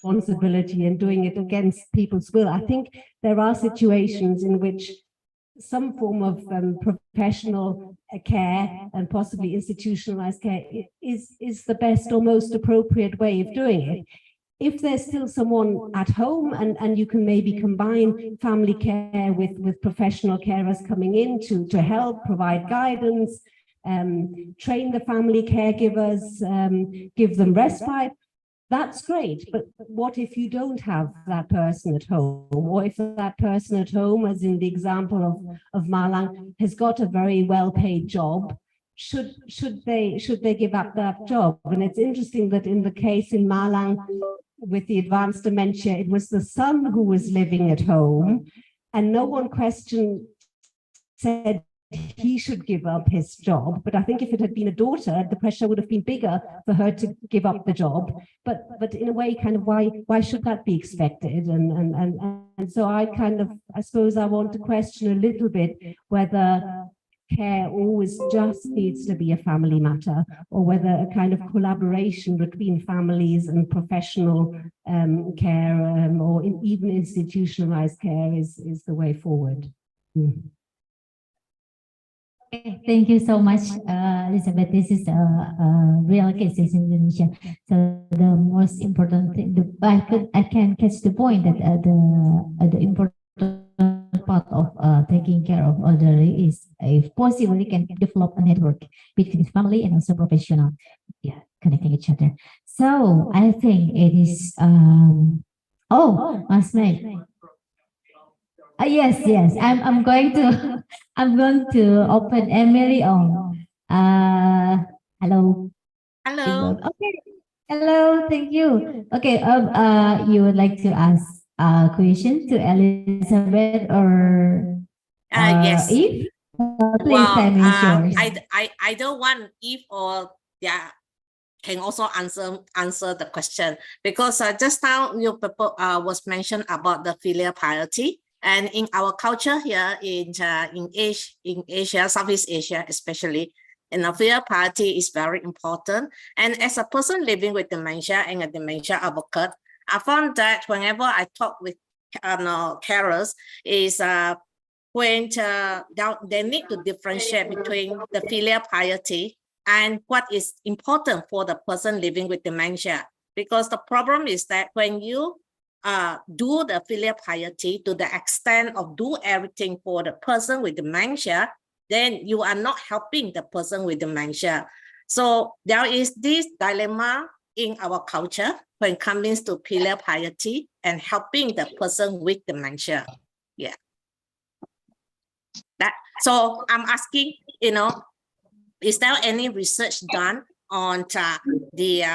Responsibility and doing it against people's will. I think there are situations in which some form of professional care and possibly institutionalized care is the best or most appropriate way of doing it. If there's still someone at home and you can maybe combine family care with professional carers coming in to help provide guidance, train the family caregivers, give them respite, that's great. But what if you don't have that person at home, or if that person at home, as in the example of Malang, has got a very well-paid job? Should they give up that job? And it's interesting that in the case in Malang with the advanced dementia, it was the son who was living at home, and no one said he should give up his job. But I think if it had been a daughter, the pressure would have been bigger for her to give up the job. But in a way, kind of why should that be expected? And so I suppose I want to question a little bit whether care always just needs to be a family matter, or whether a kind of collaboration between families and professional care or even institutionalized care is the way forward. Okay, thank you so much, Elizabeth. This is a real cases in Indonesia. So the most important thing, I can catch the point that the important part of taking care of elderly is, if possible, we can develop a network between family and also professional, connecting each other. So I think it is. Mas May. Yes. I'm going to open Emily on. Hello. Hello. Okay. Hello. Thank you. Okay. You would like to ask a question to Elizabeth or Yes. Eve? Please, time is yours. I don't want Eve or can also answer the question, because just now you was mentioned about the filial piety. And in our culture here in Asia, Southeast Asia especially, the filial piety is very important. And as a person living with dementia and a dementia advocate, I found that whenever I talk with carers, is when they need to differentiate between the filial piety and what is important for the person living with dementia. Because the problem is that when you do the filial piety to the extent of do everything for the person with dementia, then you are not helping the person with dementia. So there is this dilemma in our culture when it comes to filial piety and helping the person with dementia. Yeah. So I'm asking, is there any research done on the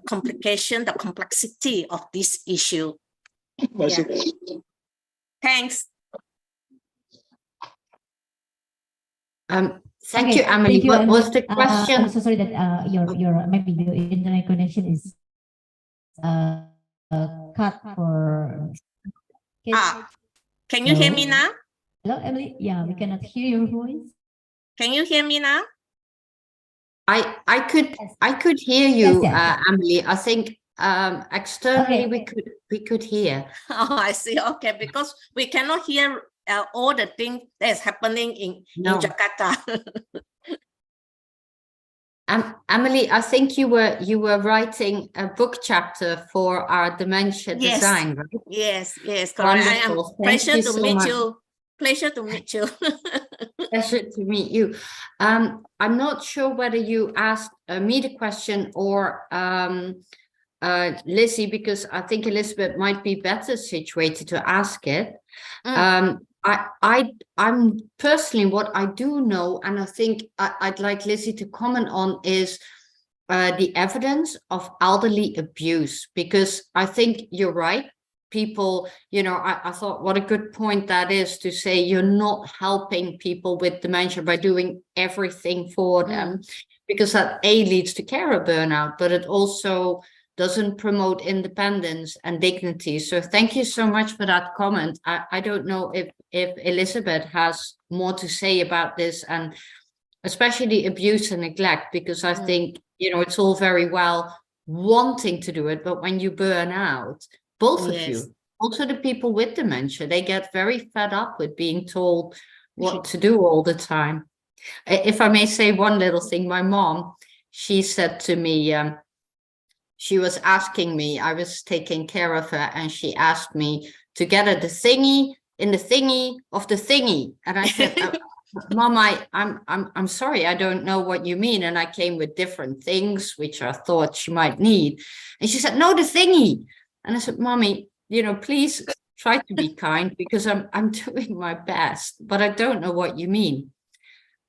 complication, the complexity of this issue? Yeah. Thanks. Thank you, Emily. What was the question? I'm so sorry that your maybe the internet connection is cut for. Can you hear me now? Hello, Emily. Yeah, we cannot hear your voice. Can you hear me now? I could hear you, Yes. Emily. I think externally we could hear. Oh, I see. Okay, because we cannot hear all the things that's happening in Jakarta. Emily, I think you were writing a book chapter for our dementia design, right? Yes, correct. I am pleasure to meet you. Pleasure to meet you. Pleasure to meet you. I'm not sure whether you asked me the question or Lizzie, because I think Elizabeth might be better situated to ask it. I'm personally, what I do know, and I think I'd like Lizzie to comment on, is the evidence of elderly abuse, because I think you're right. People, I thought what a good point that is to say you're not helping people with dementia by doing everything for them, because that leads to carer burnout, but it also doesn't promote independence and dignity. So thank you so much for that comment. I don't know if Elizabeth has more to say about this, and especially abuse and neglect, because I think, it's all very well wanting to do it, but when you burn out, both of you, also the people with dementia, they get very fed up with being told what to do all the time. If I may say one little thing, my mom, she said to me, she was asking me, I was taking care of her, and she asked me to get her the thingy in the thingy of the thingy. And I said, Mom, I'm sorry, I don't know what you mean. And I came with different things which I thought she might need. And she said, no, the thingy. And I said, Mommy, please try to be kind, because I'm doing my best, but I don't know what you mean.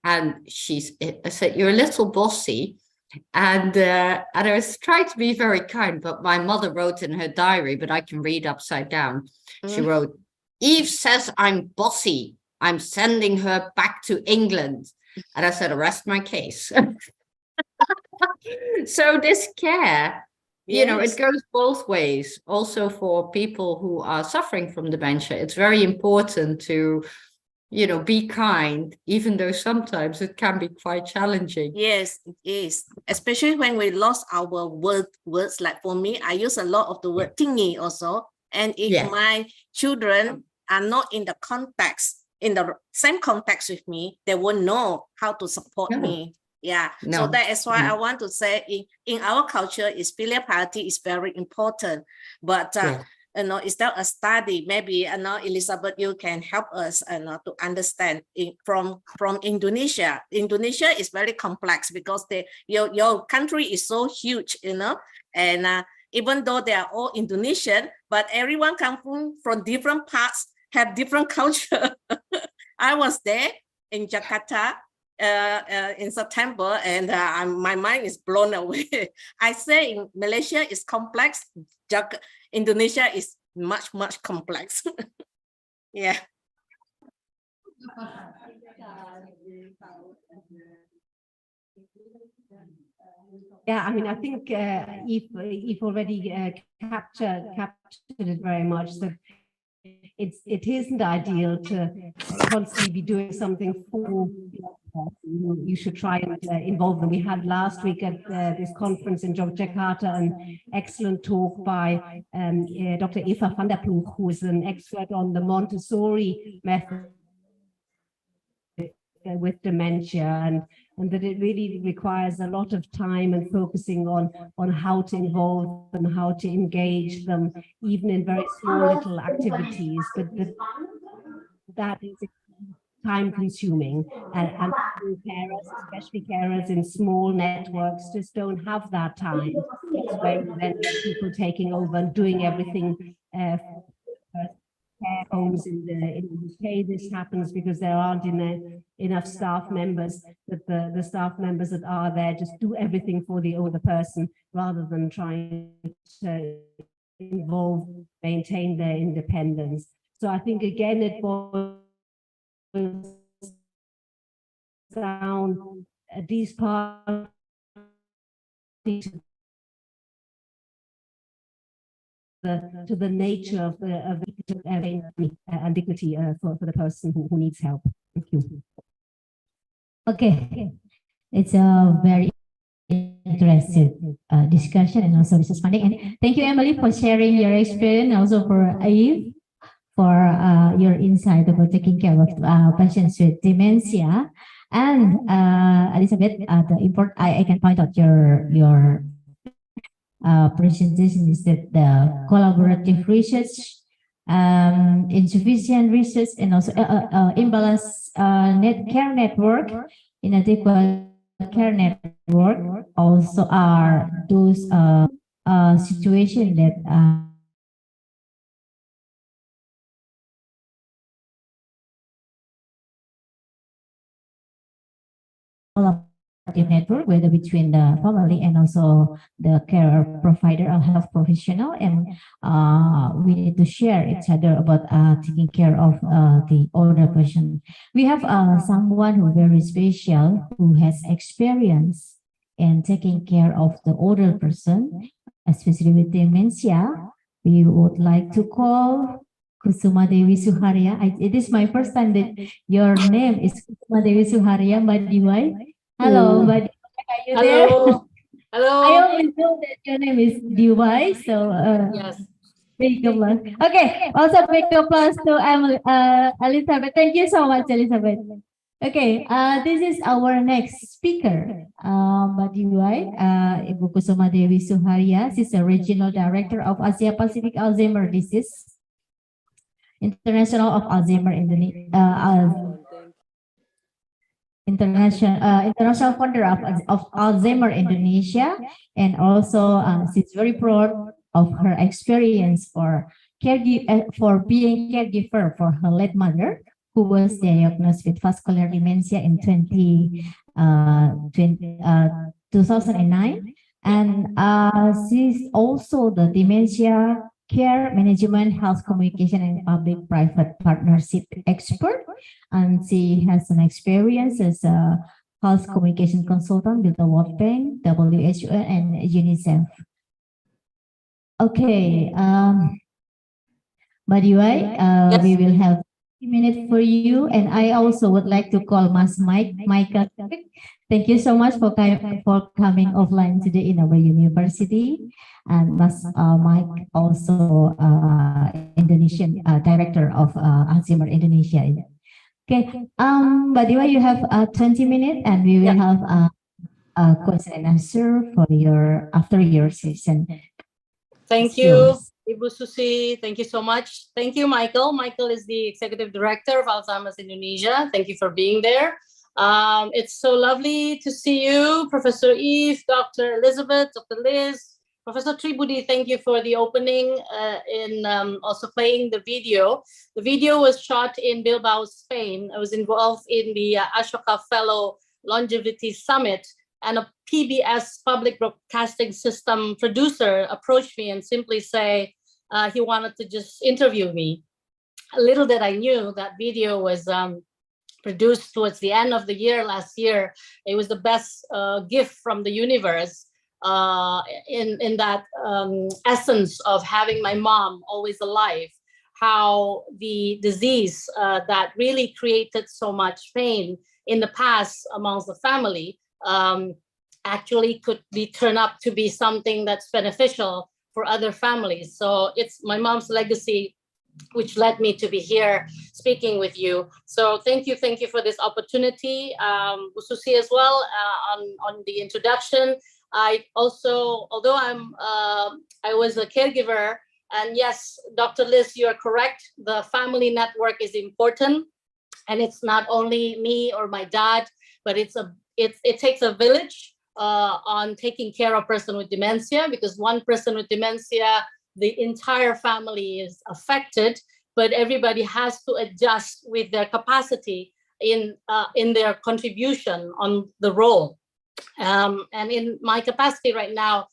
And I said, you're a little bossy. And I was trying to be very kind, but my mother wrote in her diary, but I can read upside down. She wrote, Eve says I'm bossy. I'm sending her back to England. And I said, arrest my case. So this care, it goes both ways. Also for people who are suffering from dementia, it's very important to be kind, even though sometimes it can be quite challenging. Yes, it is. Especially when we lost our words. Like for me, I use a lot of the word thingy also. And if my children are not in the context, in the same context with me, they won't know how to support me. Yeah. So that is why I want to say in our culture, filial piety is very important. But is there a study? Maybe Elizabeth, you can help us to understand from Indonesia. Indonesia is very complex because your country is so huge, and even though they are all Indonesian, but everyone comes from different parts, have different culture. I was there in Jakarta in September, and my mind is blown away. I say in Malaysia is complex. Indonesia is much complex. Yeah. Yeah, I mean, I think if already captured it very much. So it isn't ideal to constantly be doing something for. You should try and involve them. We had last week at this conference in Jakarta an excellent talk by Dr. Eva van der Ploeg, who is an expert on the Montessori method with dementia, and that it really requires a lot of time and focusing on how to involve them, how to engage them, even in very small little activities. But that is time consuming, and carers, especially carers in small networks, just don't have that time. It's when then people taking over and doing everything. Care homes in the UK, this happens because there aren't enough staff members, that the staff members that are there just do everything for the older person rather than trying to maintain their independence. So I think again it boils down these parties to the nature of the and dignity for the person who needs help. Thank you. Okay, it's a very interesting discussion and also Mrs. Pandey. And thank you, Emily, for sharing your experience, also for Eve for your insight about taking care of patients with dementia. And Elizabeth, I can point out your presentation is that the collaborative research, insufficient research, and also imbalanced care network, inadequate care network also are those situations that network, whether between the family and also the care provider or health professional, and we need to share each other about taking care of the older person. We have someone who very special who has experience in taking care of the older person. especially with dementia, we would like to call Kusuma Dewi Suharya. It is my first time that your name is Kusuma Dewi Suharya, Mbak Diwai. Hello, Mbak Diwai, are you there? Hello. I only know that your name is Diwai, so Yes. big applause. Okay, also big applause to Elizabeth. Thank you so much, Elizabeth. Okay, this is our next speaker, Mbak Diwai, Ibu Kusuma Dewi Suharya. She's a regional director of Asia Pacific Alzheimer Disease, International of Alzheimer international founder of Alzheimer Indonesia, and also she's very proud of her experience for being caregiver for her late mother, who was diagnosed with vascular dementia in 2009, and she's also the dementia care management, health communication, and public-private partnership expert, and she has an experience as a health communication consultant with the World Bank, WHO, and UNICEF. Okay, Mbak Diwai, we will have a minute for you, and I also would like to call Mas Michael. Thank you so much for coming offline today in our university, and Mas Mike, also Indonesian director of Alzheimer Indonesia. Okay, Mbak Diwai, you have 20 minutes, and we will have a question and answer for after your session. Thank you, Ibu Susi. Thank you so much. Thank you, Michael. Michael is the Executive Director of Alzheimer's Indonesia. Thank you for being there. It's so lovely to see you, Professor Eve, Dr. Elizabeth, Dr. Liz, Professor Tribudi. Thank you for the opening in also playing the video. The video was shot in Bilbao, Spain. I was involved in the Ashoka Fellow Longevity Summit, and a PBS public broadcasting system producer approached me and simply say he wanted to just interview me. Little did I knew that video was produced towards the end of the year last year. It was the best gift from the universe in that essence of having my mom always alive, how the disease that really created so much pain in the past amongst the family actually could be turned up to be something that's beneficial for other families. So it's my mom's legacy which led me to be here speaking with you. So thank you for this opportunity, Susi, as well on the introduction. I also, although I was a caregiver, and yes, Dr. Liz, you are correct. The family network is important, and it's not only me or my dad, but it takes a village on taking care of a person with dementia, because one person with dementia, the entire family is affected, but everybody has to adjust with their capacity in their contribution on the role. And in my capacity right now,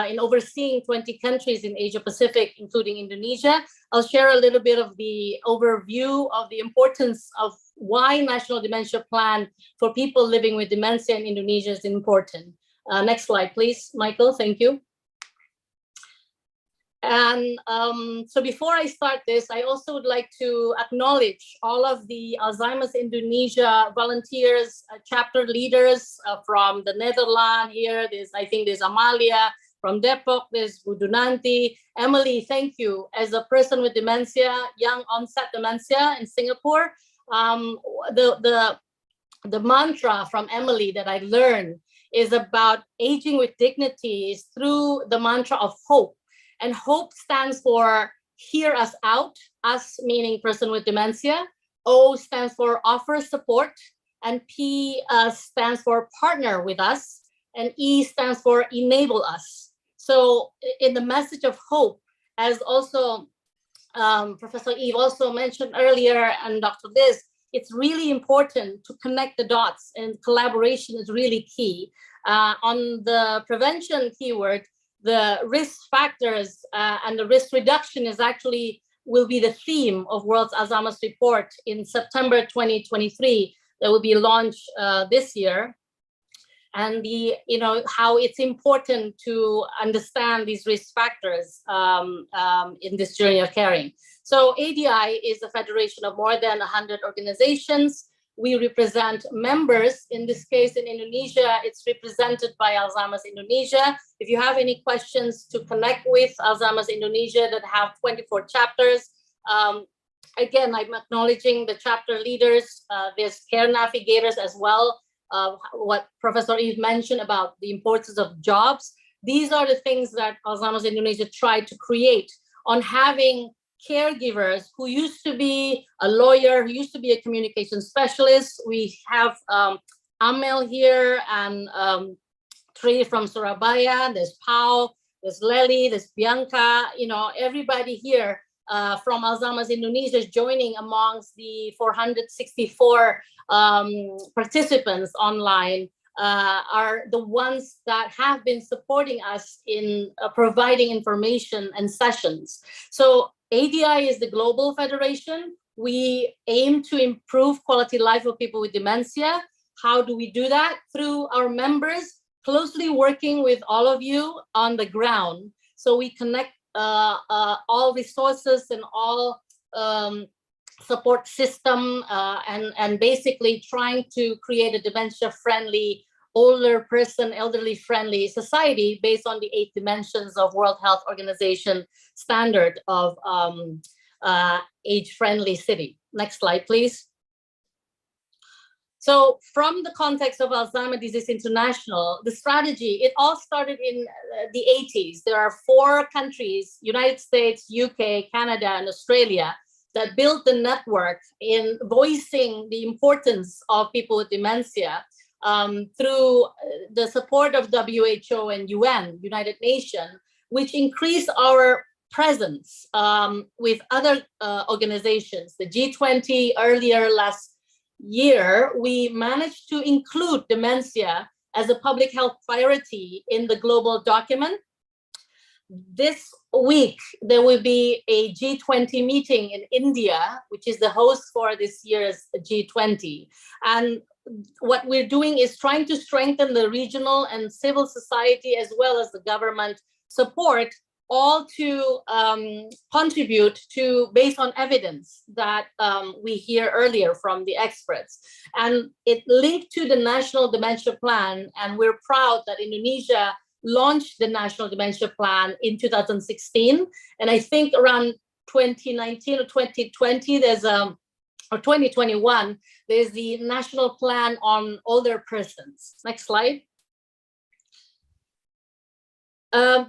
in overseeing 20 countries in Asia Pacific, including Indonesia, I'll share a little bit of the overview of the importance of why National Dementia Plan for people living with dementia in Indonesia is important. Next slide, please, Michael. Thank you. And so before I start this, I also would like to acknowledge all of the Alzheimer's Indonesia volunteers, chapter leaders from the Netherlands here. I think there's Amalia from Depok, there's Budunanti. Emily, thank you. As a person with dementia, young onset dementia in Singapore, the mantra from Emily that I learned is about aging with dignity is through the mantra of hope. And hope stands for hear us out, us meaning person with dementia. O stands for offer support. And P stands for partner with us. And E stands for enable us. So in the message of hope, as also Professor Eve also mentioned earlier, and Dr. Liz, it's really important to connect the dots, and collaboration is really key. On the prevention keyword, the risk factors and the risk reduction will be the theme of World Alzheimer's Report in September 2023 that will be launched this year. and how it's important to understand these risk factors in this journey of caring. So ADI is a federation of more than 100 organizations. We represent members. In this case, in Indonesia, it's represented by Alzheimer's Indonesia. If you have any questions to connect with Alzheimer's Indonesia that have 24 chapters, again, I'm acknowledging the chapter leaders. There's care navigators as well. What Professor Eve mentioned about the importance of jobs. These are the things that Alzheimer's Indonesia tried to create on having caregivers who used to be a lawyer, who used to be a communication specialist. We have Amel here and Tri from Surabaya. There's Pau, there's Lely, there's Bianca. Everybody here from Alzheimer's Indonesia is joining amongst the 464 participants online. Are the ones that have been supporting us in providing information and sessions. So ADI is the global federation. We aim to improve quality of life of people with dementia. How do we do that? Through our members, closely working with all of you on the ground. So we connect all resources and all support system and basically trying to create a dementia-friendly, older person, elderly-friendly society based on the 8 dimensions of World Health Organization standard of age-friendly city. Next slide, please. So from the context of Alzheimer's Disease International, the strategy, it all started in the 80s. There are 4 countries, United States, UK, Canada, and Australia, that built the network in voicing the importance of people with dementia through the support of WHO and UN, United Nations, which increased our presence with other organizations. The G20 earlier last year, we managed to include dementia as a public health priority in the global document. This week, there will be a G20 meeting in India, which is the host for this year's G20. And what we're doing is trying to strengthen the regional and civil society as well as the government support, all to contribute to based on evidence that we hear earlier from the experts. And it linked to the National Dementia Plan, and we're proud that Indonesia launched the National Dementia Plan in 2016. And I think around 2019 or 2020, or 2021, there's the National Plan on Older Persons. Next slide.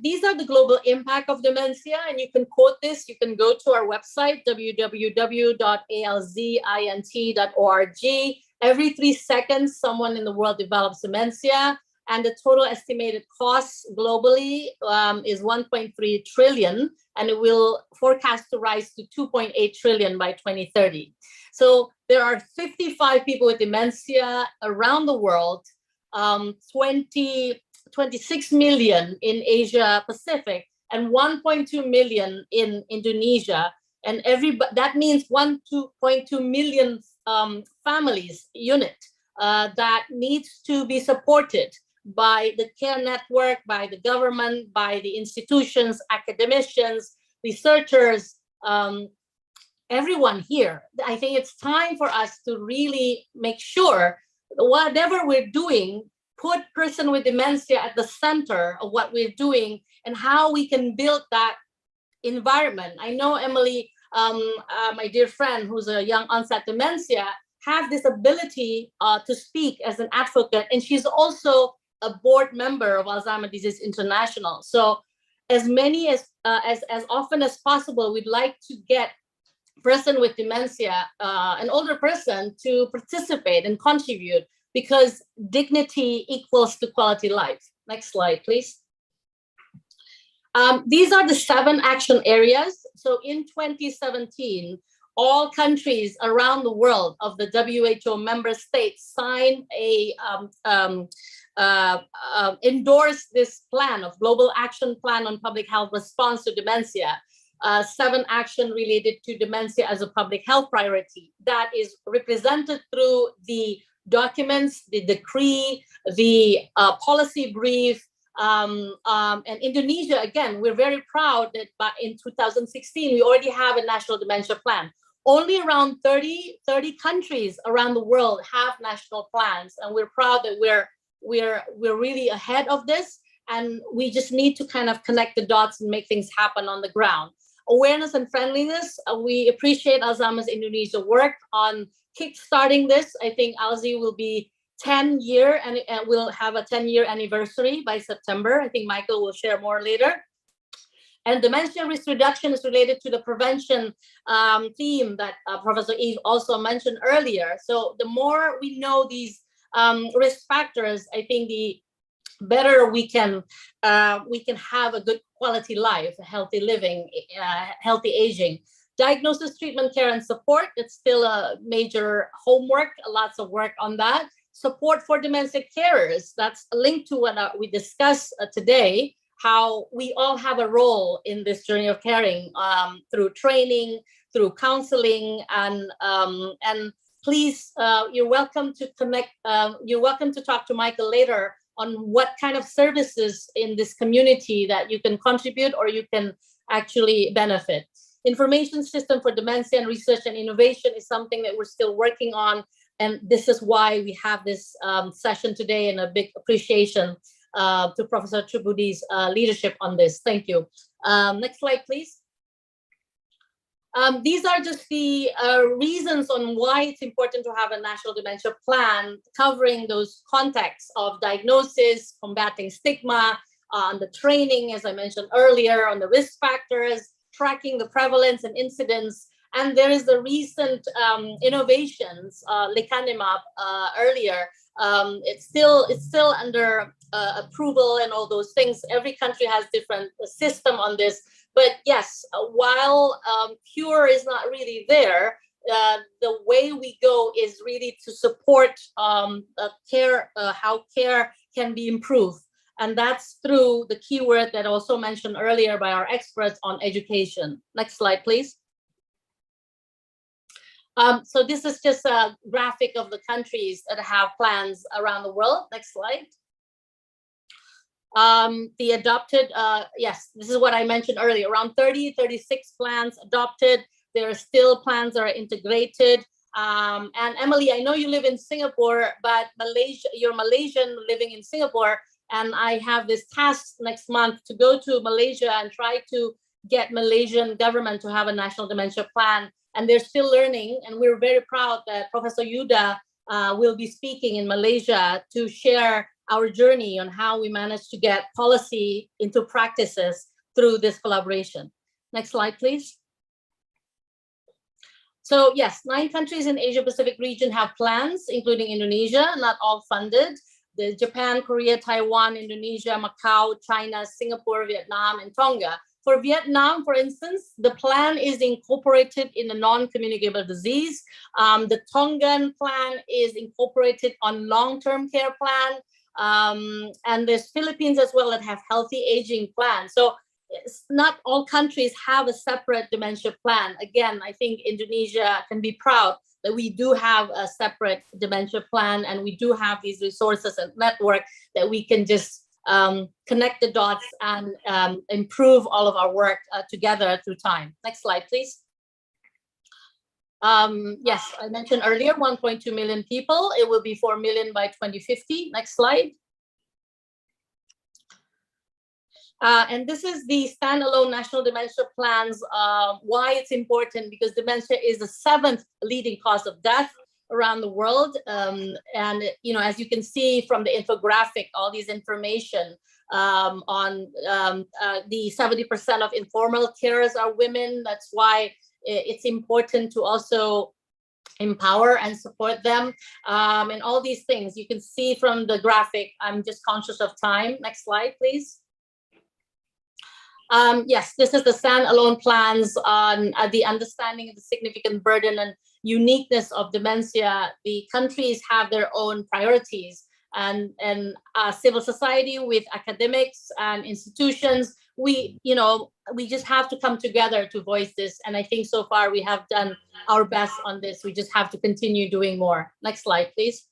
These are the global impact of dementia, and you can quote this. You can go to our website, www.alzint.org. Every 3 seconds, someone in the world develops dementia, and the total estimated cost globally is 1.3 trillion, and it will forecast to rise to 2.8 trillion by 2030. So there are 55 people with dementia around the world, 26 million in Asia Pacific, and 1.2 million in Indonesia. And that means 1.2 million families unit that needs to be supported by the care network, by the government, by the institutions, academicians, researchers, everyone here. I think it's time for us to really make sure whatever we're doing, put person with dementia at the center of what we're doing and how we can build that environment. I know Emily, my dear friend, who's a young onset dementia, have this ability to speak as an advocate, and she's also a board member of Alzheimer's Disease International. So as often as possible, we'd like to get person with dementia, an older person, to participate and contribute, because dignity equals to quality life. Next slide, please. These are the 7 action areas. So in 2017, all countries around the world of the WHO member states signed endorsed this plan of Global Action Plan on Public Health Response to Dementia. 7 action related to dementia as a public health priority that is represented through the documents, the decree, the policy brief, and Indonesia, again, we're very proud that in 2016, we already have a national dementia plan. Only around 30 countries around the world have national plans, and we're proud that we're really ahead of this, and we just need to kind of connect the dots and make things happen on the ground. Awareness and friendliness, we appreciate Alzheimer's Indonesia work on kickstarting this. I think Alzi will be 10-year, and we'll have a 10-year anniversary by September. I think Michael will share more later. And dementia risk reduction is related to the prevention theme that Professor Eve also mentioned earlier. So the more we know these risk factors, I think the better we can have a good quality life, healthy living, healthy aging. Diagnosis, treatment, care, and support, it's still a major homework, lots of work on that. Support for dementia carers, that's linked to what we discussed today, how we all have a role in this journey of caring through training, through counseling, and please, you're welcome to connect, you're welcome to talk to Michael later on what kind of services in this community that you can contribute or you can actually benefit. Information system for dementia and research and innovation is something that we're still working on. And this is why we have this session today, and a big appreciation to Professor Chubudi's leadership on this. Thank you. Next slide, please. These are just the reasons on why it's important to have a national dementia plan covering those contexts of diagnosis, combating stigma, on the training, as I mentioned earlier, on the risk factors, tracking the prevalence and incidence. And there is the recent innovations, lecanemab earlier. It's still under approval and all those things. Every country has different system on this. But yes, while cure is not really there, the way we go is really to support care, how care can be improved. And that's through the keyword that also mentioned earlier by our experts on education. Next slide, please. So this is just a graphic of the countries that have plans around the world. Next slide. The adopted, yes, this is what I mentioned earlier, around 36 plans adopted. There are still plans that are integrated. And Emily, I know you live in Singapore, but Malaysia, you're Malaysian living in Singapore. And I have this task next month to go to Malaysia and try to get Malaysian government to have a national dementia plan. And they're still learning. And we're very proud that Professor Yuda will be speaking in Malaysia to share our journey on how we managed to get policy into practices through this collaboration. Next slide, please. So yes, 9 countries in Asia Pacific region have plans, including Indonesia, not all funded. The Japan, Korea, Taiwan, Indonesia, Macau, China, Singapore, Vietnam, and Tonga. For Vietnam, for instance, the plan is incorporated in the non-communicable disease. The Tongan plan is incorporated on long-term care plan. And there's Philippines as well that have healthy aging plans. So it's not all countries have a separate dementia plan. Again, I think Indonesia can be proud that we do have a separate dementia plan, and we do have these resources and network that we can just connect the dots and improve all of our work together through time. Next slide, please. Yes, I mentioned earlier, 1.2 million people. It will be 4 million by 2050. Next slide. And this is the standalone national dementia plans. Why it's important, because dementia is the 7th leading cause of death around the world. And, you know, as you can see from the infographic, all these information on the 70% of informal carers are women. That's why it's important to also empower and support them. And all these things you can see from the graphic. I'm just conscious of time. Next slide, please. Yes, this is the standalone plans on the understanding of the significant burden and uniqueness of dementia. The countries have their own priorities, and civil society with academics and institutions, we just have to come together to voice this. And I think so far we have done our best on this. We just have to continue doing more. Next slide, please.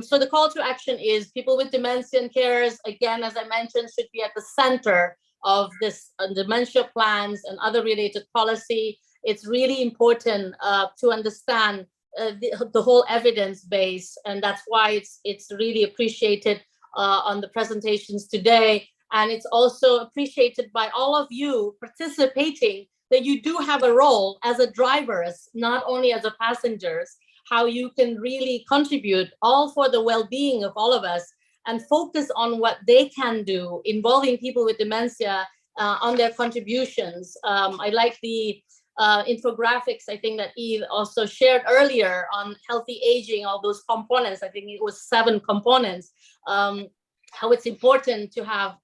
So the call to action is people with dementia and carers, again, as I mentioned, should be at the center of this dementia plans and other related policy. It's really important to understand the whole evidence base, and that's why it's really appreciated on the presentations today. And it's also appreciated by all of you participating, that you do have a role as a drivers, not only as a passengers, how you can really contribute all for the well-being of all of us and focus on what they can do, involving people with dementia on their contributions. I like the infographics, I think, that Eve also shared earlier on healthy aging, all those components. I think it was 7 components. How it's important to have,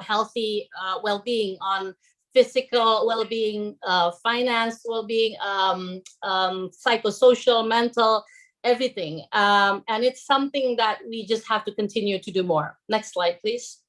healthy well-being on physical well-being, finance well-being, psychosocial, mental, everything. And it's something that we just have to continue to do more. Next slide, please.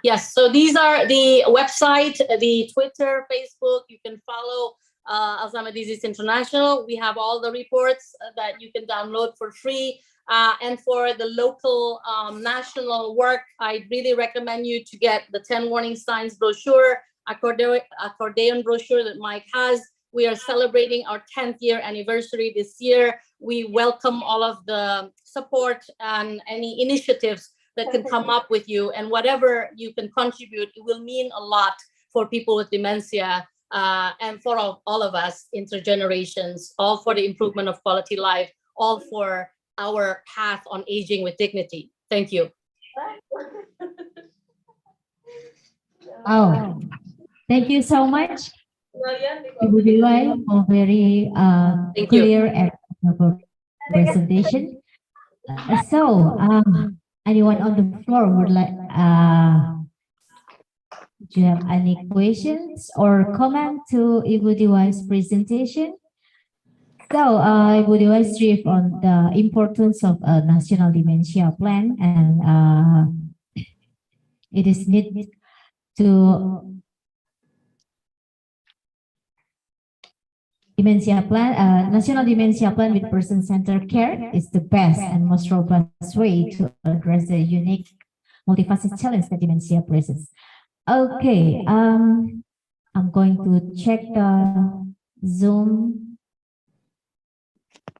Yes, so these are the website, the Twitter, Facebook. You can follow Alzheimer's Disease International. We have all the reports that you can download for free. And for the local national work, I really recommend you to get the 10 warning signs brochure, accordion brochure that Mike has. We are celebrating our 10th year anniversary this year. We welcome all of the support and any initiatives that can come up with you, and whatever you can contribute, it will mean a lot for people with dementia and for all of us, intergenerations, all for the improvement of quality life, all for our path on aging with dignity. Thank you. Oh, thank you so much, Ibu Diwai, for very clear and presentation. So, anyone on the floor would like, do you have any questions or comment to Ibu Diwai's presentation? So, Ibu Diwai briefed on the importance of a national dementia plan, and it is needed to dementia plan. National dementia plan with person-centered care is the best and most robust way to address the unique multifaceted challenge that dementia presents. Okay, I'm going to check the Zoom.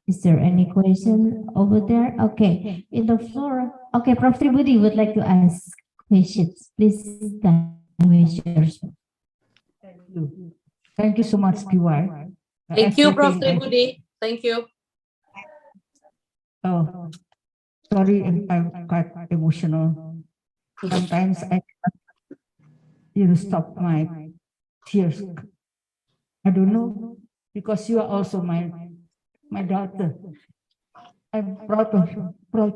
Is there any question over there? Okay, in the floor. Okay, Prof. Tribudi would like to ask questions. Please unmute yourself. Thank you. Thank you so much, Diwai. Thank you, Prof. Tribudi. Thank you. Oh, sorry, I'm quite emotional. Sometimes I can't stop my tears. I don't know, because you are also my daughter. I'm proud of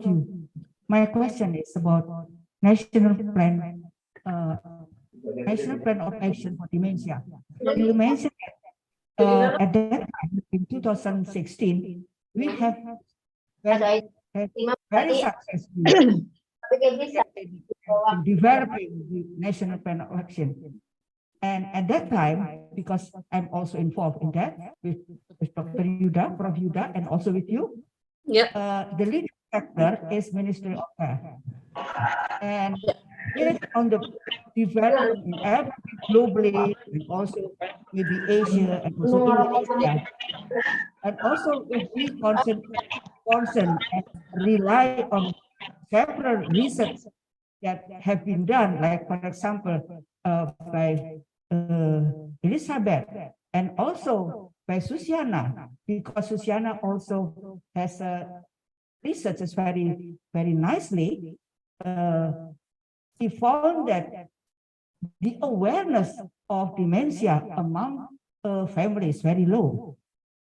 you. My question is about national plan of action for dementia. You mentioned that at that time, in 2016, we have very successful in developing the national plan of action. And at that time, because I'm also involved in that with Dr. Yuda, Prof. Yuda, and also with you, the leading sector is Ministry of Health. And yes, on the development in everything globally, and also maybe Asia and also Indonesia. And also if we concern and rely on several research that have been done, like for example, by Elizabeth, and also by Susiana, because Susiana also has research very, very nicely. He found that the awareness of dementia among families is very low.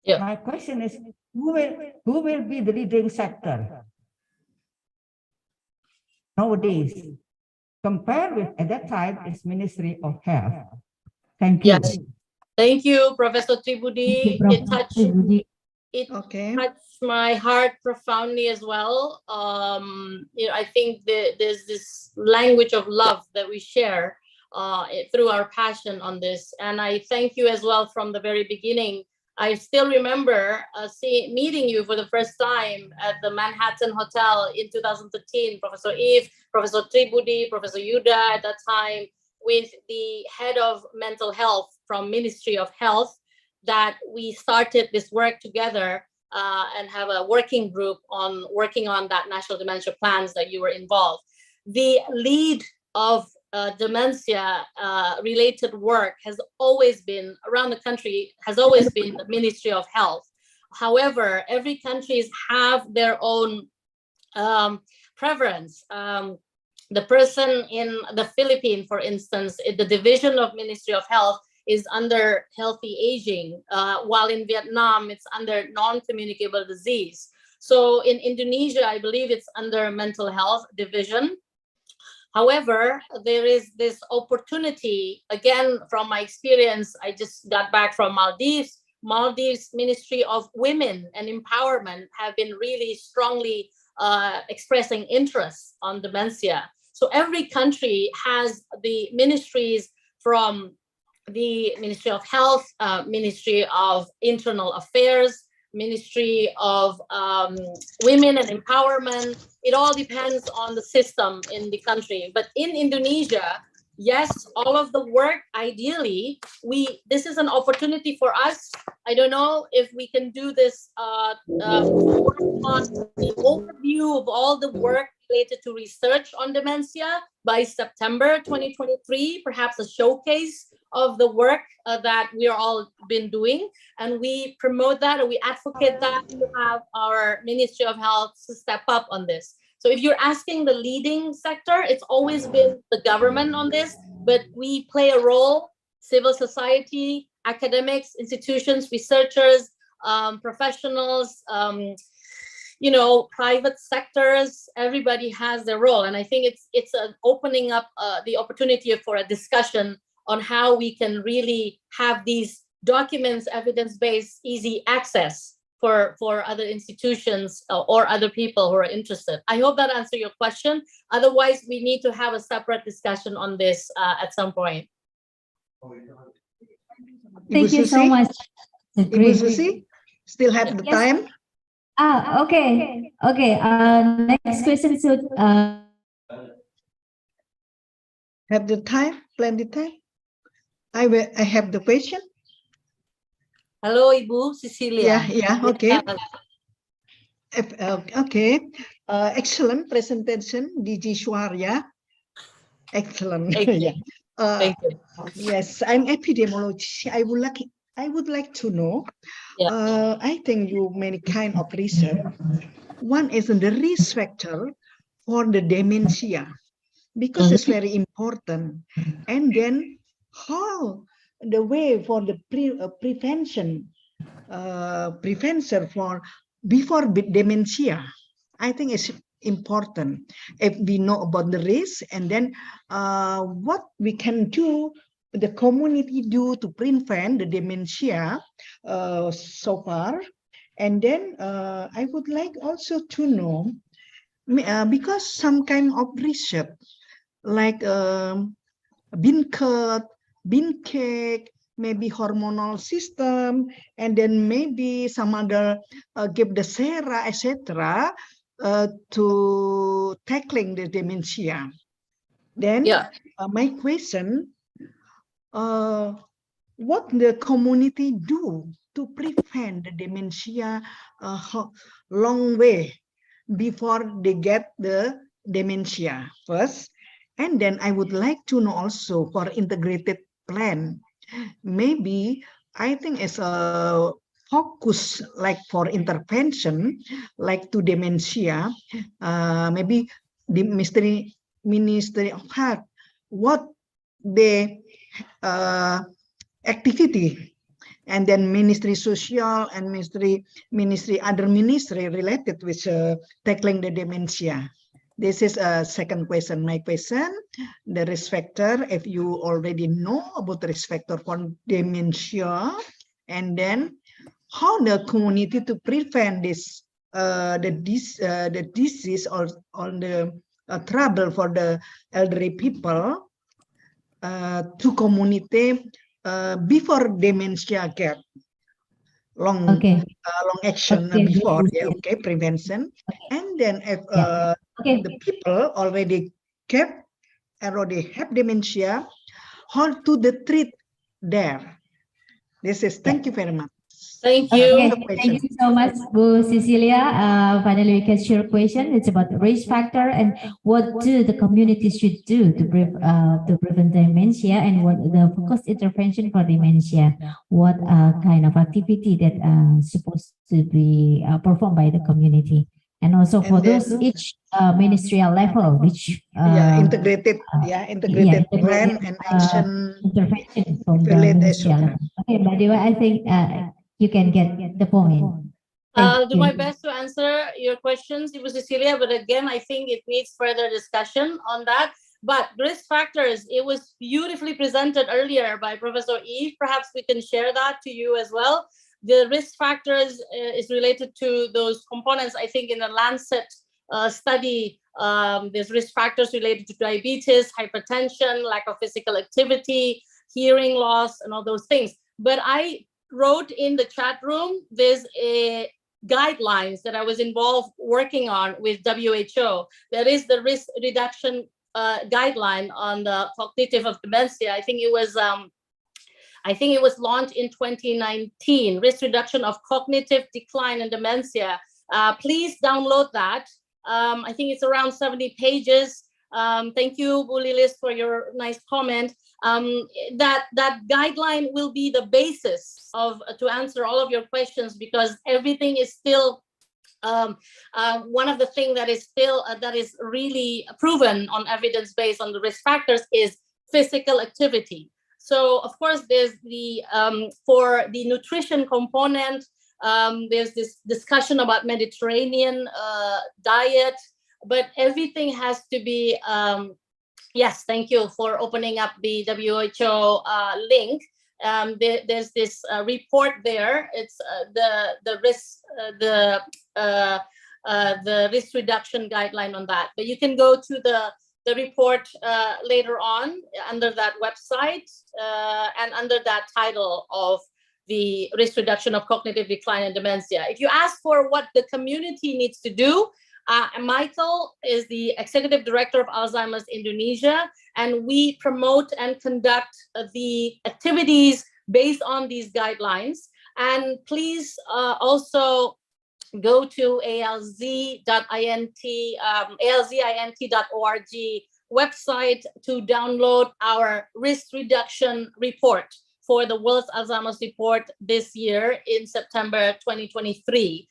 My question is, who will be the leading sector nowadays? Compared with at that time, it's Ministry of Health. Thank you. Yes. Thank you, Professor Tribudi. It touched my heart profoundly as well. I think there's this language of love that we share through our passion on this. And I thank you as well from the very beginning I still remember meeting you for the first time at the Manhattan Hotel in 2013, Professor Eve, Professor Tribudi, Professor Yuda at that time, with the head of mental health from Ministry of Health, that we started this work together and have a working group on working on that national dementia plans that you were involved. The lead of dementia related work has always been around the country, has always been the Ministry of Health. However, every countries have their own preference. The person in the Philippines, for instance, the division of Ministry of Health is under healthy aging, while in Vietnam, it's under non-communicable disease. So in Indonesia, I believe it's under mental health division. However, there is this opportunity, again, from my experience, I just got back from Maldives. Maldives Ministry of Women and Empowerment have been really strongly expressing interest on dementia. So every country has the ministries from the Ministry of Health, Ministry of Internal Affairs, Ministry of Women and Empowerment. It all depends on the system in the country. But in Indonesia, yes, all of the work, ideally, this is an opportunity for us. I don't know if we can do this work on the overview of all the work related to research on dementia by September 2023, perhaps a showcase of the work that we are all been doing, and we promote that and we advocate that to have our Ministry of Health to step up on this. So if you're asking the leading sector, it's always been the government on this, but we play a role, civil society, academics, institutions, researchers, professionals, you know, private sectors, everybody has their role. And I think it's an opening up the opportunity for a discussion on how we can really have these documents, evidence-based, easy access for other institutions or other people who are interested. I hope that answers your question. Otherwise, we need to have a separate discussion on this at some point. Thank you so much. Ibu Susi, still have the time? Okay. Okay. Next question is have the time, plenty time. I have the question. Hello, Ibu Cecilia. Yeah, okay. Okay. Excellent presentation, DG Shwarya. Excellent. Thank you. Thank you. Yes, I'm epidemiologist. I would like to know. I think you many kind of research. One is the risk factor for the dementia, because it's very important. And then how the way for the prevention for before dementia, I think it's important. If we know about the risk, and then what we can do, the community do to prevent the dementia so far. And then I would like also to know, because some kind of research like bean curd, bean cake, maybe hormonal system, and then maybe some other give the sera, etc., to tackling the dementia. Then my question, what the community do to prevent the dementia long way before they get the dementia first? And then I would like to know also for integrated plan, maybe I think it's a focus like for intervention, like to dementia, maybe the Ministry of Health, what the activity, and then Ministry Social and other ministry related with tackling the dementia. This is a second question. My question, the risk factor, if you already know about the risk factor for dementia, and then how the community to prevent this, the disease or the trouble for the elderly people to community before dementia get. long action before. Yeah, okay, prevention. And then if the people already have dementia, how to the treat there? This is thank you very much. Thank you. Okay, thank you so much, Bu Cecilia. Finally, we can share a question. It's about the risk factor and what do the community should do to prevent dementia, and what the focused intervention for dementia. What kind of activity that supposed to be performed by the community, and also for those each ministerial level, which integrated plan and action intervention from the ministerial level. Okay, by the way, I think you can get the point. I'll do my best to answer your questions, Ibu Cecilia, but again, I think it needs further discussion on that. But risk factors, it was beautifully presented earlier by Professor Eve. Perhaps we can share that to you as well. The risk factors is related to those components. I think in the Lancet study, there's risk factors related to diabetes, hypertension, lack of physical activity, hearing loss, and all those things. But I wrote in the chat room, there's a guidelines that I was involved working on with WHO. There is the risk reduction guideline on the cognitive of dementia. I think it was launched in 2019. Risk reduction of cognitive decline and dementia. Please download that. I think it's around 70 pages. Thank you, Bu Lilis, for your nice comment. That guideline will be the basis to answer all of your questions, because everything is still one of the things that is still that is really proven on evidence based on the risk factors is physical activity. So of course there's the for the nutrition component, there's this discussion about Mediterranean diet, but everything has to be yes, thank you for opening up the WHO link. There's this report there. It's the risk reduction guideline on that. But you can go to the report later on under that website and under that title of the risk reduction of cognitive decline and dementia. If you ask for what the community needs to do, Michael is the Executive Director of Alzheimer's Indonesia, and we promote and conduct the activities based on these guidelines. And please also go to alzint, alzint.org website to download our risk reduction report for the World Alzheimer's Report this year in September 2023.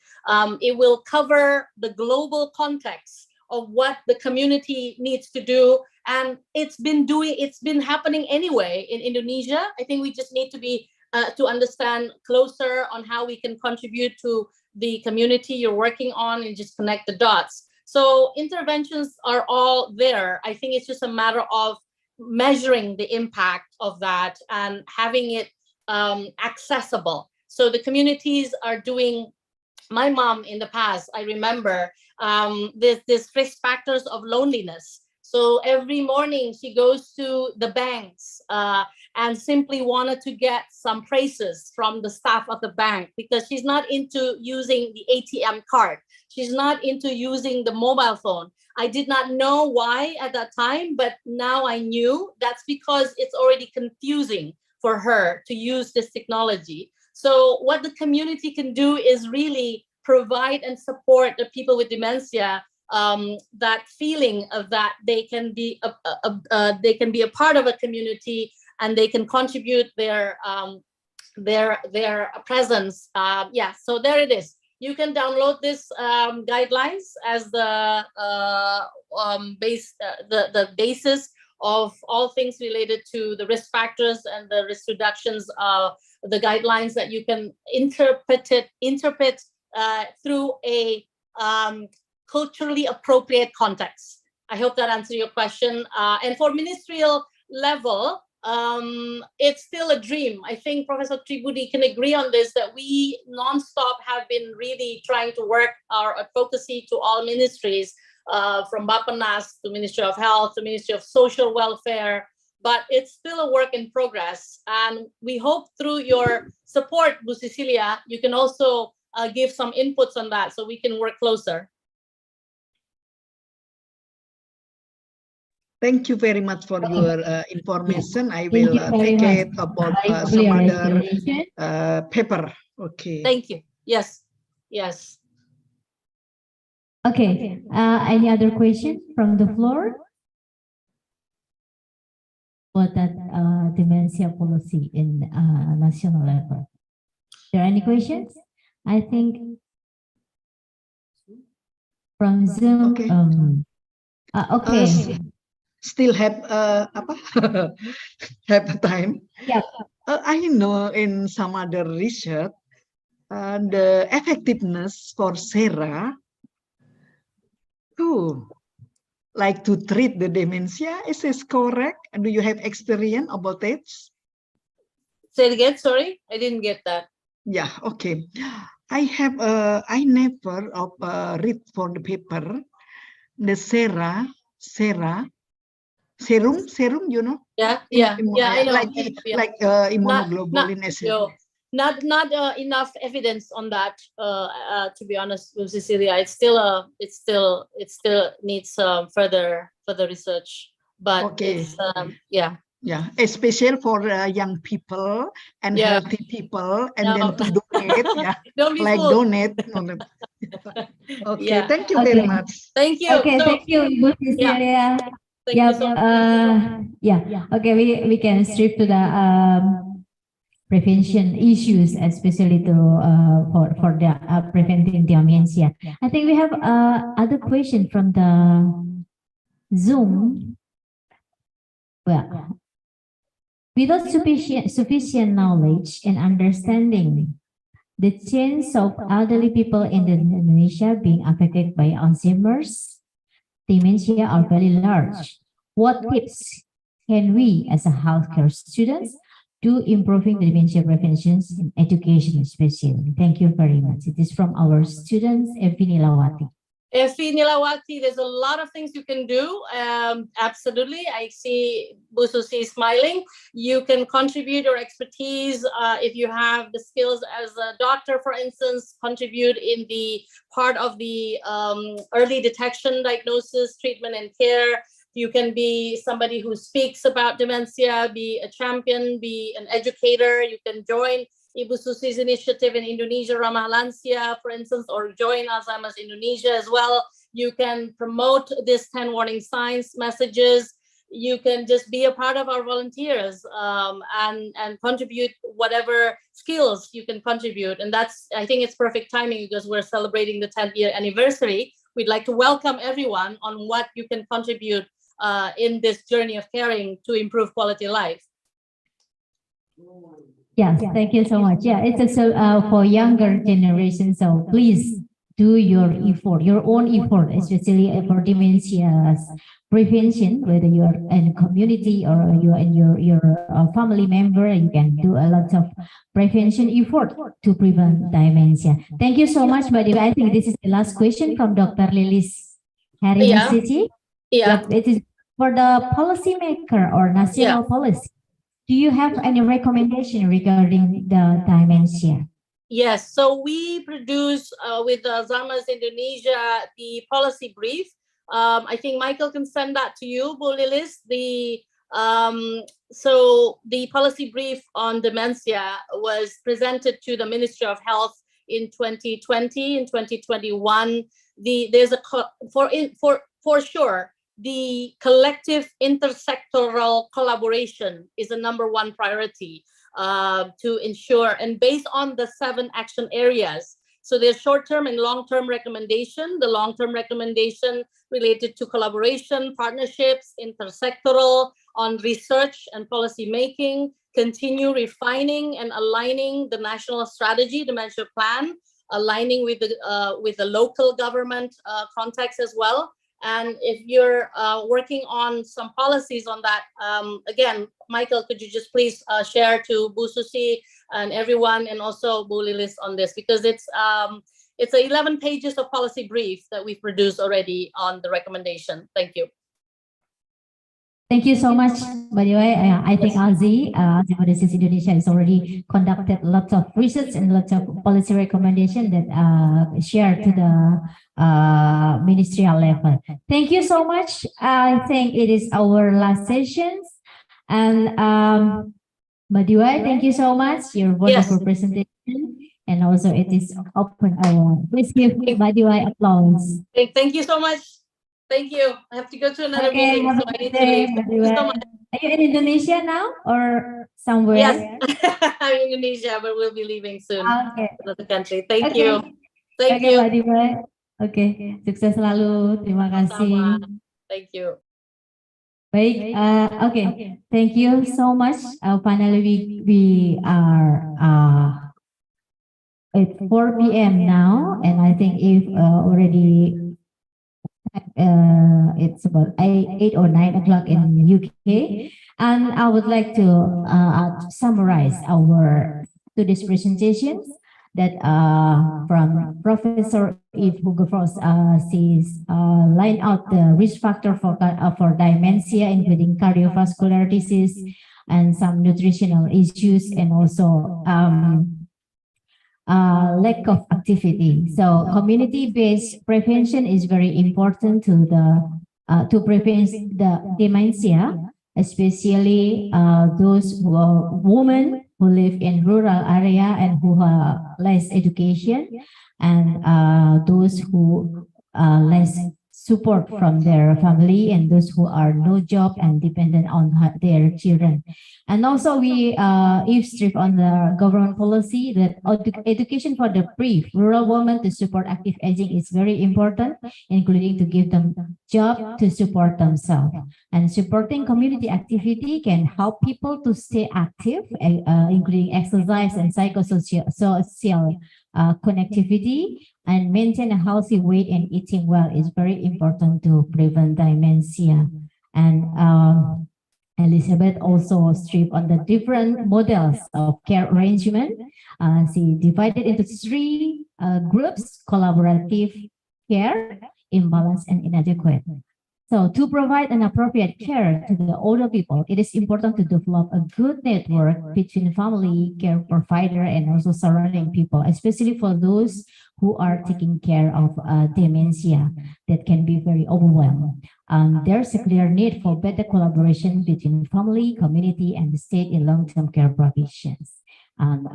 It will cover the global context of what the community needs to do. And it's been happening anyway in Indonesia. I think we just need to be to understand closer on how we can contribute to the community you're working on and just connect the dots. So interventions are all there. I think it's just a matter of measuring the impact of that and having it accessible. So the communities are doing, my mom in the past, I remember there's risk factors of loneliness. So every morning she goes to the banks and simply wanted to get some praises from the staff of the bank, because she's not into using the ATM card. She's not into using the mobile phone. I did not know why at that time, but now I knew. That's because it's already confusing for her to use this technology. So what the community can do is really provide and support the people with dementia, that feeling of that they can be a part of a community and they can contribute their presence. Yeah, so there it is. You can download this guidelines as the basis of all things related to the risk factors and the risk reductions, the guidelines that you can interpret through a culturally appropriate context. I hope that answers your question. And for ministerial level, it's still a dream. I think Professor Tribudi can agree on this, that we nonstop have been really trying to work our advocacy to all ministries, from Bappenas to Ministry of Health to Ministry of Social Welfare, but it's still a work in progress. And we hope through your support, Bu Cecilia, you can also give some inputs on that so we can work closer. Thank you very much for your information. I Thank will you very take much. it about Very some clear other explanation. paper. Okay. Thank you. Yes. Yes. Okay. Any other question from the floor? For that dementia policy in national level. There any questions? I think from Zoom. Okay. Okay. Still have have time. Yeah. I know in some other research, the effectiveness for SERA to treat the dementia. Is this correct? And do you have experience about it? Say it again. Sorry, I didn't get that. Yeah. Okay. I never read for the paper the serum, you know? Yeah. I know. Like immunoglobulin. Not enough evidence on that. To be honest with Cecilia, it still needs further research. But okay. It's yeah. Yeah, especially for young people and healthy people, and then to donate, Don't be like fooled. donate. Okay, thank you very much. Thank you. Okay, thank you, Bu Cecilia. Thank you so yeah. Okay, we can strip to the prevention issues, especially to for the preventing dementia. I think we have other question from the Zoom. Well, without sufficient knowledge and understanding, the chance of elderly people in Indonesia being affected by Alzheimer's dementia are very large. What tips can we, as a healthcare students, do improving the dementia prevention in education especially? Thank you very much. It is from our students, Evi Nilawati. Evi Nilawati, there's a lot of things you can do. Absolutely. I see Bu Susi smiling. You can contribute your expertise if you have the skills as a doctor, for instance, contribute in the part of the early detection, diagnosis, treatment, and care. You can be somebody who speaks about dementia, be a champion, be an educator. You can join Ibu Susi's initiative in Indonesia, Ramah Lansia, for instance, or join Alzheimer's Indonesia as well. You can promote this 10 warning signs messages. You can just be a part of our volunteers and contribute whatever skills you can contribute. And I think it's perfect timing because we're celebrating the 10th year anniversary. We'd like to welcome everyone on what you can contribute in this journey of caring to improve quality of life. Yes, thank you so much. Yeah, it's also for younger generation. So please do your effort, your own effort, especially for dementia prevention. Whether you're in a community or you're in your family member, you can do a lot of prevention effort to prevent dementia. Thank you so much, Mbak Dewi. I think this is the last question from Dr. Lilis Harimasiti. Yeah. It is for the policymaker or national policy. Do you have any recommendation regarding the dementia? Yes, so we produce with Alzheimer's Indonesia the policy brief. I think Michael can send that to you, Bu Lilis. So the policy brief on dementia was presented to the Ministry of Health in 2020, in 2021. There's for sure. The collective intersectoral collaboration is the #1 priority to ensure, and based on the 7 action areas. So there's short-term and long-term recommendation. The long-term recommendation related to collaboration, partnerships, intersectoral, on research and policy making, continue refining and aligning the national strategy, dementia plan, aligning with the local government context as well. And if you're working on some policies on that, again, Michael, could you just please share to Bu Susi and everyone, and also Bu Lilis on this, because it's 11 pages of policy brief that we've produced already on the recommendation. Thank you. Thank you so much. By the way, I think Alzi Universitas Indonesia has already conducted lots of research and lots of policy recommendation that shared to the ministerial level. Thank you so much. I think it is our last sessions. And by the way, thank you so much. Your wonderful presentation. And also it is open hour. Please give by the way applause. Thank you so much. Thank you. I have to go to another meeting, so I need to leave. Thank you so much. Are you in Indonesia now or somewhere? Yes, I'm in Indonesia, but we'll be leaving soon. Okay. To the country. Thank you. Thank Okay, you. Mbak Diwa. Oke, sukses selalu. Terima kasih. Thank you. Baik, okay. Thank you so much. Finally, we are at 4 p.m. now, and I think if already it's about 8 or 9 o'clock in UK, and I would like to summarize our today's presentations that from Professor Eve Hugo-Frost, she's lined out the risk factor for dementia, including cardiovascular disease and some nutritional issues, and also lack of activity. So community-based prevention is very important to prevent the dementia, especially those who are women who live in rural area and who have less education, and those who less support from their family, and those who are no job and dependent on their children. And also we eavesdrop on the government policy that education for the rural women to support active aging is very important, including to give them job to support themselves. And supporting community activity can help people to stay active, including exercise and psychosocial connectivity, and maintain a healthy weight and eating well is very important to prevent dementia. And Elizabeth also stripped on the different models of care arrangement. She divided into 3 groups: collaborative care, imbalanced, and inadequate. So to provide an appropriate care to the older people, it is important to develop a good network between family, care provider, and also surrounding people, especially for those who are taking care of dementia that can be very overwhelmed. There's a clear need for better collaboration between family, community, and the state in long-term care provisions. And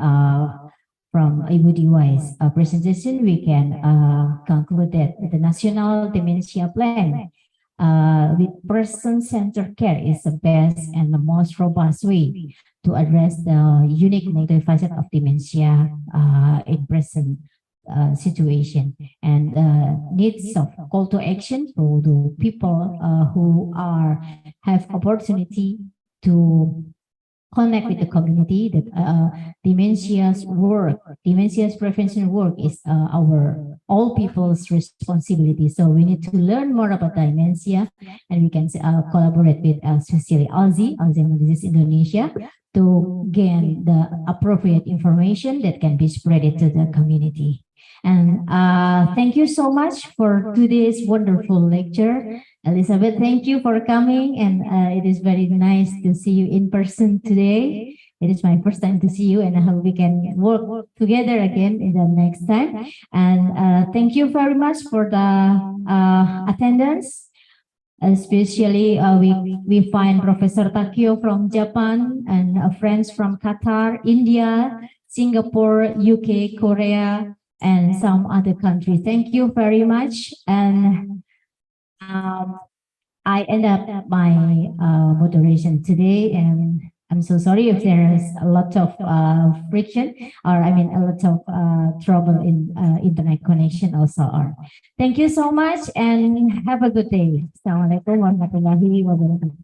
from Ibu Diwai's presentation, we can conclude that the National Dementia Plan with person-centered care is the best and the most robust way to address the unique multifaceted of dementia in present situation, and needs of call to action for the people who have opportunity to connect with the community. That dementia's prevention work is all people's responsibility. So we need to learn more about dementia, and we can collaborate with especially Alzheimer's Disease Indonesia to gain the appropriate information that can be spread to the community. And thank you so much for today's wonderful lecture. Elizabeth, thank you for coming, and it is very nice to see you in person today. It is my first time to see you, and I hope we can work together again in the next time. And thank you very much for the attendance. Especially we find Professor Takio from Japan, and friends from Qatar, India, Singapore, UK, Korea, and some other countries. Thank you very much. And I end up my moderation today, and I'm so sorry if there is a lot of friction, or I mean a lot of trouble in internet connection also. Thank you so much, and have a good day. Assalamualaikum warahmatullahi wabarakatuh.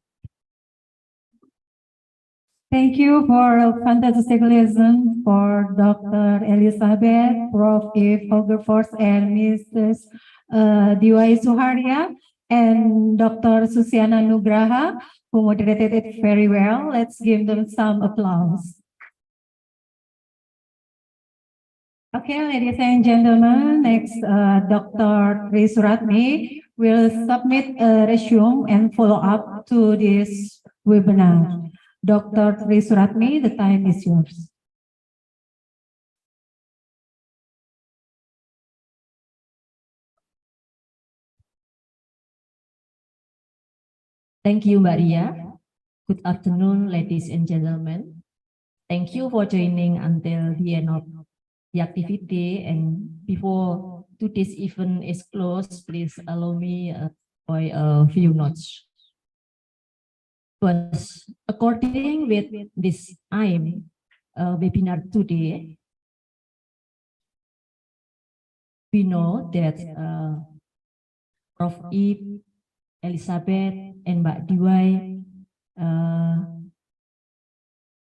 Thank you for fantastic lesson for Dr. Elizabeth, Prof. Eve Hogerfors, and Mrs. Diwai Suharya, and Dr. Susiana Nugraha, who moderated it very well. Let's give them some applause. Okay, ladies and gentlemen, next Dr. Tri Suratmi will submit a resume and follow up to this webinar. Dr. Tri Suratmi, the time is yours. Thank you, Mbak Ria. Good afternoon, ladies and gentlemen. Thank you for joining until the end of the activity. And before today's event is closed, please allow me by a few notes. But according with this webinar today, we know that Prof. Ip, Elizabeth, and Mbak Diwai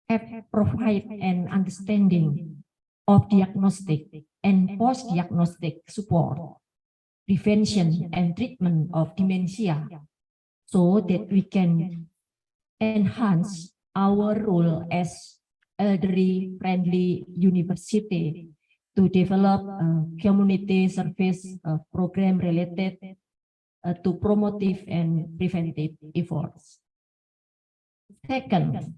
have provided an understanding of diagnostic and post-diagnostic support, prevention and treatment of dementia, so that we can enhance our role as elderly-friendly university to develop community service program related to promotive and preventive efforts. Second,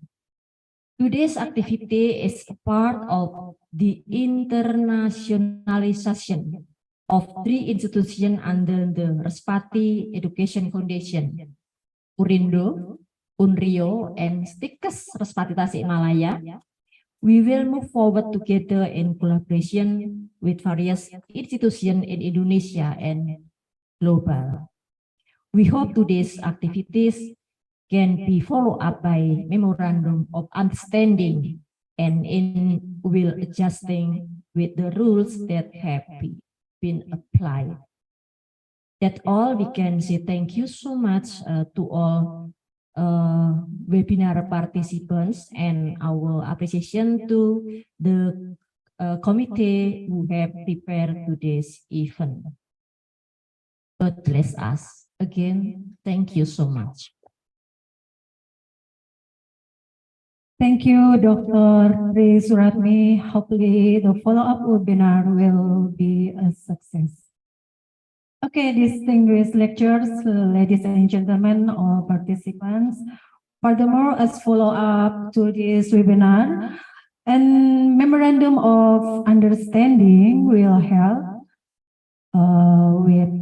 today's activity is a part of the internationalization of 3 institutions under the Respati Education Foundation, Urindo, Unrio, and Stikes Respati Tasikmalaya. We will move forward together in collaboration with various institutions in Indonesia and global. We hope today's activities can be followed up by memorandum of understanding and will adjusting with the rules that have been applied. That's all we can say. Thank you so much to all webinar participants, and our appreciation to the committee who have prepared today's event. God bless us. Again, thank you so much. Thank you, Dr. Tri Suratmi. Hopefully the follow-up webinar will be a success. Okay, distinguished lecturers, ladies and gentlemen, all participants. Furthermore, as follow-up to this webinar, and memorandum of understanding will help with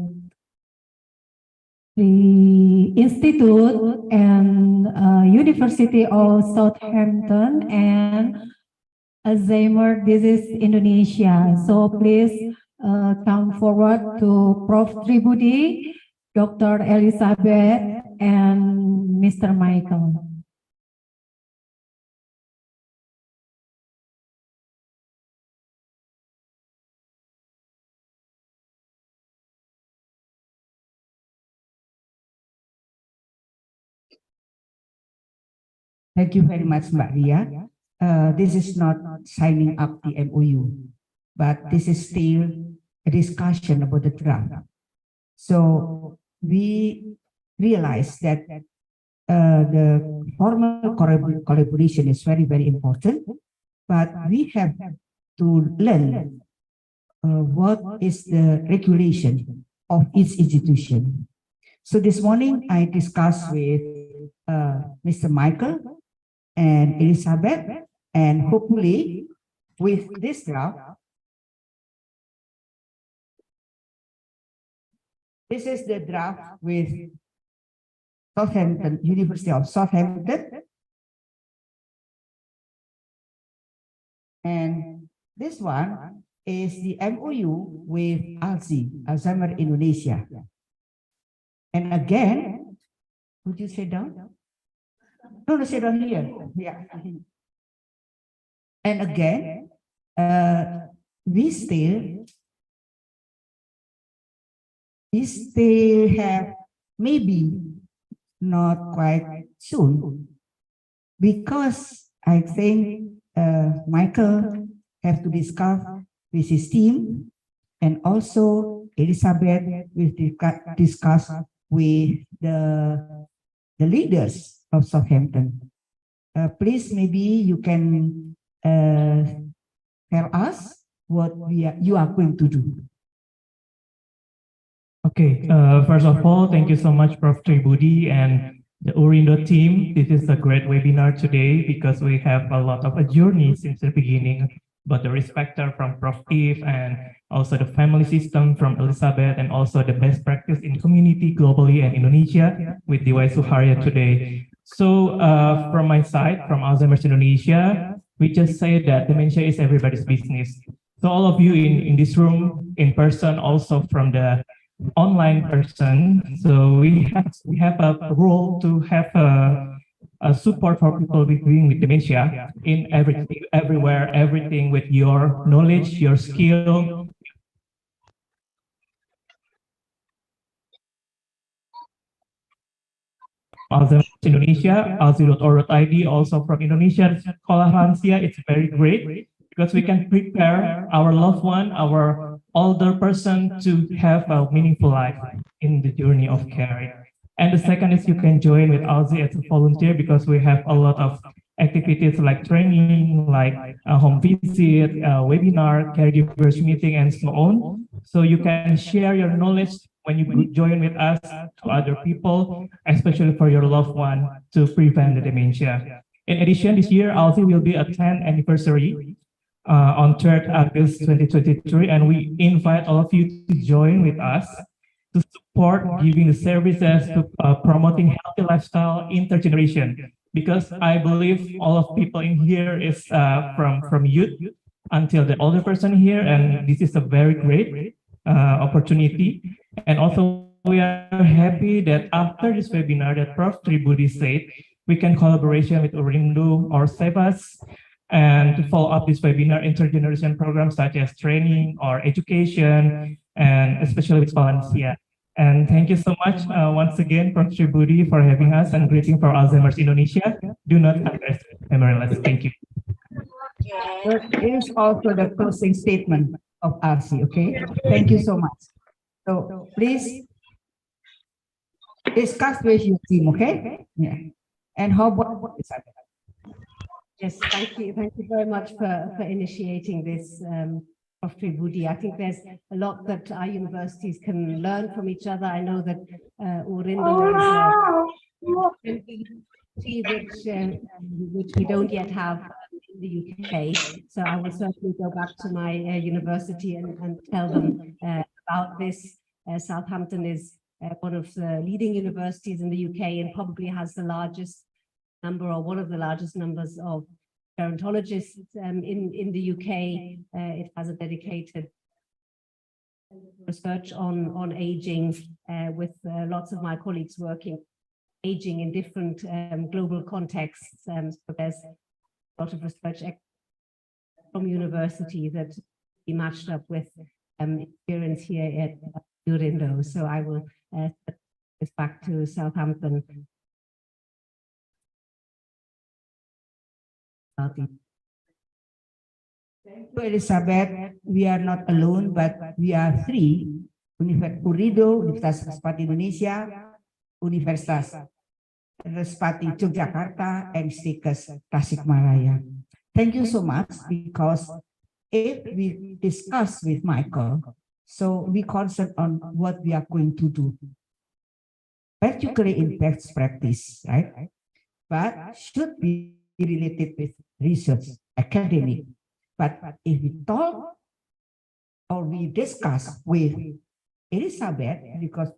the Institute and University of Southampton and Alzheimer Disease Indonesia. So please come forward to Prof. Tribudi, Dr. Elizabeth, and Mr. Michael. Thank you very much, Mbak Ria. This is not signing up the MOU, but this is still a discussion about the draft. So we realize that the formal collaboration is very, very important, but we have to learn what is the regulation of each institution. So this morning I discussed with Mr. Michael and Elizabeth, and hopefully with this draft, this is the draft with Southampton, University of Southampton, and this one is the MOU with Alzheimer Indonesia. And again, would you sit down? No, sit down here. Yeah. And again, we still have maybe not quite soon, because I think Michael have to discuss with his team, and also Elizabeth will discuss with the leaders of Southampton. Please, maybe you can tell us what you are going to do. Okay, first of all, thank you so much, Prof. Tribudi and the Urindo team. This is a great webinar today because we have a lot of a journey since the beginning, but the respecter from Prof. Eve and also the family system from Elizabeth and also the best practice in community globally and Indonesia with Diwai Suharya today. So from my side, from Alzheimer's Indonesia, we just say that dementia is everybody's business. So all of you in this room, in person, also from the online person, so we have a role to have a support for people living with dementia in everything, everywhere, everything with your knowledge, your skill. Alzheimer's Indonesia, alzi.org.id, also from Indonesia, Sekolah Lansia, it's very great because we can prepare our loved one, our older person to have a meaningful life in the journey of care. And the second is you can join with Alzi as a volunteer because we have a lot of activities like training, like a home visit, a webinar, caregivers meeting, and so on. So you can share your knowledge when you join with us to other people, especially for your loved one to prevent the dementia. In addition, this year, Alzi will be a 10th anniversary on 3rd August 2023, and we invite all of you to join with us to support giving the services to promoting healthy lifestyle intergeneration. Because I believe all of people in here is from youth until the older person here, and this is a very great opportunity. And also we are happy that after this webinar that Prof. Tribudi said, we can collaboration with Urindo or Sebas and to follow up this webinar intergeneration programs such as training or education, and especially with Valencia. And thank you so much once again, Prof. Tribudi, for having us, and greeting for Alzheimer's Indonesia. Do not underestimate MLS. Thank you. There is also the closing statement of RC, okay? Thank you so much. So please discuss with your team, okay? Yeah. And how about Isabel? Yes, thank you. Thank you very much for initiating this, Prof. Tribudi. I think there's a lot that our universities can learn from each other. I know that Urindo is which we don't yet have in the UK. So I will certainly go back to my university and tell them about this. Southampton is one of the leading universities in the UK and probably has the largest number, or one of the largest numbers, of gerontologists in the UK. It has a dedicated research on aging with lots of my colleagues working aging in different global contexts. So there's a lot of research from university that we matched up with experience here at Urindo. So I will this back to Southampton. Thank you, Elizabeth. We are not alone, but we are three: Urindo, Universitas Respati Indonesia, Universitas Respati Yogyakarta, and Stikes Tasikmalaya. Thank you so much, because if we discuss with Michael, so we concentrate on what we are going to do, particularly in best practice, right? But should be related with research, academic. But if we talk or we discuss with Elizabeth,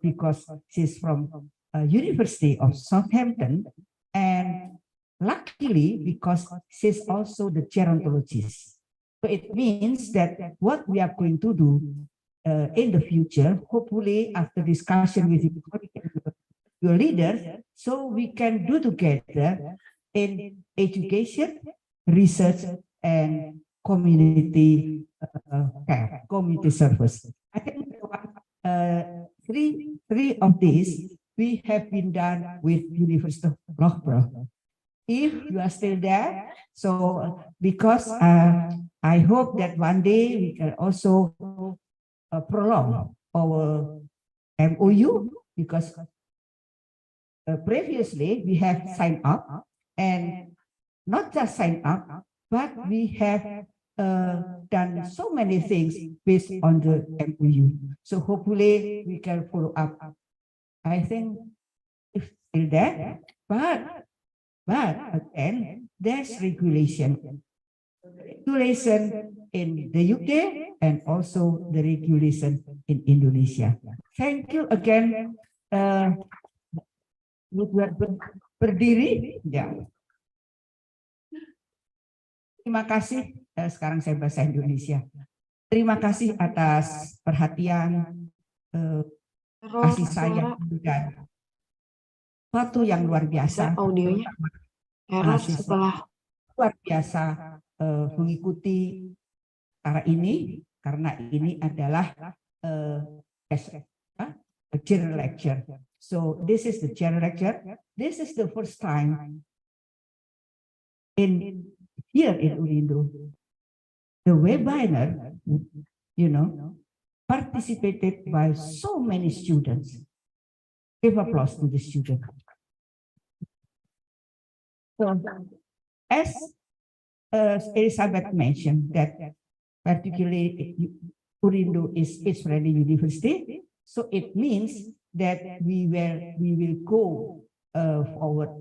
because she's from University of Southampton, and luckily because she's also the gerontologist. So it means that what we are going to do in the future, hopefully after discussion with your leaders, so we can do together in education, research, and community care, community service. I think three of these we have been done with University of Loughborough. If you are still there, so because I hope that one day we can also prolong our MOU, because previously we have signed up, and not just signed up, but we have done so many things based on the MOU. So hopefully we can follow up. I think it's still there, but again, there's regulation. Regulation in the UK and also the regulation in Indonesia. Thank you again. Berdiri, ya. Terima kasih. Sekarang saya bahasa Indonesia. Terima kasih atas perhatian, kasih sayang dan suatu yang luar biasa. Audionya error setelah luar biasa mengikuti acara ini karena ini adalah a general lecture. So this is the general lecture. This is the first time here in Urindo. The webinar, participated by so many students. Give applause to the students. So, as Elizabeth mentioned, that particularly Urindo is Israeli University, so it means that we will go forward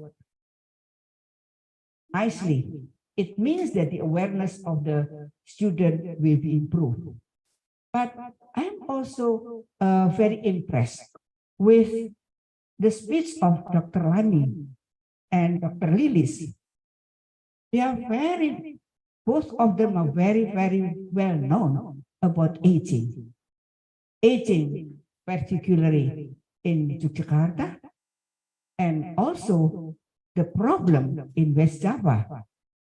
nicely. It means that the awareness of the student will be improved. But I'm also very impressed with the speech of Dr. Lani and Dr. Lilis. They are both of them are very, very well known about aging. Aging, particularly in Yogyakarta, and also the problem in West Java.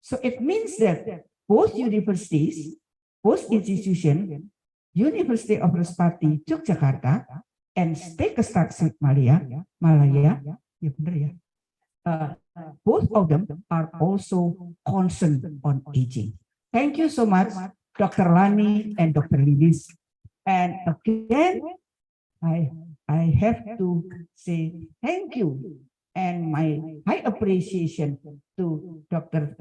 So it means that both universities, both institutions, University of Respati, Yogyakarta, and Stekestad Malaya, ya benar ya, both of them are also concerned on aging. Thank you so much, Dr. Lani and Dr. Lilis. And again, I have to say thank you and my high appreciation to Dr.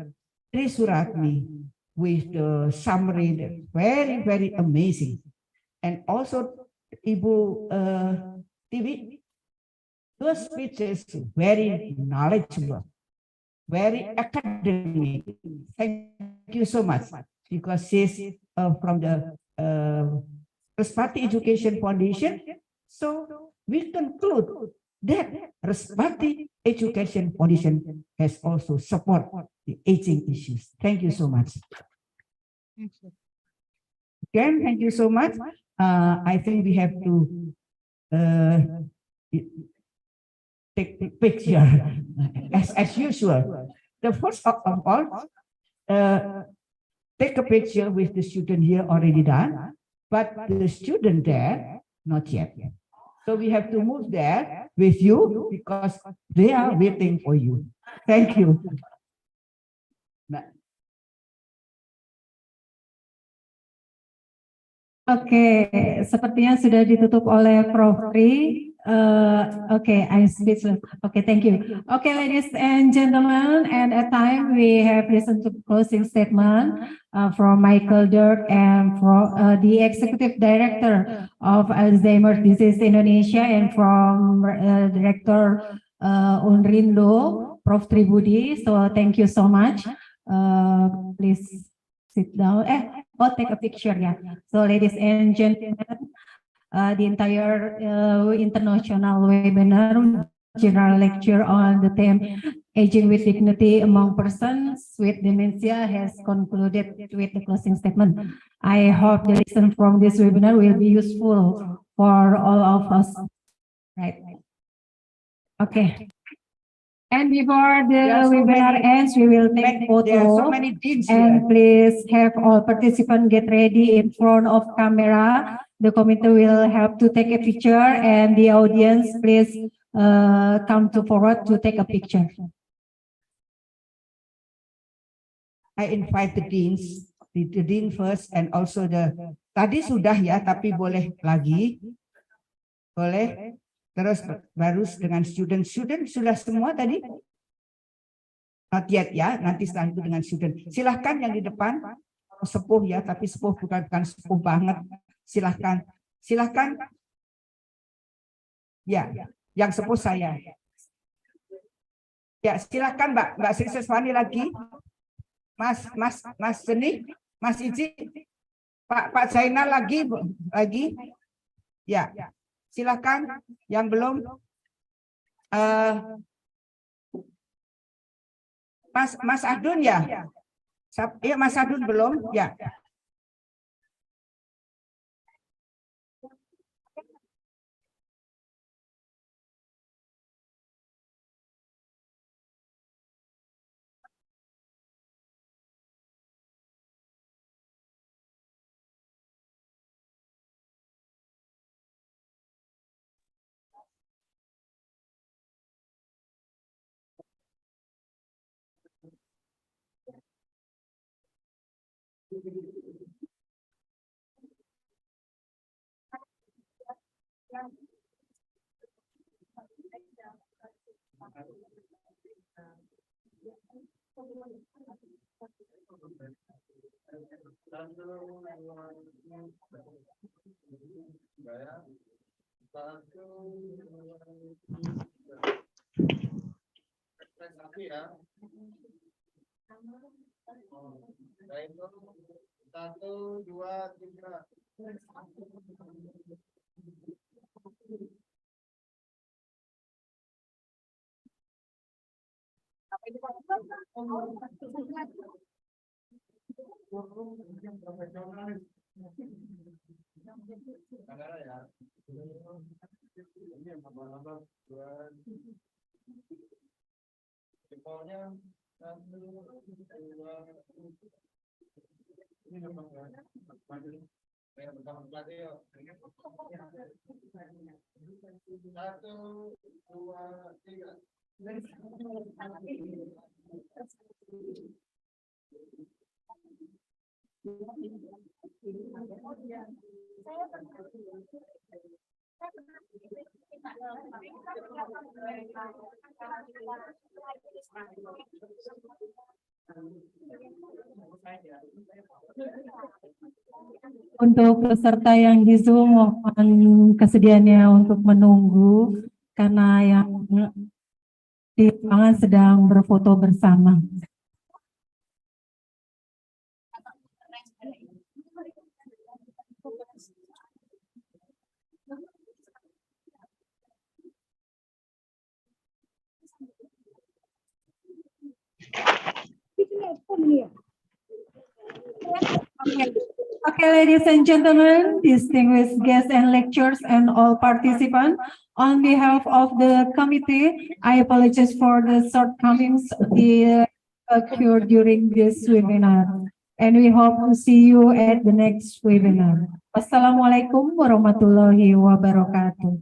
Trisuratmi with the summary that's very, very amazing. And also Ibu TV, those speeches very knowledgeable, very academic. Thank you so much, because she's from the Respati Education Foundation. So we conclude that Respati Education Foundation has also support the aging issues. Thank you so much. Again, thank you so much. I think we have to take the picture as usual. The first of all, take a picture with the student here already done, but the student there, not yet. So we have to move there with you because they are waiting for you. Thank you. Oke, sepertinya sudah ditutup oleh Prof. Ri. Okay, I'm speechless. Okay, thank you. Okay, ladies and gentlemen, and at time we have listened to closing statement from Michael Dirk and from the Executive Director of Alzheimer's Disease Indonesia and from Director Unrindo, Prof. Tribudi. So thank you so much. Please sit down. Take a picture, yeah. So ladies and gentlemen, the entire international webinar general lecture on the theme aging with dignity among persons with dementia has concluded with the closing statement. I hope the lesson from this webinar will be useful for all of us. Right. Okay. And before the webinar ends, we will take photo. And please have all participants get ready in front of camera. The committee will help to take a picture, and the audience, please come to forward to take a picture. I invite the deans, the dean first, and also the. Tadi sudah ya, tapi boleh lagi, boleh. Terus baru dengan student sudah semua tadi? Not yet ya, nanti setelah itu dengan student. Silahkan yang di depan. sepuh ya, tapi sepuh bukan sepuh banget. Silahkan. Ya, yang sepuh saya. Ya, silahkan Mbak Sri Seswani lagi. Mas Jeni, Mas Iji, Pak Zainal lagi. Ya, silahkan yang belum. Mas Adun ya. Iya, Mas Adun belum ya. Satu, dua, tiga. Satu, dua, tiga. Untuk peserta yang di Zoom, mohon kesediaannya untuk menunggu karena yang di ruangan sedang berfoto bersama. Okay, ladies and gentlemen, distinguished guests and lecturers and all participants, on behalf of the committee, I apologize for the shortcomings that occurred during this webinar. And we hope to see you at the next webinar. Wassalamualaikum warahmatullahi wabarakatuh.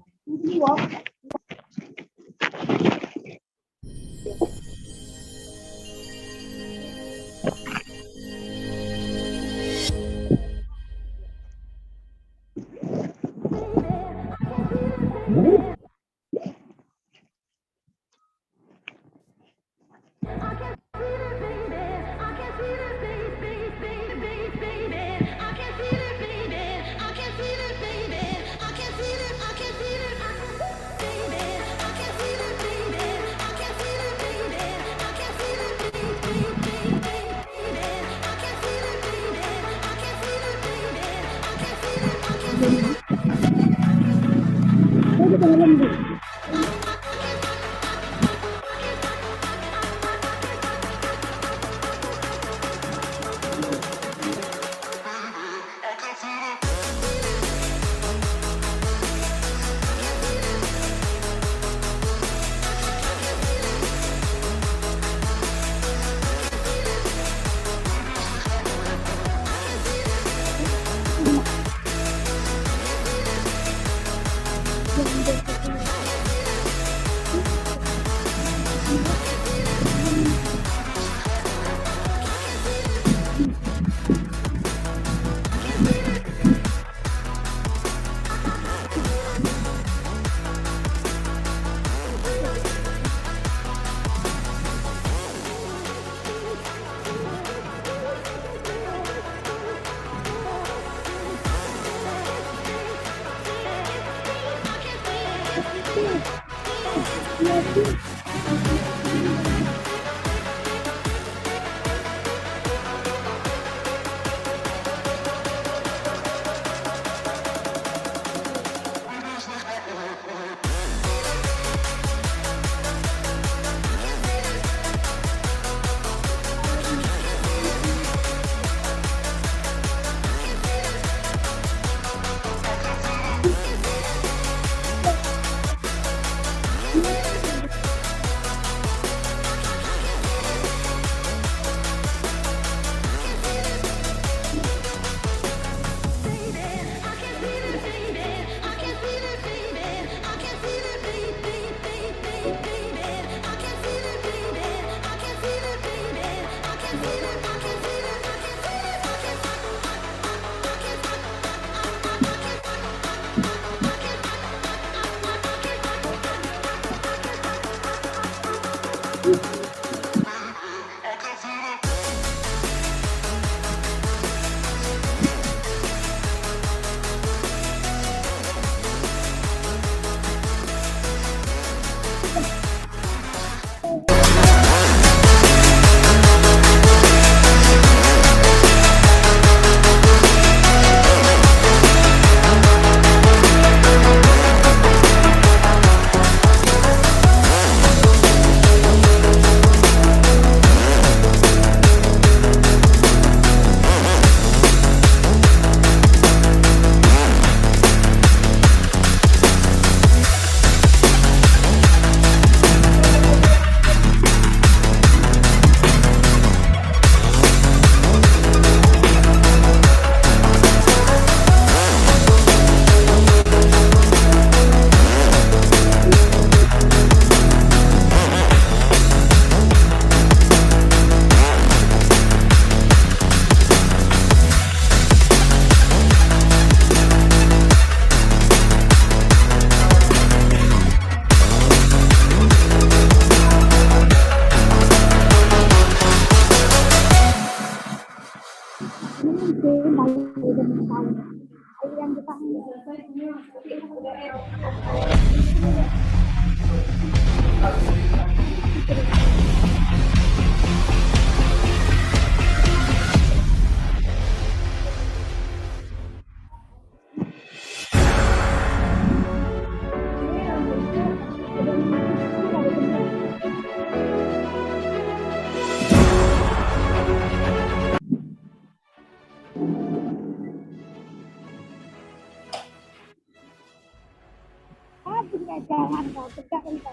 Jangan kau tegak kita.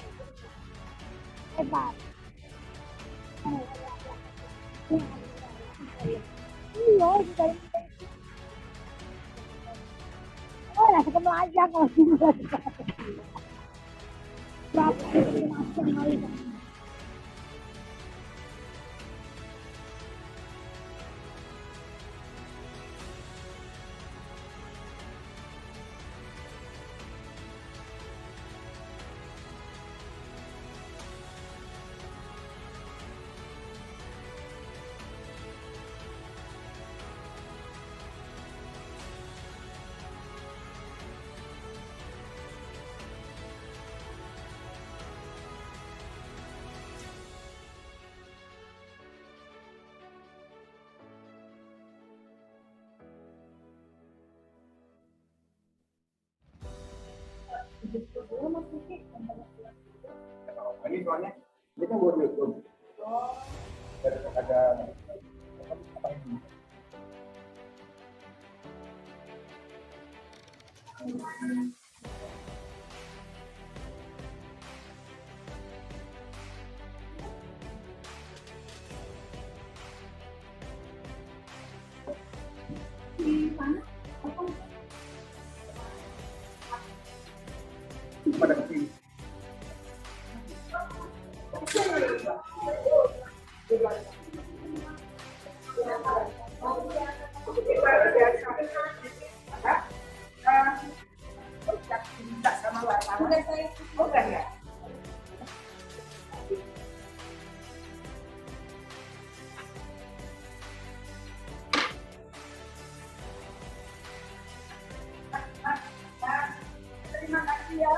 Hebat. Iya, kita. Oh, lah kita belajar kalau kita. Berapa macam hal itu. Ini soalnya ini kan buat YouTube. Ada apa ini? Pada kesini. Terima kasih ya.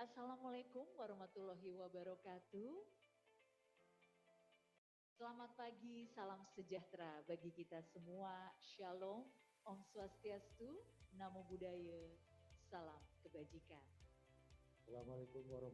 Assalamualaikum warahmatullahi wabarakatuh. Selamat pagi, salam sejahtera bagi kita semua. Shalom, Om Swastiastu, Namo Buddhaya, salam kebajikan. Assalamualaikum warahmatullahi